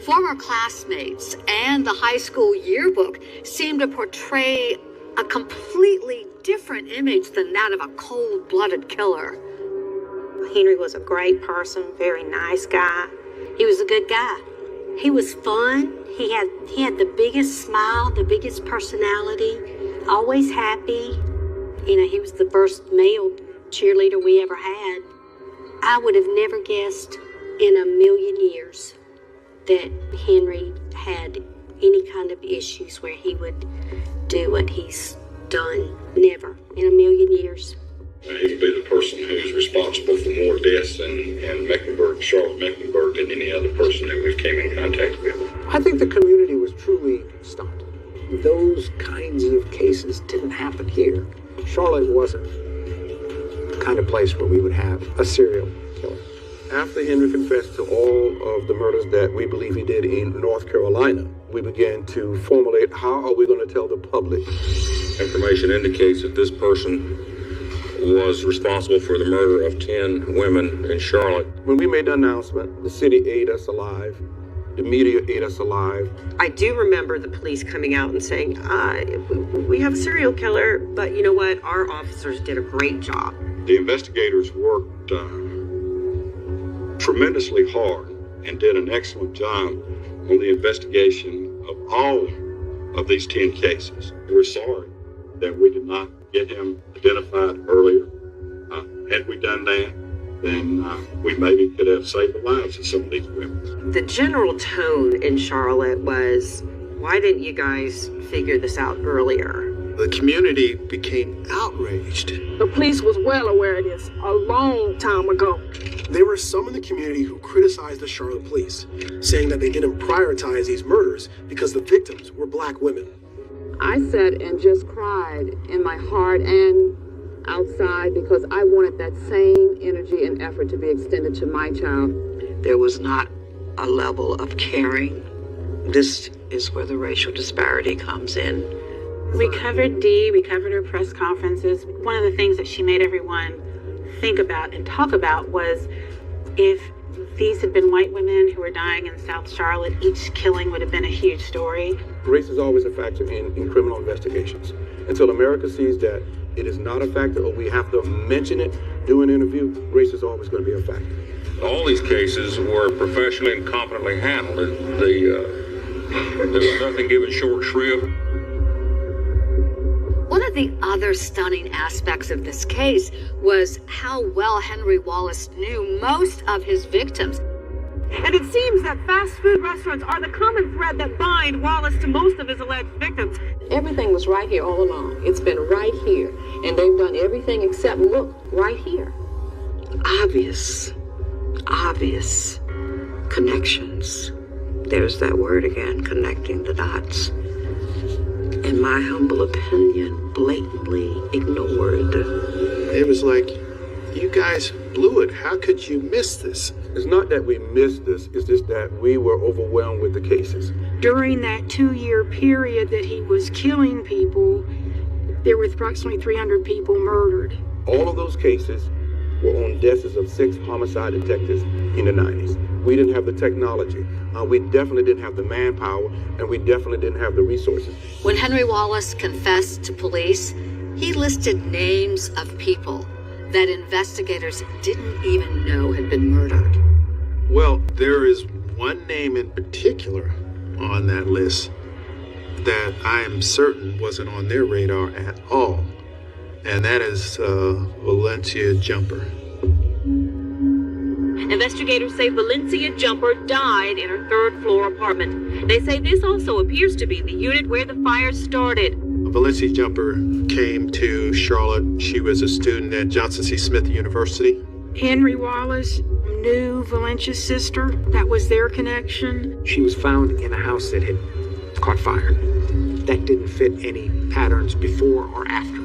Former classmates and the high school yearbook seemed to portray a completely different image than that of a cold-blooded killer. Henry was a great person, very nice guy. He was a good guy. He was fun. He had the biggest smile, the biggest personality, always happy. You know, he was the first male cheerleader we ever had. I would have never guessed in a million years that Henry had any kind of issues where he would do what he's done. Never in a million years. He would be the person who's responsible for more deaths in Mecklenburg, Charlotte, Mecklenburg, than any other person that we've came in contact with. I think the community was truly stunned. Those kinds of cases didn't happen here. Charlotte wasn't the kind of place where we would have a serial killer. After Henry confessed to all of the murders that we believe he did in North Carolina, we began to formulate how are we going to tell the public. Information indicates that this person was responsible for the murder of 10 women in Charlotte. When we made the announcement, the city ate us alive. The media ate us alive. I do remember the police coming out and saying, we have a serial killer, but you know what? Our officers did a great job. The investigators worked tremendously hard and did an excellent job on the investigation of all of these 10 cases. We're sorry that we did not get him identified earlier. Had we done that, then we maybe could have saved the lives of some of these women. The general tone in Charlotte was, why didn't you guys figure this out earlier? The community became outraged. The police was well aware of this a long time ago. There were some in the community who criticized the Charlotte police, saying that they didn't prioritize these murders because the victims were black women. I sat and just cried in my heart and outside because I wanted that same energy and effort to be extended to my child. There was not a level of caring. This is where the racial disparity comes in. We covered Dee, we covered her press conferences. One of the things that she made everyone think about and talk about was if these had been white women who were dying in South Charlotte, each killing would have been a huge story. Race is always a factor in criminal investigations. Until America sees that it is not a factor or we have to mention it, do an interview, race is always going to be a factor. All these cases were professionally and competently handled. There was nothing given short shrift. One of the other stunning aspects of this case was how well Henry Wallace knew most of his victims. And it seems that fast food restaurants are the common thread that bind Wallace to most of his alleged victims. Everything was right here all along. It's been right here. And they've done everything except look right here. Obvious connections. There's that word again, connecting the dots. In my humble opinion, blatantly ignored. It was like, you guys blew it. How could you miss this? It's not that we missed this, it's just that we were overwhelmed with the cases. During that 2-year period that he was killing people, there were approximately 300 people murdered. All of those cases were on desks of 6 homicide detectives in the 90s. We didn't have the technology. We definitely didn't have the manpower, and we definitely didn't have the resources. When Henry Wallace confessed to police, he listed names of people that investigators didn't even know had been murdered. Well, there is one name in particular on that list that I am certain wasn't on their radar at all, and that is Valencia Jumper. Investigators say Valencia Jumper died in her third-floor apartment. They say this also appears to be the unit where the fire started. Valencia Jumper came to Charlotte. She was a student at Johnson C. Smith University. Henry Wallace knew Valencia's sister. That was their connection. She was found in a house that had caught fire. That didn't fit any patterns before or after.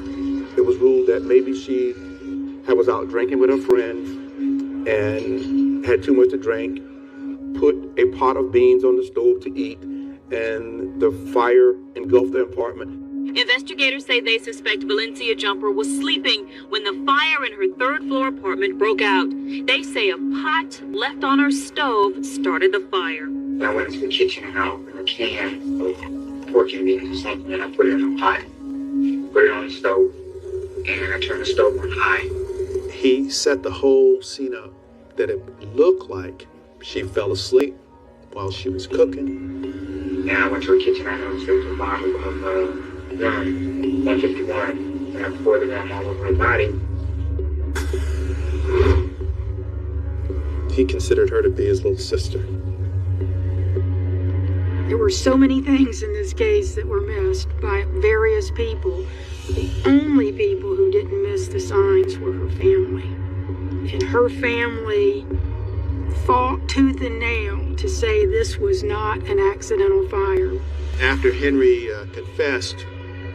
It was ruled that maybe she was out drinking with her friends and had too much to drink, put a pot of beans on the stove to eat, and the fire engulfed the apartment. Investigators say they suspect Valencia Jumper was sleeping when the fire in her third-floor apartment broke out. They say a pot left on her stove started the fire. I went into the kitchen and I opened a can of pork and beans or something, and I put it in a pot, put it on the stove, and I turned the stove on high. He set the whole scene up that it looked like she fell asleep while she was cooking. And I went to a kitchen, I noticed there was a bottle of rum, 151, and I poured the rum all over her body. He considered her to be his little sister. There were so many things in this case that were missed by various people. The only people who didn't miss the signs were her family. And her family fought tooth and nail to say this was not an accidental fire. After Henry confessed,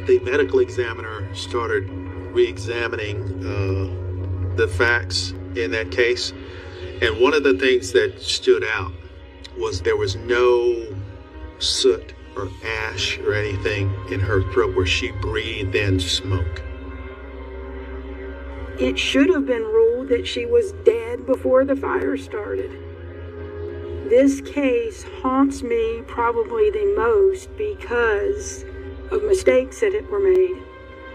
the medical examiner started re-examining the facts in that case, And one of the things that stood out was there was no soot or ash or anything in her throat where she breathed in smoke. It should have been ruled that she was dead before the fire started. This case haunts me probably the most because of mistakes that were made,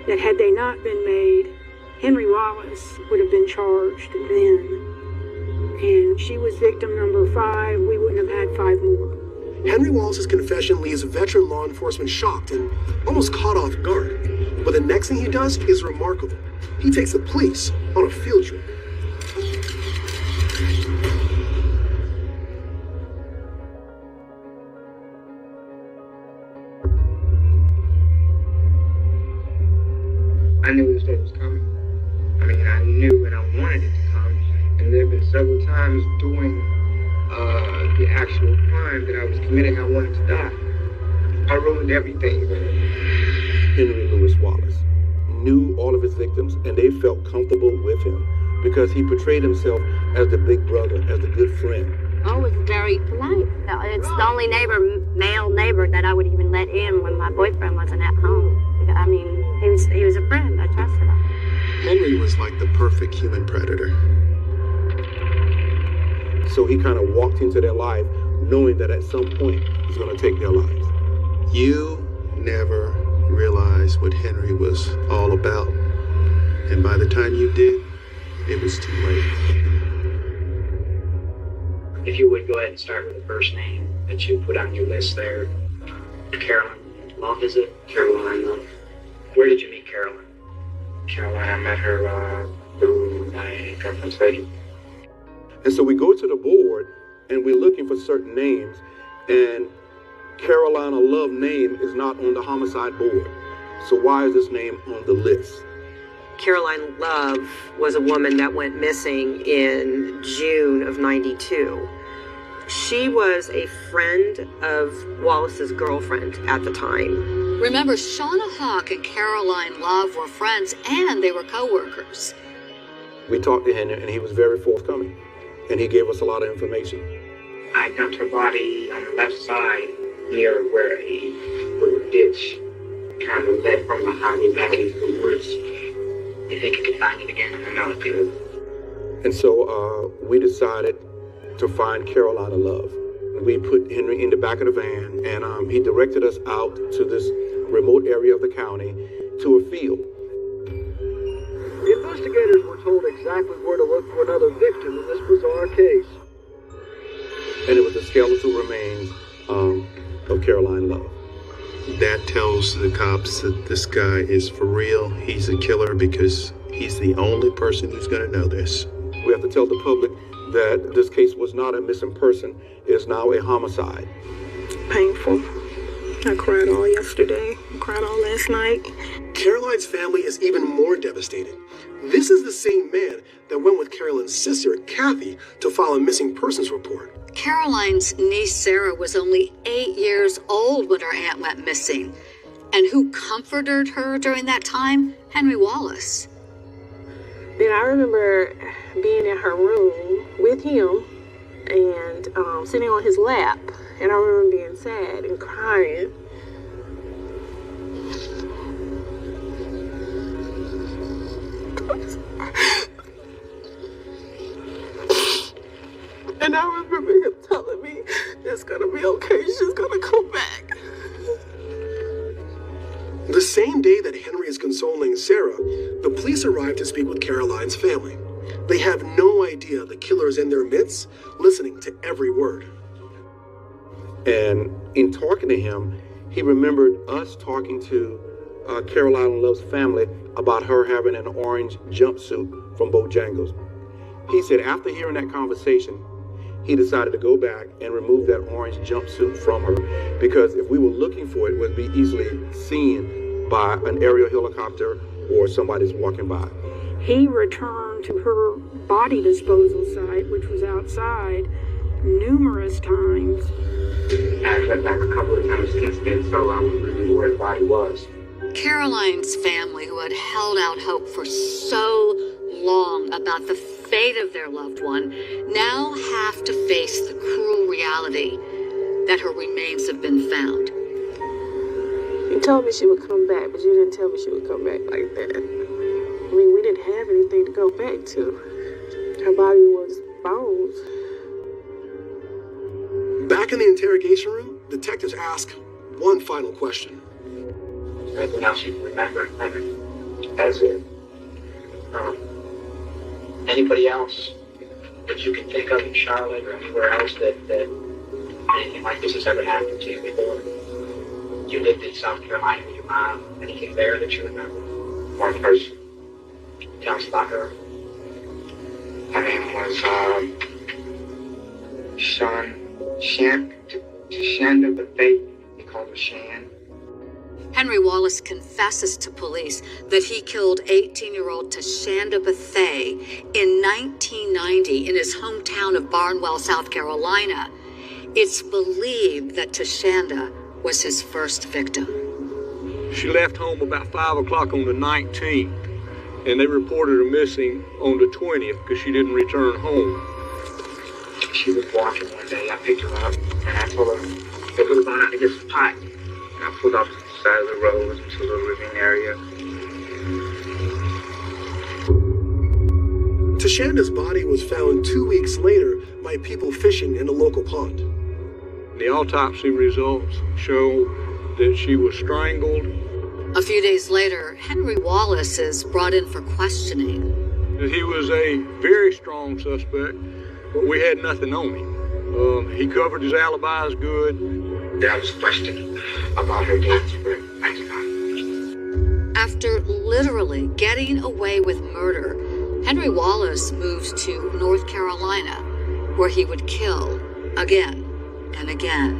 that had they not been made, Henry Wallace would have been charged then. And she was victim number 5. We wouldn't have had 5 more. Henry Wallace's confession leaves veteran law enforcement shocked and almost caught off guard. But the next thing he does is remarkable. He takes the police on a field trip. I knew this day was coming. I mean, I knew and I wanted it to come. And there have been several times during the actual crime that I was committing, I wanted to die. I ruined everything. Henry Louis Wallace knew all of his victims, and they felt comfortable with him because he portrayed himself as the big brother, as the good friend. Always very polite. It's the only male neighbor that I would even let in when my boyfriend wasn't at home. I mean, he was a friend. I trusted him. Henry was like the perfect human predator. So he kind of walked into their life knowing that at some point he's going to take their lives. You never realized what Henry was all about. And by the time you did, it was too late. If you would go ahead and start with the first name that you put on your list there. Carolyn Love, is it? Caroline Love. Where did you meet Carolyn? Caroline, I met her through my girlfriend's wedding. And so we go to the board and we're looking for certain names, and Carolina Love name is not on the homicide board. So why is this name on the list? Caroline Love was a woman that went missing in June of '92. She was a friend of Wallace's girlfriend at the time. Remember, Shauna Hawk and Caroline Love were friends and they were co-workers. We talked to him and he was very forthcoming, and he gave us a lot of information. I dumped her body on the left side near where a little ditch kind of led from the highway back into the woods. You think you could find it again? I know it could. And so we decided to find Carolina Love. We put Henry in the back of the van, and he directed us out to this remote area of the county to a field. The investigators were told exactly where to look for another victim in this bizarre case. And it was the skeletal remains of Caroline Love. That tells the cops that this guy is for real. He's a killer because he's the only person who's going to know this. We have to tell the public that this case was not a missing person. It is now a homicide. Painful. I cried all yesterday. I cried all last night. Caroline's family is even more devastated. This is the same man that went with Caroline's sister, Kathy, to file a missing persons report. Caroline's niece Sarah was only 8 years old when her aunt went missing. And who comforted her during that time? Henry Wallace. Then I remember being in her room with him and sitting on his lap. And I remember being sad and crying. And I remember him telling me, it's gonna be okay, she's gonna come back. The same day that Henry is consoling Sarah, the police arrive to speak with Caroline's family. They have no idea the killer is in their midst, listening to every word. And in talking to him, he remembered us talking to Caroline Love's family about her having an orange jumpsuit from Bojangles. He said after hearing that conversation, he decided to go back and remove that orange jumpsuit from her, because if we were looking for it, it would be easily seen by an aerial helicopter or somebody's walking by. He returned to her body disposal site, which was outside, numerous times. I went back a couple of times since then, so I was really where the body was. Caroline's family, who had held out hope for so long about the fate of their loved one now have to face the cruel reality that her remains have been found. You told me she would come back, but you didn't tell me she would come back like that. I mean, we didn't have anything to go back to. Her body was bones. Back in the interrogation room, detectives ask one final question. Is there anything else you can remember? As in, anybody else that you can think of in Charlotte or anywhere else that anything like this has ever happened to you before? You lived in South Carolina with your mom. Anything there that you remember? One person. Tell us about her. Her name was Tashanda Bethea. They called her Shan. Henry Wallace confesses to police that he killed 18-year-old Tashanda Bethea in 1990 in his hometown of Barnwell, South Carolina. It's believed that Tashanda was his first victim. She left home about 5 o'clock on the 19th, and they reported her missing on the 20th because she didn't return home. She was walking one day. I picked her up, and I told her that we were going out to get some pot. And I pulled off to the side of the road into the living area. Tashanda's body was found 2 weeks later by people fishing in a local pond. The autopsy results show that she was strangled. A few days later, Henry Wallace is brought in for questioning. He was a very strong suspect, but we had nothing on him. He covered his alibis good. There was a question about her death, but I did not. After literally getting away with murder, Henry Wallace moves to North Carolina, where he would kill again and again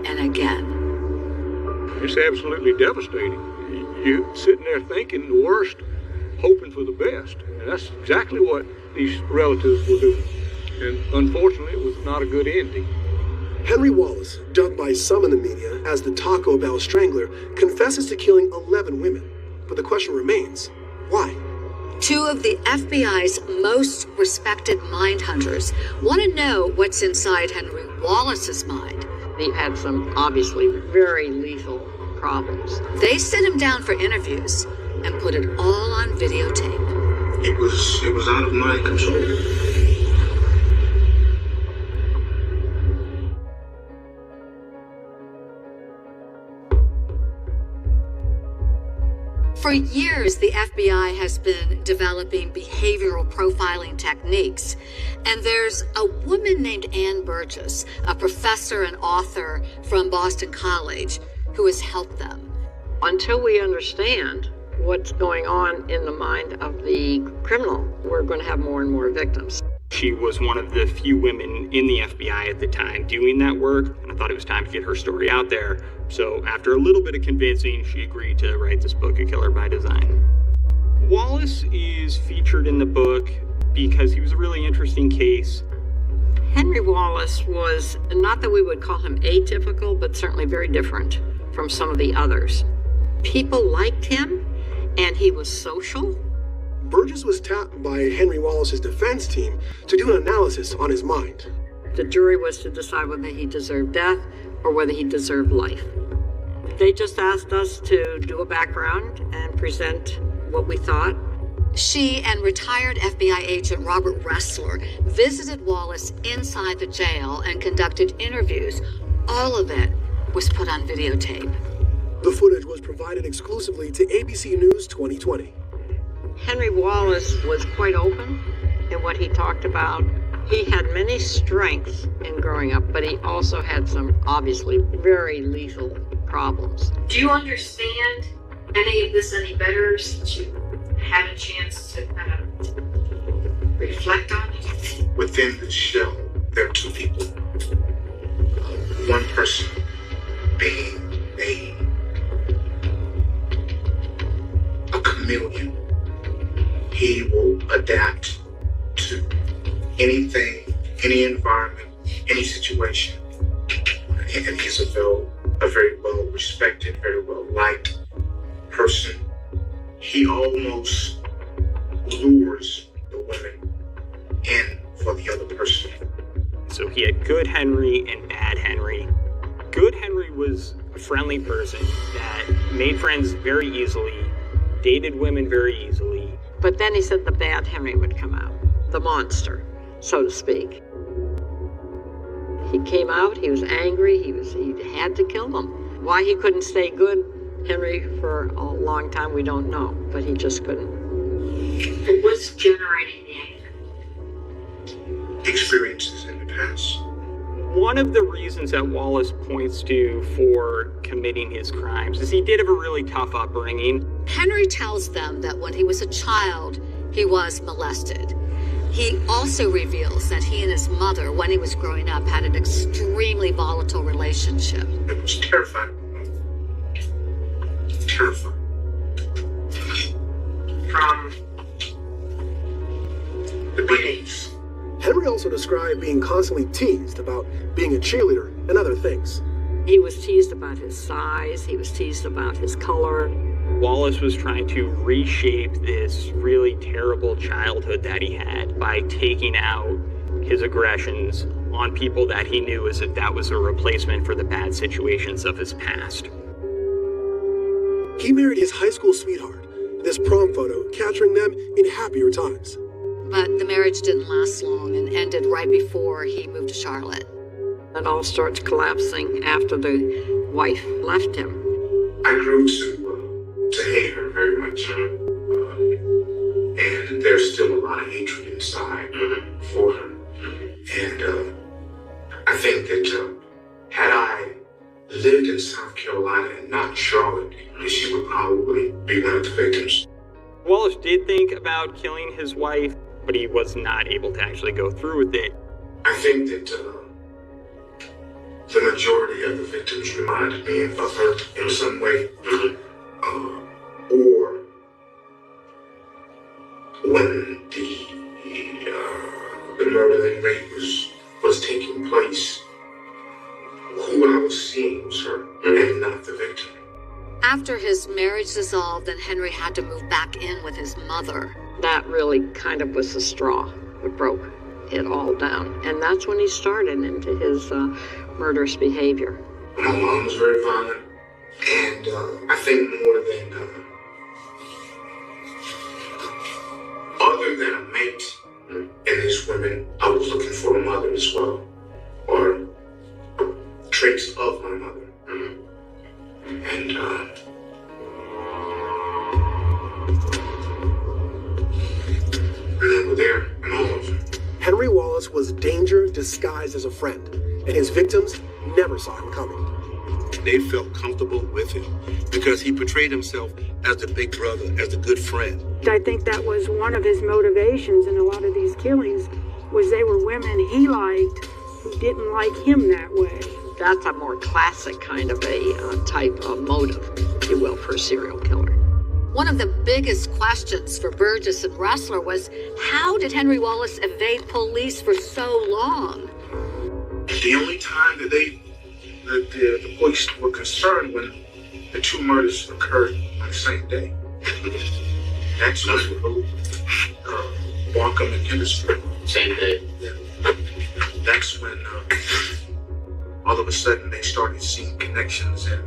and again. It's absolutely devastating. You're sitting there thinking the worst, hoping for the best. And that's exactly what these relatives were doing. And unfortunately, it was not a good ending. Henry Wallace, dubbed by some in the media as the Taco Bell Strangler, confesses to killing 11 women. But the question remains, why? Two of the FBI's most respected mind hunters want to know what's inside Henry Wallace's mind. He had some obviously very lethal problems. They sit him down for interviews and put it all on videotape. It was out of my control. For years, the FBI has been developing behavioral profiling techniques. And there's a woman named Ann Burgess, a professor and author from Boston College, who has helped them. Until we understand what's going on in the mind of the criminal, we're going to have more and more victims. She was one of the few women in the FBI at the time doing that work, and I thought it was time to get her story out there. So after a little bit of convincing, she agreed to write this book, A Killer by Design. Wallace is featured in the book because he was a really interesting case. Henry Wallace was, not that we would call him atypical, but certainly very different from some of the others. People liked him, and he was social. Burgess was tapped by Henry Wallace's defense team to do an analysis on his mind. The jury was to decide whether he deserved death or whether he deserved life. They just asked us to do a background and present what we thought. She and retired FBI agent Robert Ressler visited Wallace inside the jail and conducted interviews. All of it was put on videotape. The footage was provided exclusively to ABC News 2020. Henry Wallace was quite open in what he talked about. He had many strengths in growing up, but he also had some obviously very lethal problems. Do you understand any of this any better since you had a chance to kind of reflect on it? Within the shell, there are two people. One person being a chameleon. He will adapt to anything, any environment, any situation. And he's a very well respected, very well liked person. He almost lures the women in for the other person. So he had good Henry and bad Henry. Good Henry was a friendly person that made friends very easily, dated women very easily. But then he said the bad Henry would come out, the monster, so to speak. He came out, he was angry, he had to kill them. Why he couldn't stay good Henry for a long time, we don't know, but he just couldn't. But what's generating the anger? Experiences in the past. One of the reasons that Wallace points to for committing his crimes is he did have a really tough upbringing. Henry tells them that when he was a child, he was molested. He also reveals that he and his mother, when he was growing up, had an extremely volatile relationship. It was terrifying. Terrifying. From the beginnings. Henry also described being constantly teased about being a cheerleader and other things. He was teased about his size, he was teased about his color. Wallace was trying to reshape this really terrible childhood that he had by taking out his aggressions on people that he knew as if that was a replacement for the bad situations of his past. He married his high school sweetheart, this prom photo capturing them in happier times. But the marriage didn't last long and ended right before he moved to Charlotte. It all starts collapsing after the wife left him. I grew to hate her very much. And there's still a lot of hatred inside for her. And I think that had I lived in South Carolina and not Charlotte, she would probably be one of the victims. Wallace did think about killing his wife, but he was not able to actually go through with it. I think that the majority of the victims reminded me of her in some way. Or when the murder and rape was taking place, who I was seeing was her and not the victim. After his marriage dissolved and Henry had to move back in with his mother. That really kind of was the straw that broke it all down. And that's when he started into his murderous behavior. My mom was very violent, and I think more than other than a mate in these women, I was looking for a mother as well, or traits of my mother. And they were there in all of them. Henry Wallace was danger disguised as a friend, and his victims never saw him coming. They felt comfortable with him because he portrayed himself as the big brother, as the good friend. I think that was one of his motivations in a lot of these killings, was they were women he liked who didn't like him that way. That's a more classic kind of a type of motive, if you will, for a serial killer. One of the biggest questions for Burgess and Ressler was, how did Henry Wallace evade police for so long? The only time that the police were concerned when the two murders occurred on the same day. That's when Markham and Hendersonville. Same day. Yeah. That's when all of a sudden they started seeing connections and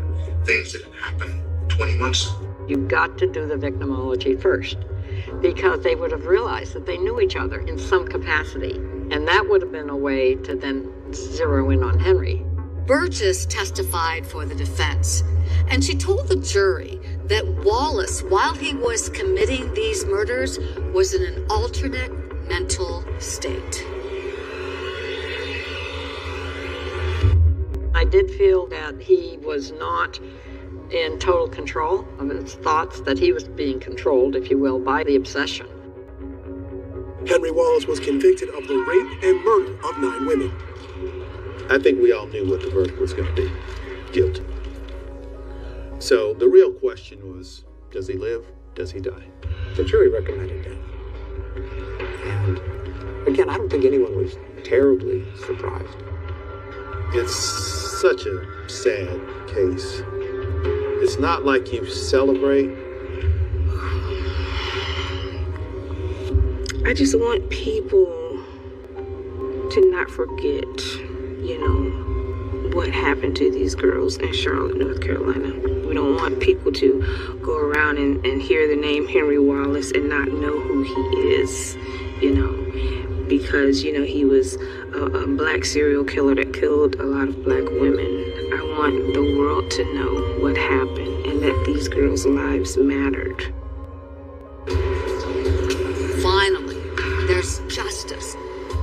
things that had happened 20 months ago. You've got to do the victimology first, because they would have realized that they knew each other in some capacity, and that would have been a way to then zero in on Henry. Burgess testified for the defense, and she told the jury that Wallace, while he was committing these murders, was in an alternate mental state. I did feel that he was not in total control of his thoughts, that he was being controlled, if you will, by the obsession. Henry Wallace was convicted of the rape and murder of 9 women. I think we all knew what the verdict was going to be. Guilty. So the real question was, does he live? Does he die? The jury recommended that. And again, I don't think anyone was terribly surprised. It's such a sad case. It's not like you celebrate. I just want people to not forget, what happened to these girls in Charlotte, North Carolina. We don't want people to go around and hear the name Henry Wallace and not know who he is, because, he was a black serial killer that killed a lot of black women. I want the world to know what happened and that these girls' lives mattered. Finally, there's justice.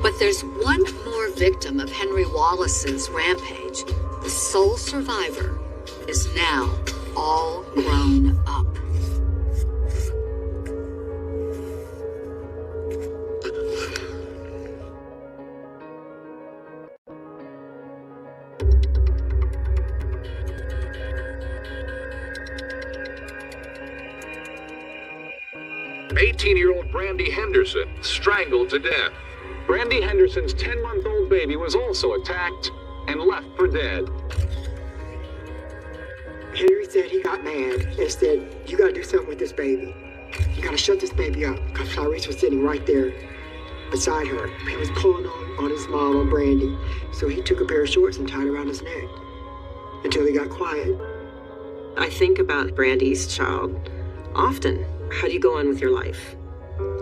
But there's one more victim of Henry Wallace's rampage. The sole survivor is now all grown up. "18-year-old Brandy Henderson strangled to death." Brandy Henderson's 10-month-old baby was also attacked and left for dead. Henry said he got mad and said, "You gotta do something with this baby. You gotta shut this baby up," because Tyrese was sitting right there beside her. He was pulling on his mom, on Brandy. So he took a pair of shorts and tied around his neck until he got quiet. I think about Brandy's child often. How do you go on with your life?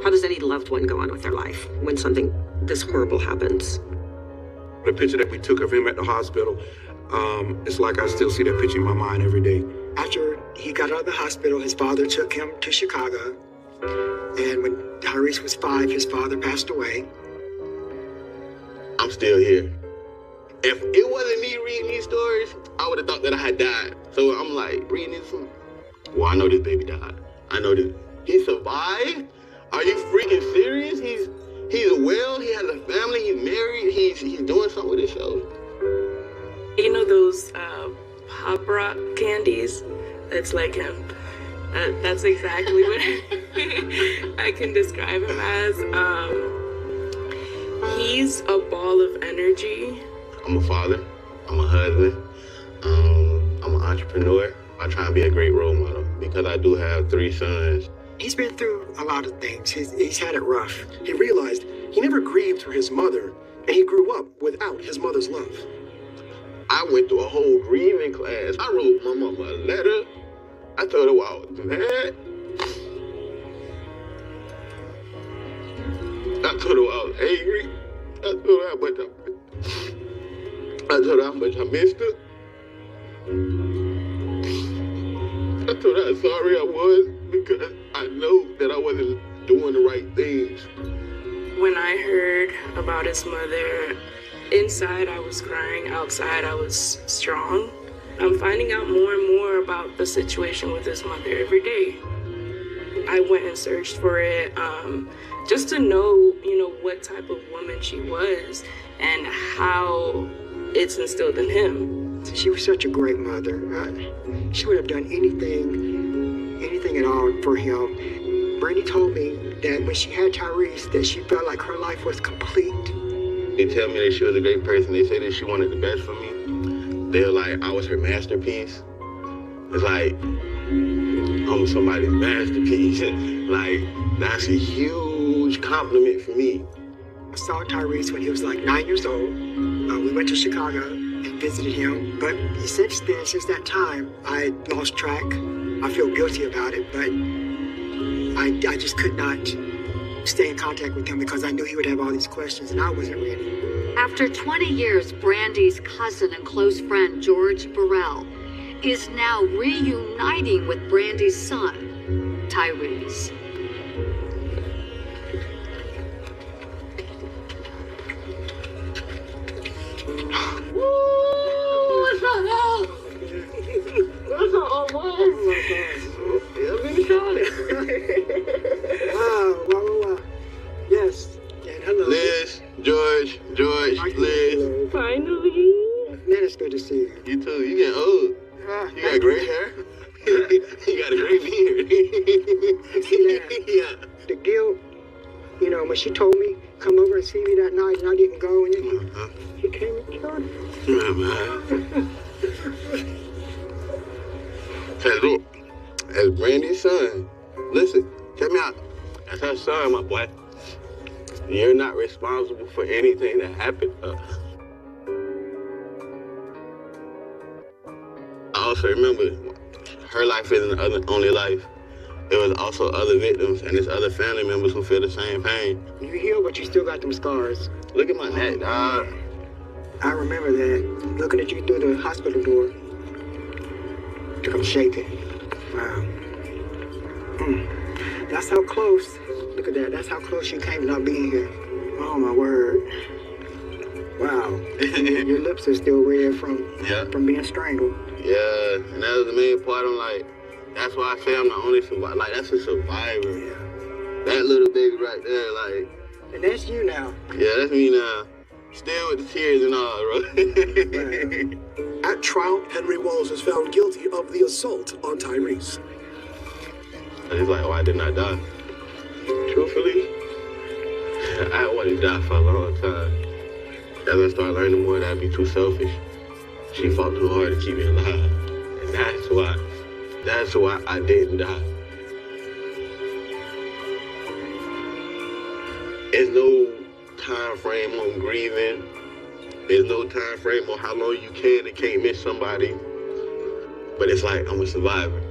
How does any loved one go on with their life when something this horrible happens? The picture that we took of him at the hospital, it's like I still see that picture in my mind every day. After he got out of the hospital, his father took him to Chicago. And when Tyrese was 5, his father passed away. I'm still here. If it wasn't me reading these stories, I would have thought that I had died. So I'm like, reading this, well, I know this baby died. I know this. He survived? Are you freaking serious? He's well, he has a family, he's married, he's doing something with his show. You know those Pop Rock candies? That's like him. That's exactly what I can describe him as. He's a ball of energy. I'm a father, I'm a husband, I'm an entrepreneur. I try and be a great role model because I do have 3 sons. He's been through a lot of things. He's had it rough. He realized he never grieved for his mother, and he grew up without his mother's love. I went through a whole grieving class. I wrote my mama a letter. I told her why I was mad. I told her why I was angry. I told her how much I missed her. I told her how sorry I was because I know that I wasn't doing the right things. When I heard about his mother, inside I was crying, outside I was strong. I'm finding out more and more about the situation with his mother every day. I went and searched for it just to know, what type of woman she was and how it's instilled in him. She was such a great mother. She would have done anything at all for him. Brandy told me that when she had Tyrese, that she felt like her life was complete. They tell me that she was a great person. They say that she wanted the best for me. They're like, I was her masterpiece. It's like, I'm somebody's masterpiece. Like, that's a huge compliment for me. I saw Tyrese when he was like 9 years old. We went to Chicago and visited him. But since that time, I lost track. I feel guilty about it, but I just could not stay in contact with him because I knew he would have all these questions and I wasn't ready. After 20 years, Brandy's cousin and close friend, George Burrell, is now reuniting with Brandy's son, Tyrese. Wow. Yes. And hello. Liz, George, Liz. Finally. Man, it's good to see you. You too. You getting old. You got gray hair. You got a gray beard. Yeah. The guilt, when she told me, come over and see me that night, and I didn't go, and then he came and killed me. Hey, look, as Brandy's son, listen, check me out. That's her son, my boy. You're not responsible for anything that happened to us. I also remember her life isn't the only life. There was also other victims and there's other family members who feel the same pain. You heal, but you still got them scars. Look at my neck, dog. I remember that. Looking at you through the hospital door. I'm shaking. Wow. That's how close. Look at that. That's how close you came to not being here. Oh my word. Wow. Your lips are still red from being strangled. Yeah, and that was the main part. I'm like, that's why I say I'm the only survivor. Like, that's a survivor. Yeah. That little baby right there, like. And that's you now. Yeah, that's me now. Still with the tears and all, bro. At trial, Henry Wallace was found guilty of the assault on Tyrese. And he's like, why didn't I die? Truthfully, I wanted to die for a long time. As I started learning more that I'd be too selfish. She fought too hard to keep me alive. And that's why I didn't die. There's no time frame on grieving. There's no time frame on how long you can and can't miss somebody. But it's like, I'm a survivor.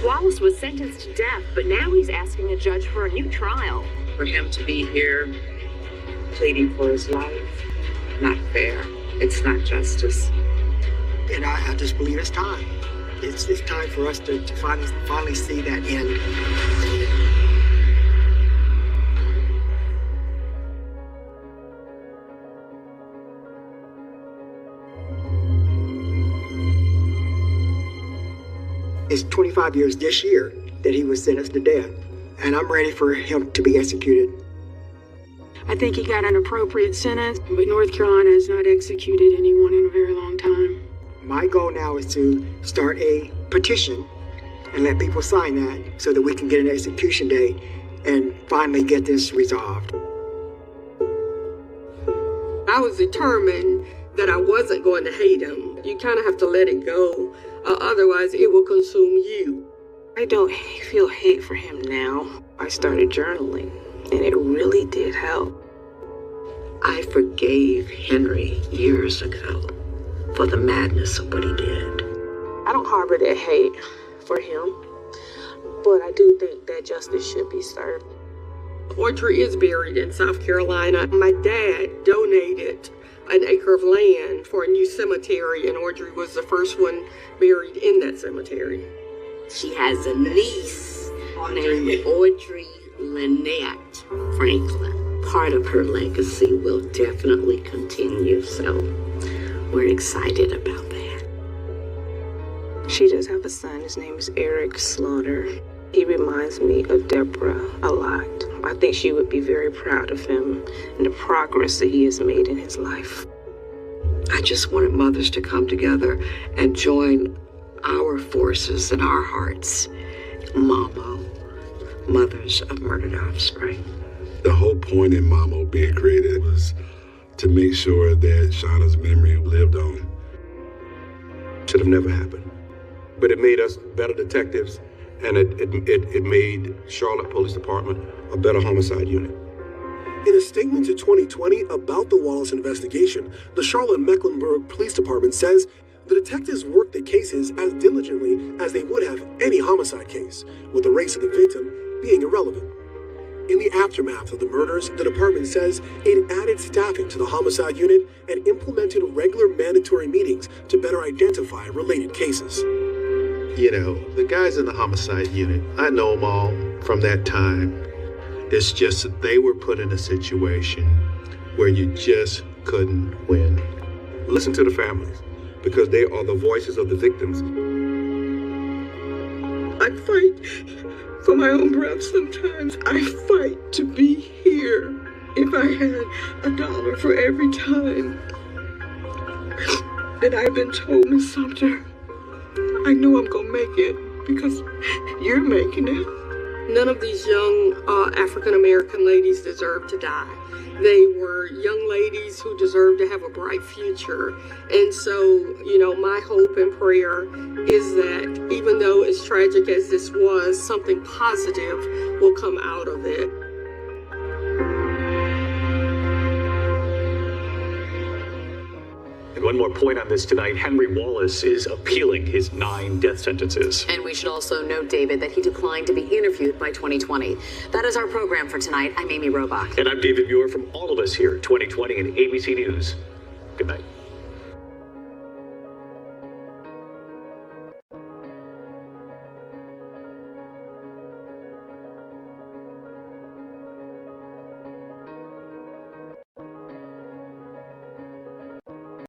Wallace was sentenced to death, but now he's asking a judge for a new trial. For him to be here pleading for his life, not fair. It's not justice. And I just believe it's time. It's time for us to finally see that end. It's 25 years this year that he was sentenced to death, and I'm ready for him to be executed. I think he got an appropriate sentence, but North Carolina has not executed anyone in a very long time. My goal now is to start a petition and let people sign that so that we can get an execution date and finally get this resolved. I was determined that I wasn't going to hate him. You kind of have to let it go, otherwise it will consume you. I don't feel hate for him now. I started journaling, and it really did help. I forgave Henry years ago for the madness of what he did. I don't harbor that hate for him, but I do think that justice should be served. Audrey is buried in South Carolina. My dad donated an acre of land for a new cemetery, and Audrey was the first one buried in that cemetery. She has a niece named Audrey Lynette Franklin. Part of her legacy will definitely continue, so we're excited about that. She does have a son. His name is Eric Slaughter. He reminds me of Deborah a lot. I think she would be very proud of him and the progress that he has made in his life. I just wanted mothers to come together and join our forces and our hearts. MAMO, Mothers of Murdered Offspring. The whole point in MAMO being created was to make sure that Shauna's memory lived on. Should have never happened. But it made us better detectives, and it made Charlotte Police Department a better homicide unit. In a statement to 2020 about the Wallace investigation, the Charlotte-Mecklenburg Police Department says the detectives worked the cases as diligently as they would have any homicide case, with the race of the victim being irrelevant. In the aftermath of the murders, the department says it added staffing to the homicide unit and implemented regular mandatory meetings to better identify related cases. You know, the guys in the homicide unit, I know them all from that time. It's just that they were put in a situation where you just couldn't win. Listen to the families, because they are the voices of the victims. I fight for my own breath sometimes. I fight to be here. If I had $1 for every time that I've been told, Miss Sumter, I know I'm gonna make it because you're making it. None of these young African-American ladies deserve to die. They were young ladies who deserve to have a bright future. And so, you know, my hope and prayer is that even though as tragic as this was, something positive will come out of it. One more point on this tonight. Henry Wallace is appealing his 9 death sentences. And we should also note, David, that he declined to be interviewed by 2020. That is our program for tonight. I'm Amy Robach. And I'm David Muir from all of us here at 2020 and ABC News.